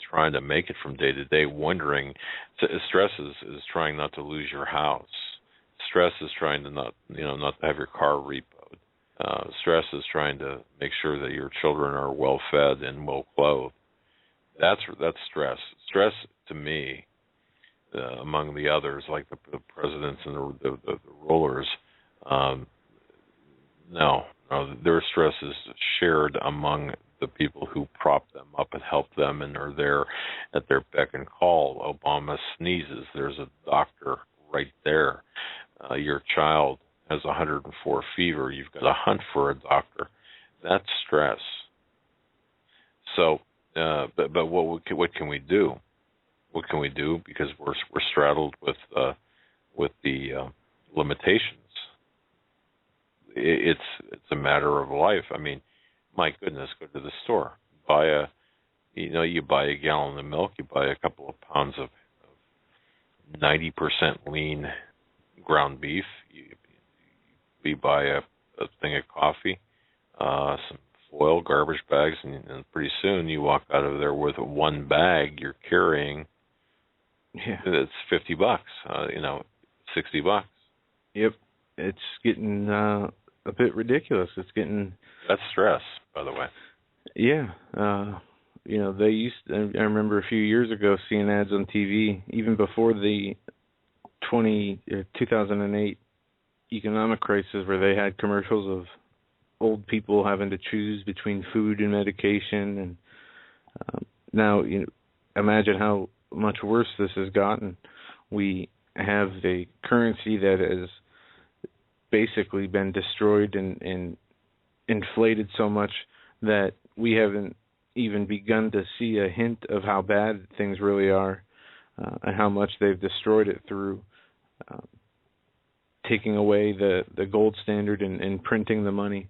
trying to make it from day to day, wondering. Stress is trying not to lose your house. Stress is trying to not to have your car repoed. Stress is trying to make sure that your children are well fed and well clothed. That's stress. Stress to me, among the others, like the presidents and the rulers, no, their stress is shared among the people who prop them up and help them and are there at their beck and call. Obama sneezes, there's a doctor right there. Your child has 104 fever, you've got to hunt for a doctor. That's stress. So, but what can we do? What can we do? Because we're straddled with the limitations. It's a matter of life. I mean, my goodness, go to the store, you buy a gallon of milk, you buy a couple of pounds of 90% lean ground beef, you buy a thing of coffee, some foil, garbage bags, and pretty soon you walk out of there with 1 bag you're carrying. Yeah, it's $50, $60. Yep, it's getting a bit ridiculous. It's getting... That's stress, by the way. Yeah. They used to, I remember a few years ago seeing ads on TV, even before the 2008 economic crisis, where they had commercials of old people having to choose between food and medication. And now, imagine how much worse this has gotten. We have a currency that has basically been destroyed and inflated so much that we haven't even begun to see a hint of how bad things really are, and how much they've destroyed it through taking away the gold standard and printing the money.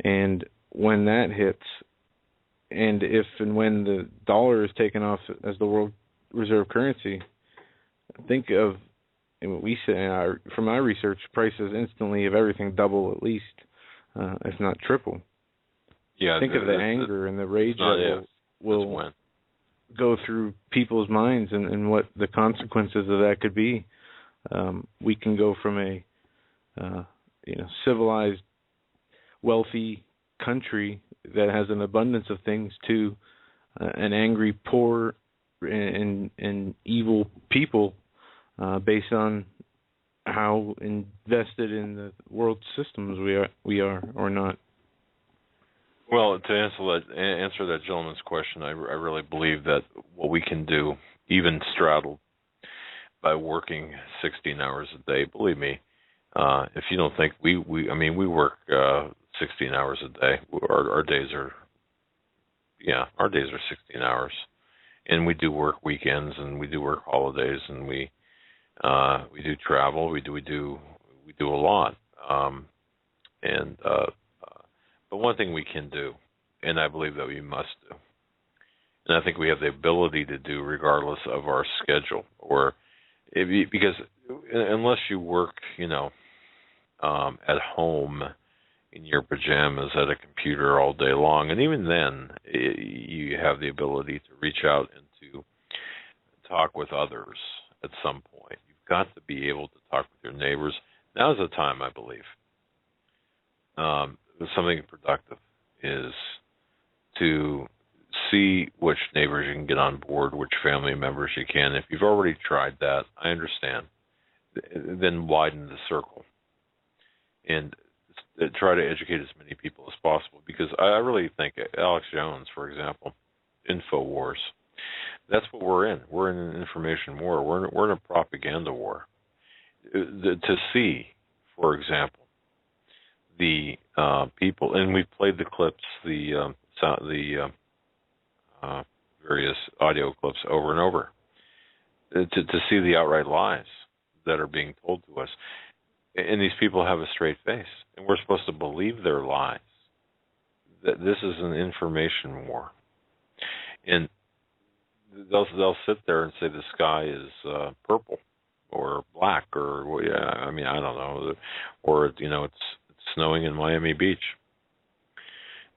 And when that hits, and if and when the dollar is taken off as the world reserve currency, think of, we say, from my research, prices instantly of everything double at least, if not triple. Yeah. Think of the anger and the rage that will go through people's minds and what the consequences of that could be. We can go from a civilized, wealthy country that has an abundance of things to an angry, poor, and evil people based on how invested in the world systems we are or not. Well, to answer that gentleman's question, I really believe that what we can do, even straddled by working 16 hours a day, believe me, if you don't think we work 16 hours a day. Our days are 16 hours, and we do work weekends and we do work holidays, and we do travel. We do a lot. But one thing we can do, and I believe that we must do, and I think we have the ability to do regardless of our schedule, because unless you work, at home in your pajamas at a computer all day long, and even then, you have the ability to reach out and to talk with others at some point. You've got to be able to talk with your neighbors. Now's the time, I believe. Something productive is to see which neighbors you can get on board, which family members you can. If you've already tried that, I understand. Then widen the circle and try to educate as many people as possible, because I really think Alex Jones, for example, InfoWars, that's what we're in. We're in an information war. We're in a propaganda war. To see, for example, the people, and we've played the clips, the various audio clips over and over, to see the outright lies that are being told to us. And these people have a straight face, and we're supposed to believe their lies. That this is an information war, and they'll sit there and say the sky is purple or black, or I don't know, or it's snowing in Miami Beach,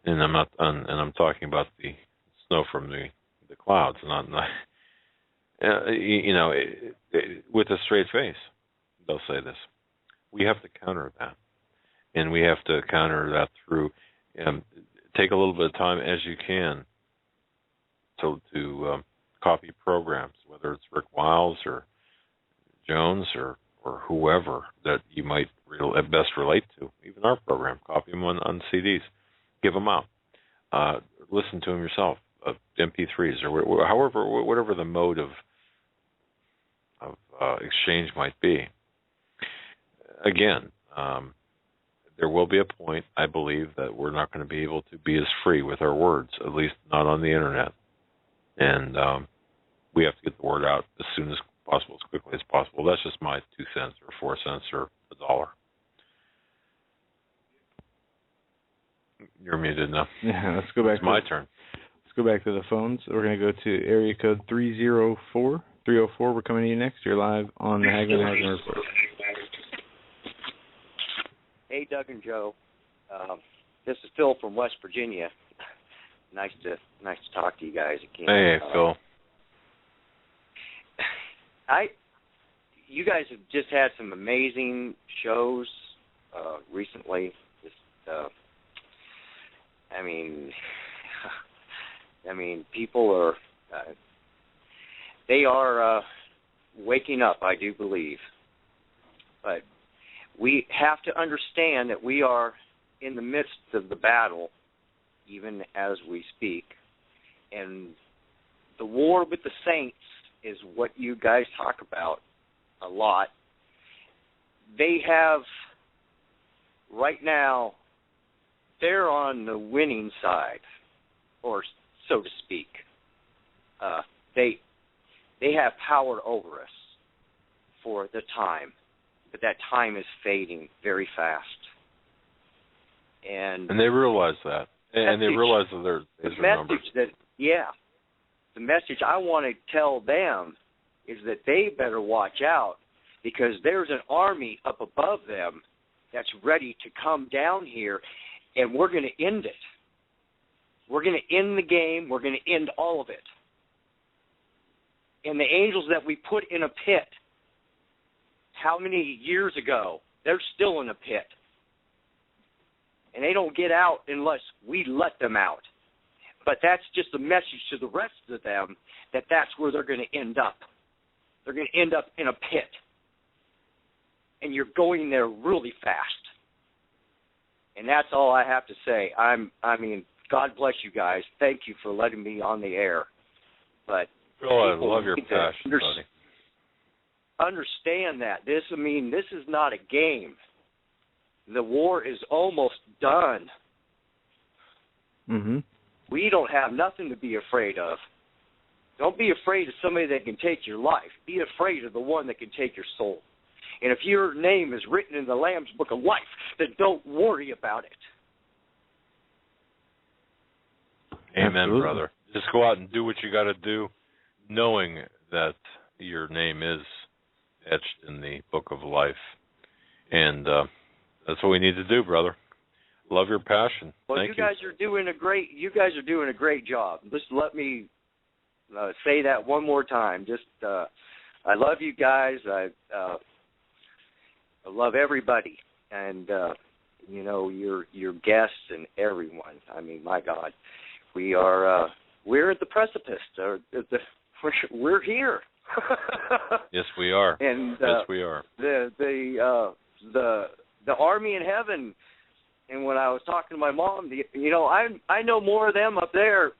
and I'm talking about the snow from the clouds, not with a straight face, they'll say this. We have to counter that, and we have to counter that through take a little bit of time as you can to copy programs, whether it's Rick Wiles or Jones or whoever that you might best relate to. Even our program, copy them on CDs, give them out, listen to them yourself, MP3s or however, whatever the mode of exchange might be. Again, there will be a point, I believe, that we're not going to be able to be as free with our words, at least not on the internet. And we have to get the word out as soon as possible, as quickly as possible. That's just my 2 cents or 4 cents or $1. You're muted now. Yeah, let's go back. It's my turn. Let's go back to the phones. We're going to go to area code 304. 304, we're coming to you next. You're live on the Hagmann and Hagmann Report. Hey, Doug and Joe. This is Phil from West Virginia. Nice to talk to you guys again. Hey, Phil. You guys have just had some amazing shows recently. People are they are waking up, I do believe. But we have to understand that we are in the midst of the battle, even as we speak. And the war with the saints is what you guys talk about a lot. They have, right now, they're on the winning side, or so to speak. They have power over us for the time but that time is fading very fast. And they realize that. And they realize that there's a number. The message I want to tell them is that they better watch out, because there's an army up above them that's ready to come down here, and we're going to end it. We're going to end the game. We're going to end all of it. And the angels that we put in a pit, how many years ago, they're still in a pit. And they don't get out unless we let them out. But that's just a message to the rest of them that that's where they're going to end up. They're going to end up in a pit. And you're going there really fast. And that's all I have to say. I mean, God bless you guys. Thank you for letting me on the air. But Phil, I love your passion, buddy. Understand that. This is not a game. The war is almost done. Mm-hmm. We don't have nothing to be afraid of. Don't be afraid of somebody that can take your life. Be afraid of the one that can take your soul. And if your name is written in the Lamb's Book of Life, then don't worry about it. Amen, Absolutely. brother. Just go out and do what you got to do, knowing that your name is etched in the Book of Life. And that's what we need to do, brother. Love your passion. Well, Thank you guys are doing a great job. Just let me say that one more time. Just I love you guys. I love everybody, and your guests and everyone. I mean, my God, we're at the precipice. We're here. Yes, we are. And yes, we are. The army in heaven. And when I was talking to my mom, I know more of them up there.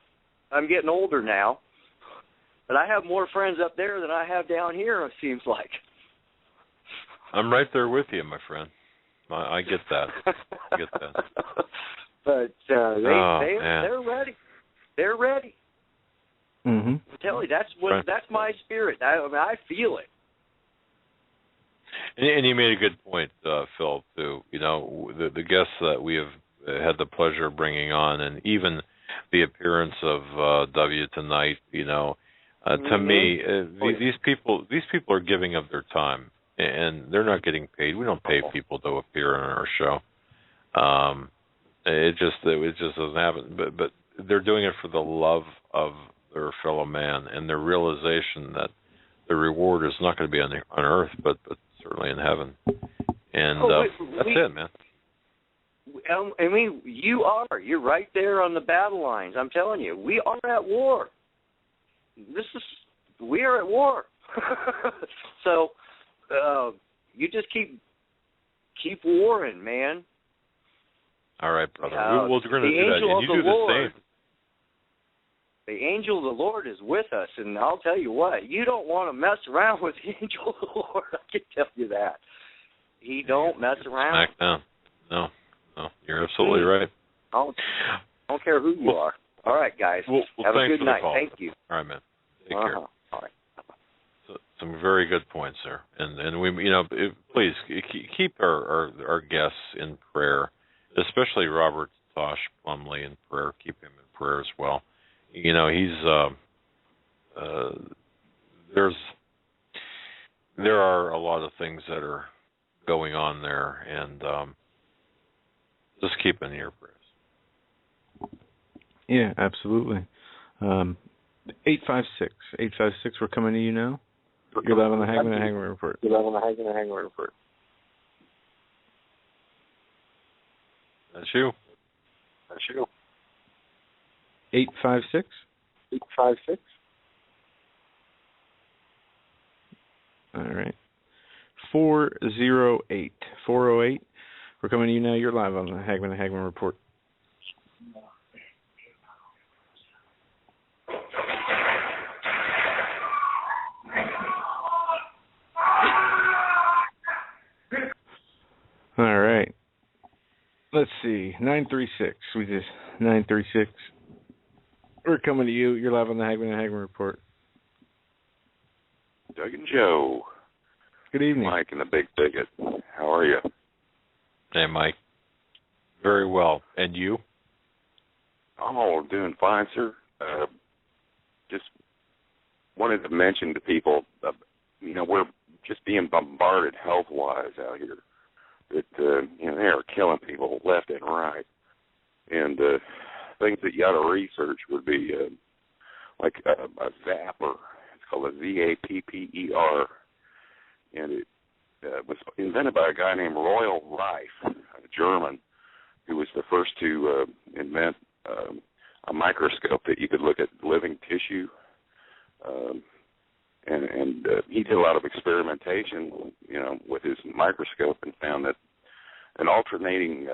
I'm getting older now, but I have more friends up there than I have down here, it seems like. I'm right there with you, my friend. I get that. I get that. But they're ready. They're ready. Mm-hmm. I tell you, that's my spirit. I feel it. And you made a good point, Phil, too. The guests that we have had the pleasure of bringing on, and even the appearance of W tonight, to me, these people are giving of their time, and they're not getting paid. We don't pay people to appear on our show. It just doesn't happen. But they're doing it for the love of their fellow man and their realization that the reward is not going to be on earth, but certainly in heaven. And that's it, man. I mean, you're right there on the battle lines. I'm telling you, we are at war. We are at war. So you just keep warring, man. All right, brother. We're going to do that. And you do the same. The angel of the Lord is with us, and I'll tell you what, you don't want to mess around with the angel of the Lord. I can tell you that. He don't mess around. Smack down. No, you're absolutely right. I don't care who you are. All right, guys. Have a good night. Thank you. All right, man. Take care. All right. So, some very good points there, and we, please keep our guests in prayer, especially Robert Tosh Plumley in prayer. Keep him in prayer as well. He's there are a lot of things that are going on there, and just keep in your prayers. Yeah, absolutely. 856, we're coming to you now. You're live on the Hagmann and Hagmann Report. That's you. 856. All right. 408. We're coming to you now. You're live on the Hagmann and Hagmann Report. All right. Let's see. 936. 936. We're coming to you. You're live on the Hagmann and Hagmann Report. Doug and Joe. Good evening. Mike and the Big Bigot. How are you? Hey, Mike. Very well. And you? Oh, doing fine, sir. Just wanted to mention to people, we're just being bombarded health-wise out here. That, they are killing people left and right. And things that you ought to research would be like a zapper. It's called a ZAPPER. And it was invented by a guy named Royal Reif, a German, who was the first to invent a microscope that you could look at living tissue. And he did a lot of experimentation, with his microscope and found that an alternating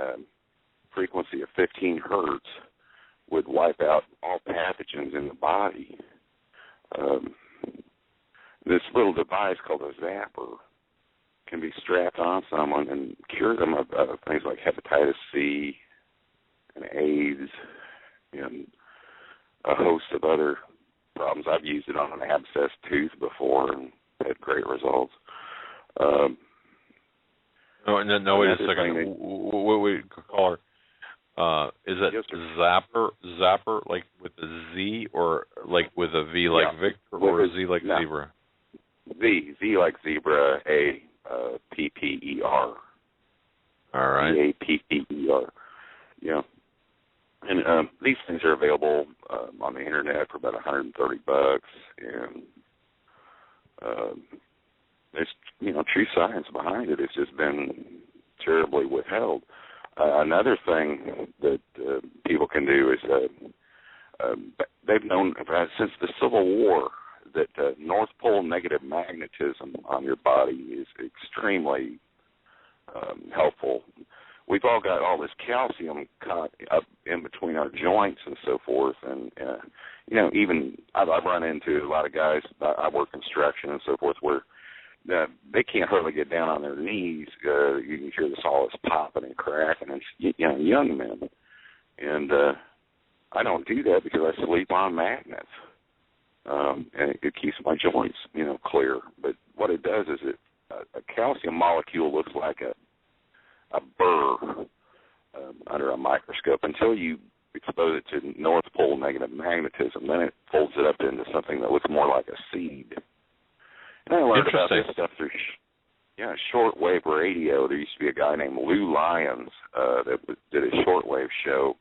frequency of 15 hertz would wipe out all pathogens in the body. This little device called a zapper can be strapped on someone and cure them of things like hepatitis C and AIDS and a host of other problems. I've used it on an abscessed tooth before and had great results. No, wait a second. What we call her? Is it zapper, like with a Z, or like with a V like Victor, or a Z like zebra? Z like zebra, APPER. All right. APPER. Yeah. And these things are available on the internet for about $130, and there's true science behind it. It's just been terribly withheld. Another thing that people can do is they've known since the Civil War that North Pole negative magnetism on your body is extremely helpful. We've all got all this calcium caught up in between our joints and so forth, and even I've run into a lot of guys. I work construction and so forth, where they can't hardly get down on their knees. You can hear all this popping and cracking, and young men. And I don't do that because I sleep on magnets, and it keeps my joints, clear. But what it does is a calcium molecule looks like a burr under a microscope until you expose it to North Pole negative magnetism. Then it folds it up into something that looks more like a seed. And I learned about this stuff through shortwave radio. There used to be a guy named Lou Lyons that did a shortwave show,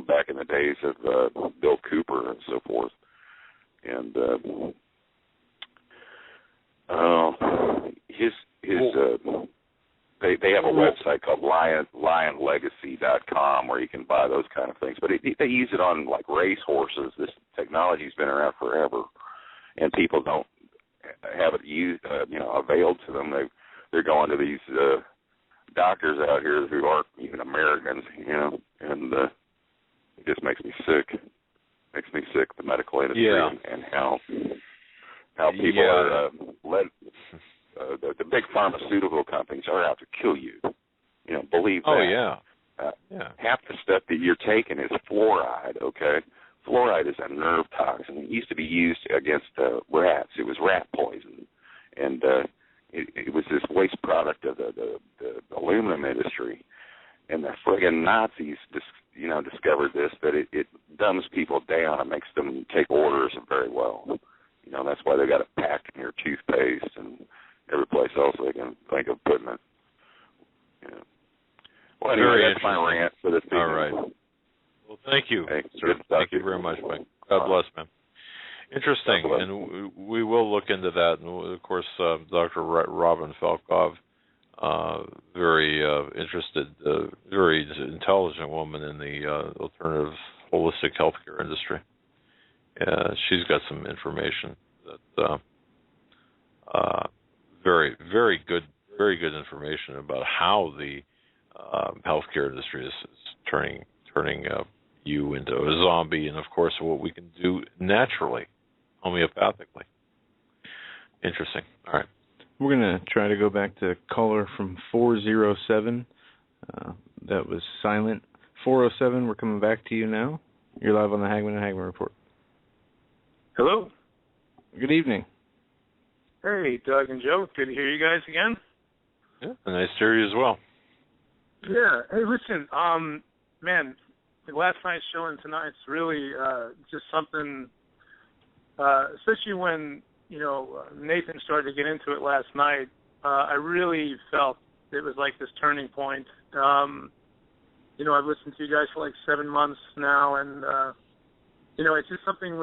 back in the days of Bill Cooper and so forth. And they have a website called lionlegacy.com where you can buy those kind of things. But they use it on like race horses. This technology's been around forever, and people don't have it used, availed to them. They're going to these doctors out here who aren't even Americans, and it just makes me sick. Makes me sick, the medical industry and how people are led. The big pharmaceutical companies are out to kill you. Believe that. Oh, yeah. Half the stuff that you're taking is fluoride, okay? Fluoride is a nerve toxin. It used to be used against rats. It was rat poison. And it was this waste product of the aluminum industry. And the friggin' Nazis, discovered this, that it dumbs people down. It makes them take orders very well. That's why they got it packed in your toothpaste and every place else they can think of putting it. Well, anyway, that's my rant for this evening. All right. Well, thank you, sir. Thank you very much, Mike. God bless, man. Interesting, and we will look into that. And, of course, Dr. Robin Falkov, very interested, very intelligent woman in the alternative holistic healthcare industry. She's got some information that very, very good information about how the healthcare industry is turning you into a zombie, and of course what we can do naturally, homeopathically. Interesting. All right. We're going to try to go back to caller from 407. That was silent. 407, we're coming back to you now. You're live on the Hagmann and Hagmann Report. Hello. Good evening. Hey, Doug and Joe. Good to hear you guys again. Yeah, nice to hear you as well. Yeah. Hey, listen, man, last night's show and tonight's really just something, especially when, Nathan started to get into it last night. I really felt it was like this turning point. I've listened to you guys for like 7 months now, and, it's just something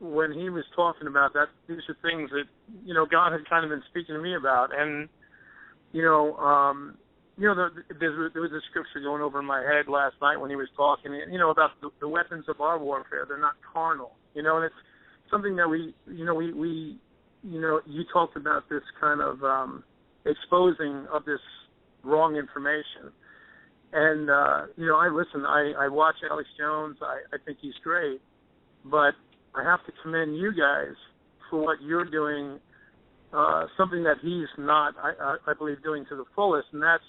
when he was talking about that, these are things that, God had kind of been speaking to me about. And, there was a scripture going over in my head last night when he was talking, about the weapons of our warfare. They're not carnal, and it's something that you talked about this kind of exposing of this wrong information. And, I watch Alex Jones. I think he's great. But I have to commend you guys for what you're doing, something that he's not, I believe, doing to the fullest, and that's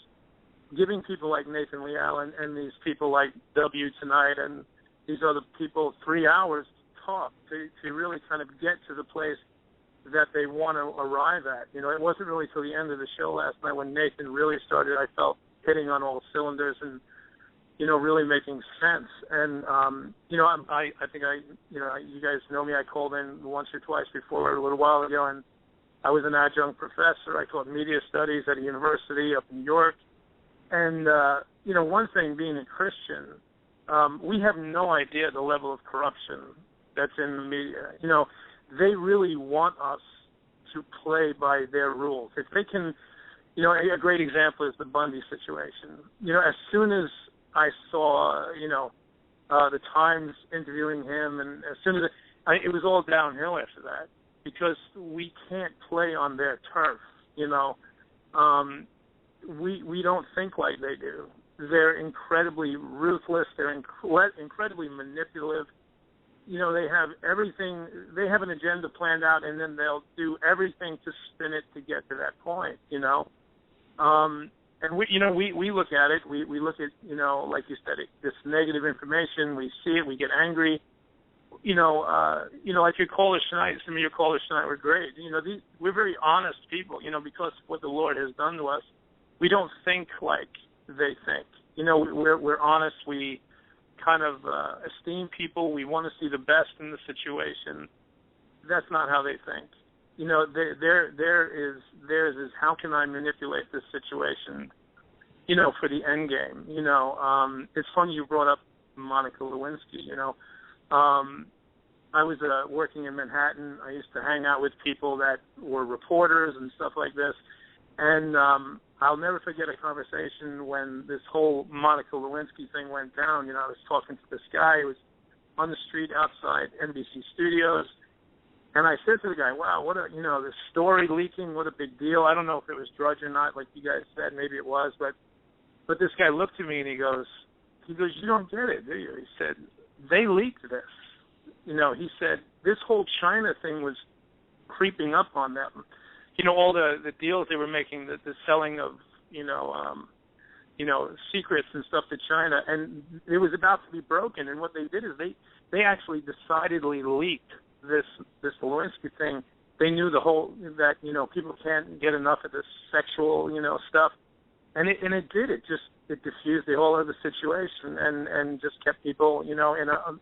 giving people like Nathan Leal and these people like W tonight and these other people 3 hours to talk, to really kind of get to the place that they want to arrive at. It wasn't really till the end of the show last night when Nathan really started, I felt, hitting on all cylinders and, really making sense. And, I think you guys know me. I called in once or twice before a little while ago, and I was an adjunct professor. I taught media studies at a university up in New York. And, one thing being a Christian, we have no idea the level of corruption that's in the media. They really want us to play by their rules. If they can, a great example is the Bundy situation. As soon as I saw, the Times interviewing him, and as soon as it was all downhill after that, because we can't play on their turf. We don't think like they do. They're incredibly ruthless. They're incredibly manipulative. They have everything. They have an agenda planned out, and then they'll do everything to spin it to get to that point. And we look at it. We look at, like you said, this negative information. We see it. We get angry. Like your callers tonight. Some of your callers tonight were great. We're very honest people. Because of what the Lord has done to us, we don't think like they think. We're honest. We kind of esteem people. We want to see the best in the situation. That's not how they think. Theirs is how can I manipulate this situation, for the end game. It's funny you brought up Monica Lewinsky. I was working in Manhattan. I used to hang out with people that were reporters and stuff like this. And I'll never forget a conversation when this whole Monica Lewinsky thing went down. I was talking to this guy who was on the street outside NBC Studios. And I said to the guy, wow, what this story leaking, what a big deal. I don't know if it was drudge or not, like you guys said, maybe it was. But this guy looked at me and he goes, you don't get it, do you? He said, they leaked this. He said, this whole China thing was creeping up on them. All the deals they were making, the selling of, secrets and stuff to China, and it was about to be broken. And what they did is they actually decidedly leaked this Lewinsky thing. They knew that people can't get enough of this sexual, stuff. And it did. It diffused the whole other situation and just kept people,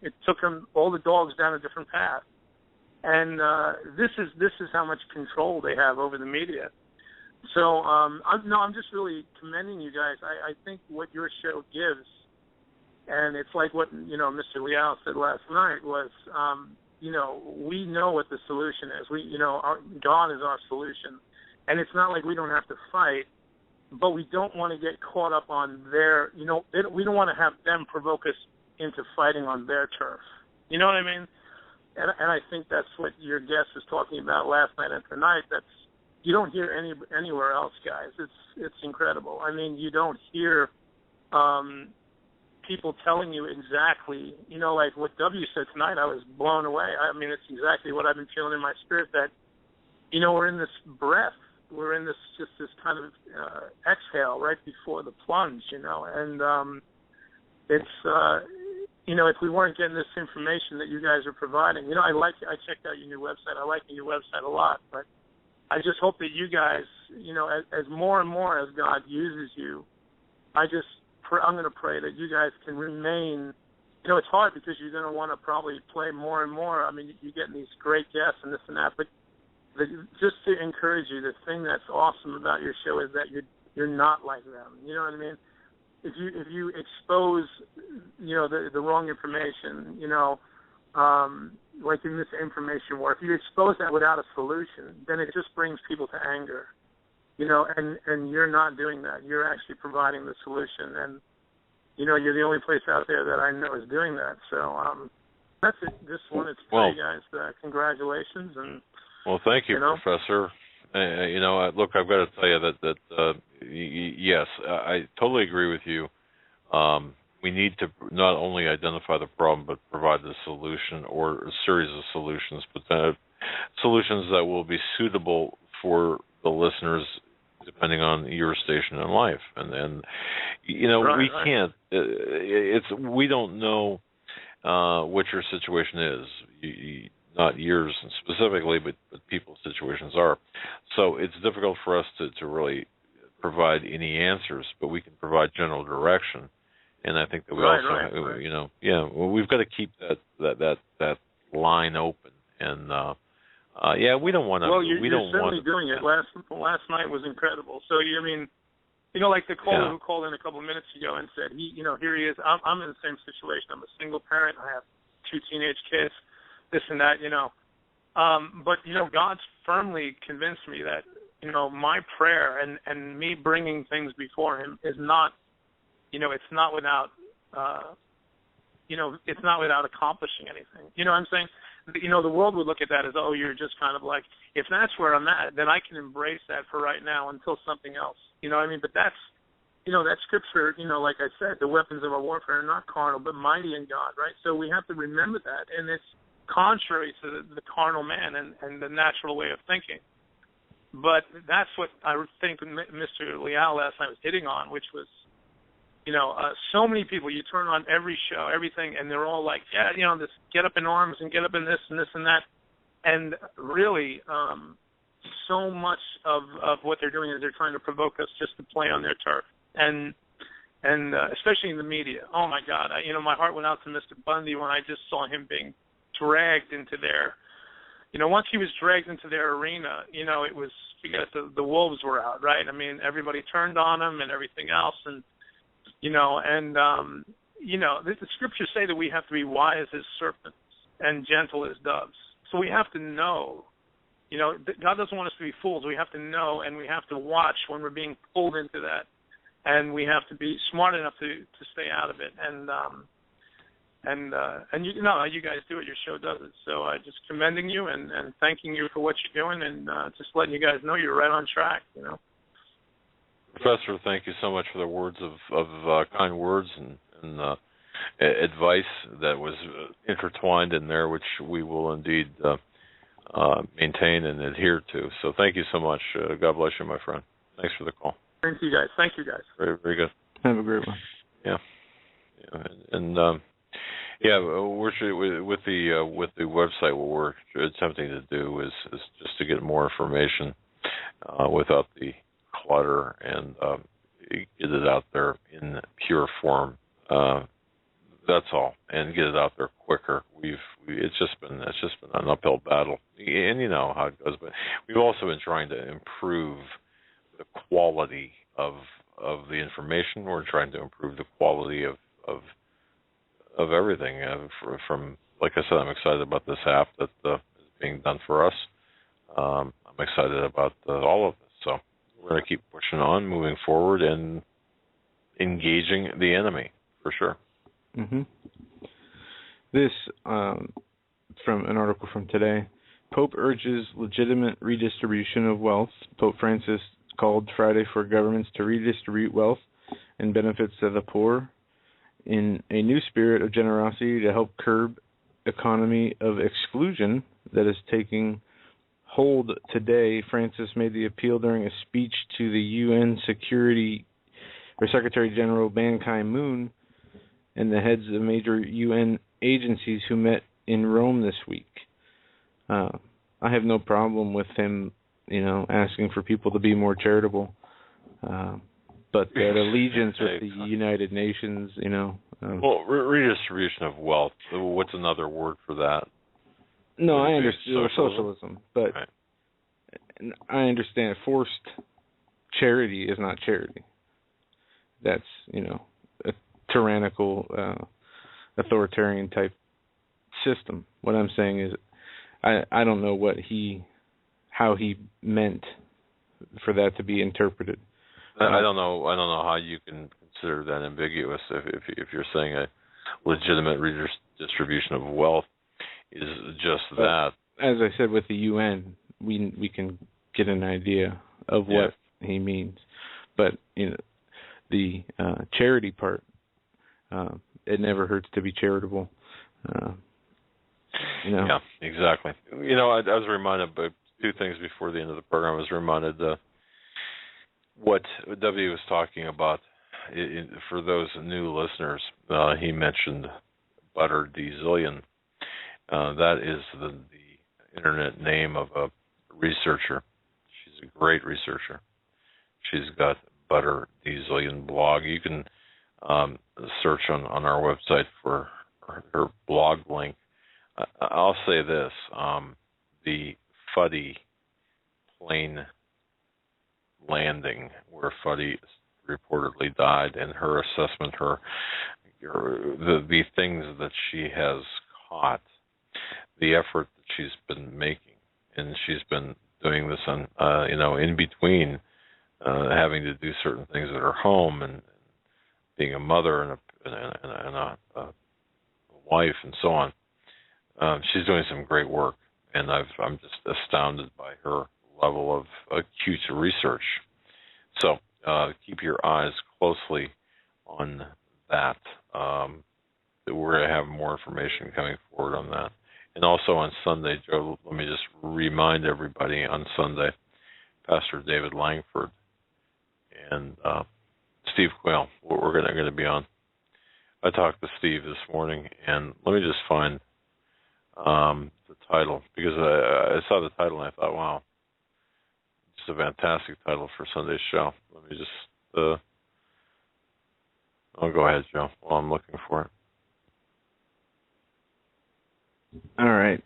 it took them, all the dogs down a different path. And this is how much control they have over the media. So I'm just really commending you guys. I think what your show gives, and it's like what Mr. Leal said last night was, we know what the solution is. God is our solution, and it's not like we don't have to fight, but we don't want to get caught up on their, we don't want to have them provoke us into fighting on their turf. You know what I mean? And I think that's what your guest was talking about last night and tonight. You don't hear anywhere else, guys. It's incredible. I mean, you don't hear people telling you exactly, like what W said tonight. I was blown away. I mean, it's exactly what I've been feeling in my spirit, that, we're in this breath. We're in this kind of exhale right before the plunge, and it's, if we weren't getting this information that you guys are providing, I checked out your new website. I like your website a lot, but I just hope that you guys, as more and more as God uses you, I'm going to pray that you guys can remain. It's hard because you're going to want to probably play more and more. I mean, you're getting these great guests and this and that, but just to encourage you, the thing that's awesome about your show is that you're not like them. You know what I mean? If you expose, the wrong information, like in this information war, if you expose that without a solution, then it just brings people to anger. And you're not doing that. You're actually providing the solution, and you're the only place out there that I know is doing that. So that's it. Just wanted to tell you guys congratulations. And well, thank you, Professor. Look, I've got to tell you that yes, I totally agree with you. We need to not only identify the problem, but provide the solution or a series of solutions, but solutions that will be suitable for the listeners, depending on your station in life. And we can't. We don't know what your situation is. Not yours specifically, but people's situations are. So it's difficult for us to really provide any answers, but we can provide general direction. And I think that we we've got to keep that line open. And we don't want to. Well, you're certainly doing it. Last night was incredible. So like the caller who called in a couple of minutes ago and said, here he is. I'm in the same situation. I'm a single parent. I have 2 teenage kids. This and that, but God's firmly convinced me that my prayer and me bringing things before Him is not, it's not without, it's not without accomplishing anything. You know what I'm saying? The world would look at that as, oh, you're just kind of like, if that's where I'm at, then I can embrace that for right now until something else. You know what I mean? But that's, that scripture, like I said, the weapons of our warfare are not carnal, but mighty in God, right? So we have to remember that, and it's contrary to the carnal man and the natural way of thinking. But that's what I think Mr. Leal last night was hitting on, which was, so many people, you turn on every show, everything, and they're all like, this get up in arms and get up in this and this and that. And really, so much of what they're doing is they're trying to provoke us just to play on their turf. And especially in the media. Oh, my God. My heart went out to Mr. Bundy when I just saw him being dragged into their, once he was dragged into their arena, it was because the wolves were out, right? I mean, everybody turned on him and everything else. And, the scriptures say that we have to be wise as serpents and gentle as doves. So we have to know, God doesn't want us to be fools. We have to know, and we have to watch when we're being pulled into that. And we have to be smart enough to stay out of it. And you guys do it. Your show does it. So I just commending you and thanking you for what you're doing, and just letting you guys know you're right on track. Professor, thank you so much for the words of kind words and advice that was intertwined in there, which we will indeed maintain and adhere to. So thank you so much. God bless you, my friend. Thanks for the call. Thank you, guys. Thank you, guys. Very, very good. Have a great one. Yeah. With the website, what we're attempting to do is just to get more information without the clutter and get it out there in pure form. That's all, and get it out there quicker. It's just been an uphill battle, and you know how it goes. But we've also been trying to improve the quality of the information. We're trying to improve the quality of everything. From like I said, I'm excited about this app that is being done for us. I'm excited about all of this. So we're going to keep pushing on, moving forward, and engaging the enemy for sure. Mm-hmm. This from an article from today. Pope urges legitimate redistribution of wealth. Pope Francis called Friday for governments to redistribute wealth and benefits to the poor in a new spirit of generosity to help curb economy of exclusion that is taking hold today. Francis made the appeal during a speech to the UN Secretary General Ban Ki-moon and the heads of major UN agencies who met in Rome this week. I have no problem with him asking for people to be more charitable. But that allegiance with the United Nations, well, redistribution of wealth. What's another word for that? No, I understand socialism, but right. I understand forced charity is not charity. That's, a tyrannical, authoritarian type system. What I'm saying is, I don't know how he meant for that to be interpreted. I don't know how you can consider that ambiguous if you're saying a legitimate redistribution of wealth is just that. As I said, with the UN, we can get an idea of what he means, but the charity part, it never hurts to be charitable. Yeah, exactly. I was reminded by two things before the end of the program. I was reminded what W was talking about. For those new listeners, he mentioned Butter D-Zillion. That is the internet name of a researcher. She's a great researcher. She's got Butter D-Zillion blog. You can search on our website for her blog link. I'll say this, the Fuddy plane landing where Fuddy reportedly died, and her assessment, the things that she has caught, the effort that she's been making, and she's been doing this on, in between having to do certain things at her home and being a mother and a wife and so on. She's doing some great work, and I'm just astounded by her level of acute research. So keep your eyes closely on that. We're going to have more information coming forward on that. And also on Sunday, Joe, let me just remind everybody, on Sunday, Pastor David Langford and Steve Quayle, we're going to be on. I talked to Steve this morning, and let me just find the title, because I saw the title and I thought, wow, it's a fantastic title for Sunday's show. Let me just, I'll go ahead, Joe, while I'm looking for it. All right.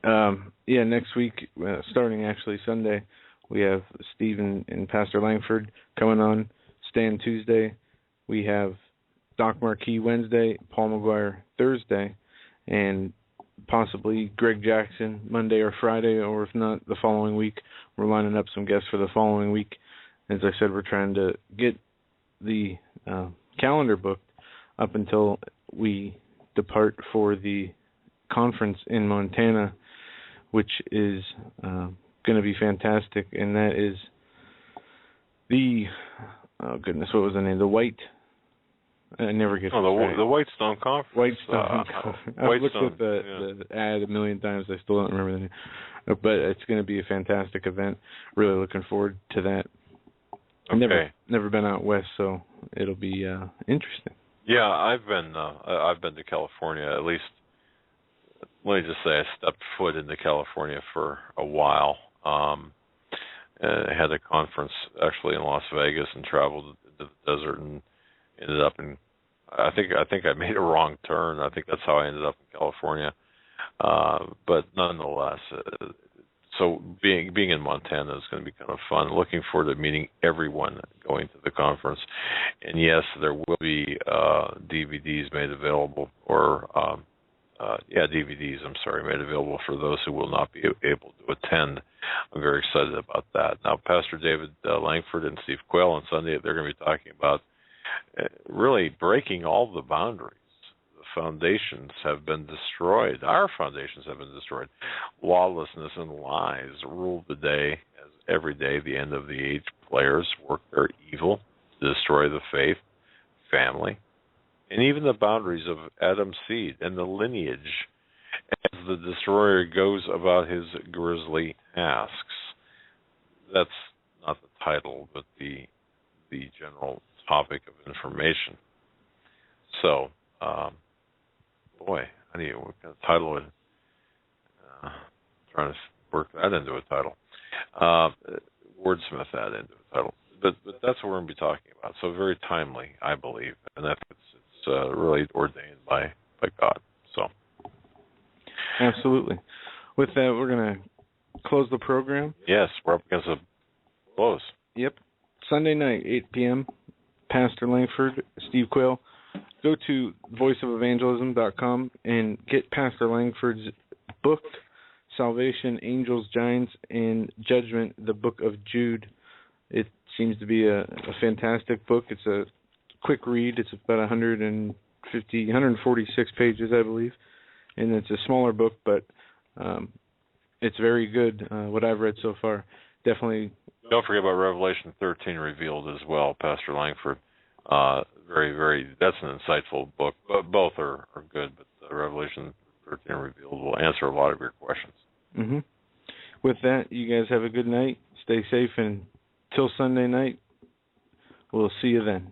Next week, starting actually Sunday, we have Steve and Pastor Langford coming on. Stan Tuesday. We have Doc Marquis Wednesday, Paul McGuire Thursday, and possibly Greg Jackson Monday or Friday, or if not, the following week. We're lining up some guests for the following week. As I said, we're trying to get the calendar booked up until we depart for the conference in Montana, which is going to be fantastic, and that is the, what was the name? The White, I never get the Whitestone Conference. Whitestone Conference. I've looked at the ad a million times. I still don't remember the name. But it's going to be a fantastic event. Really looking forward to that. Okay. Never been out west, so it'll be interesting. Yeah, I've been to California. At least, let me just say, I stepped foot into California for a while. I had a conference actually in Las Vegas and traveled into the desert and ended up in, I think I made a wrong turn. I think that's how I ended up in California. But nonetheless, so being in Montana is going to be kind of fun. Looking forward to meeting everyone going to the conference. And yes, there will be DVDs made available, or DVDs, made available for those who will not be able to attend. I'm very excited about that. Now, Pastor David Langford and Steve Quayle on Sunday, they're going to be talking about really breaking all the boundaries. The foundations have been destroyed. Our foundations have been destroyed. Lawlessness and lies rule the day, as every day the end of the age players work their evil to destroy the faith, family, and even the boundaries of Adam's seed and the lineage, as the destroyer goes about his grisly tasks. That's not the title, but the general topic of information. So, what kind of title would, trying to work that into a title. wordsmith that into a title. But that's what we're going to be talking about. So very timely, I believe, and that's it's really ordained by God. So absolutely. With that, we're going to close the program. Yes, we're up against a close. Yep. Sunday night, 8 p.m., Pastor Langford, Steve Quayle. Go to voiceofelvangelism.com and get Pastor Langford's book, Salvation, Angels, Giants, and Judgment, the Book of Jude. It seems to be a fantastic book. It's a quick read. It's about 146 pages, I believe. And it's a smaller book, but it's very good, what I've read so far. Definitely. Don't forget about Revelation 13 Revealed as well, Pastor Langford. Very, very, that's an insightful book. Both are good, but Revelation 13 Revealed will answer a lot of your questions. Mm-hmm. With that, you guys have a good night. Stay safe, and till Sunday night, we'll see you then.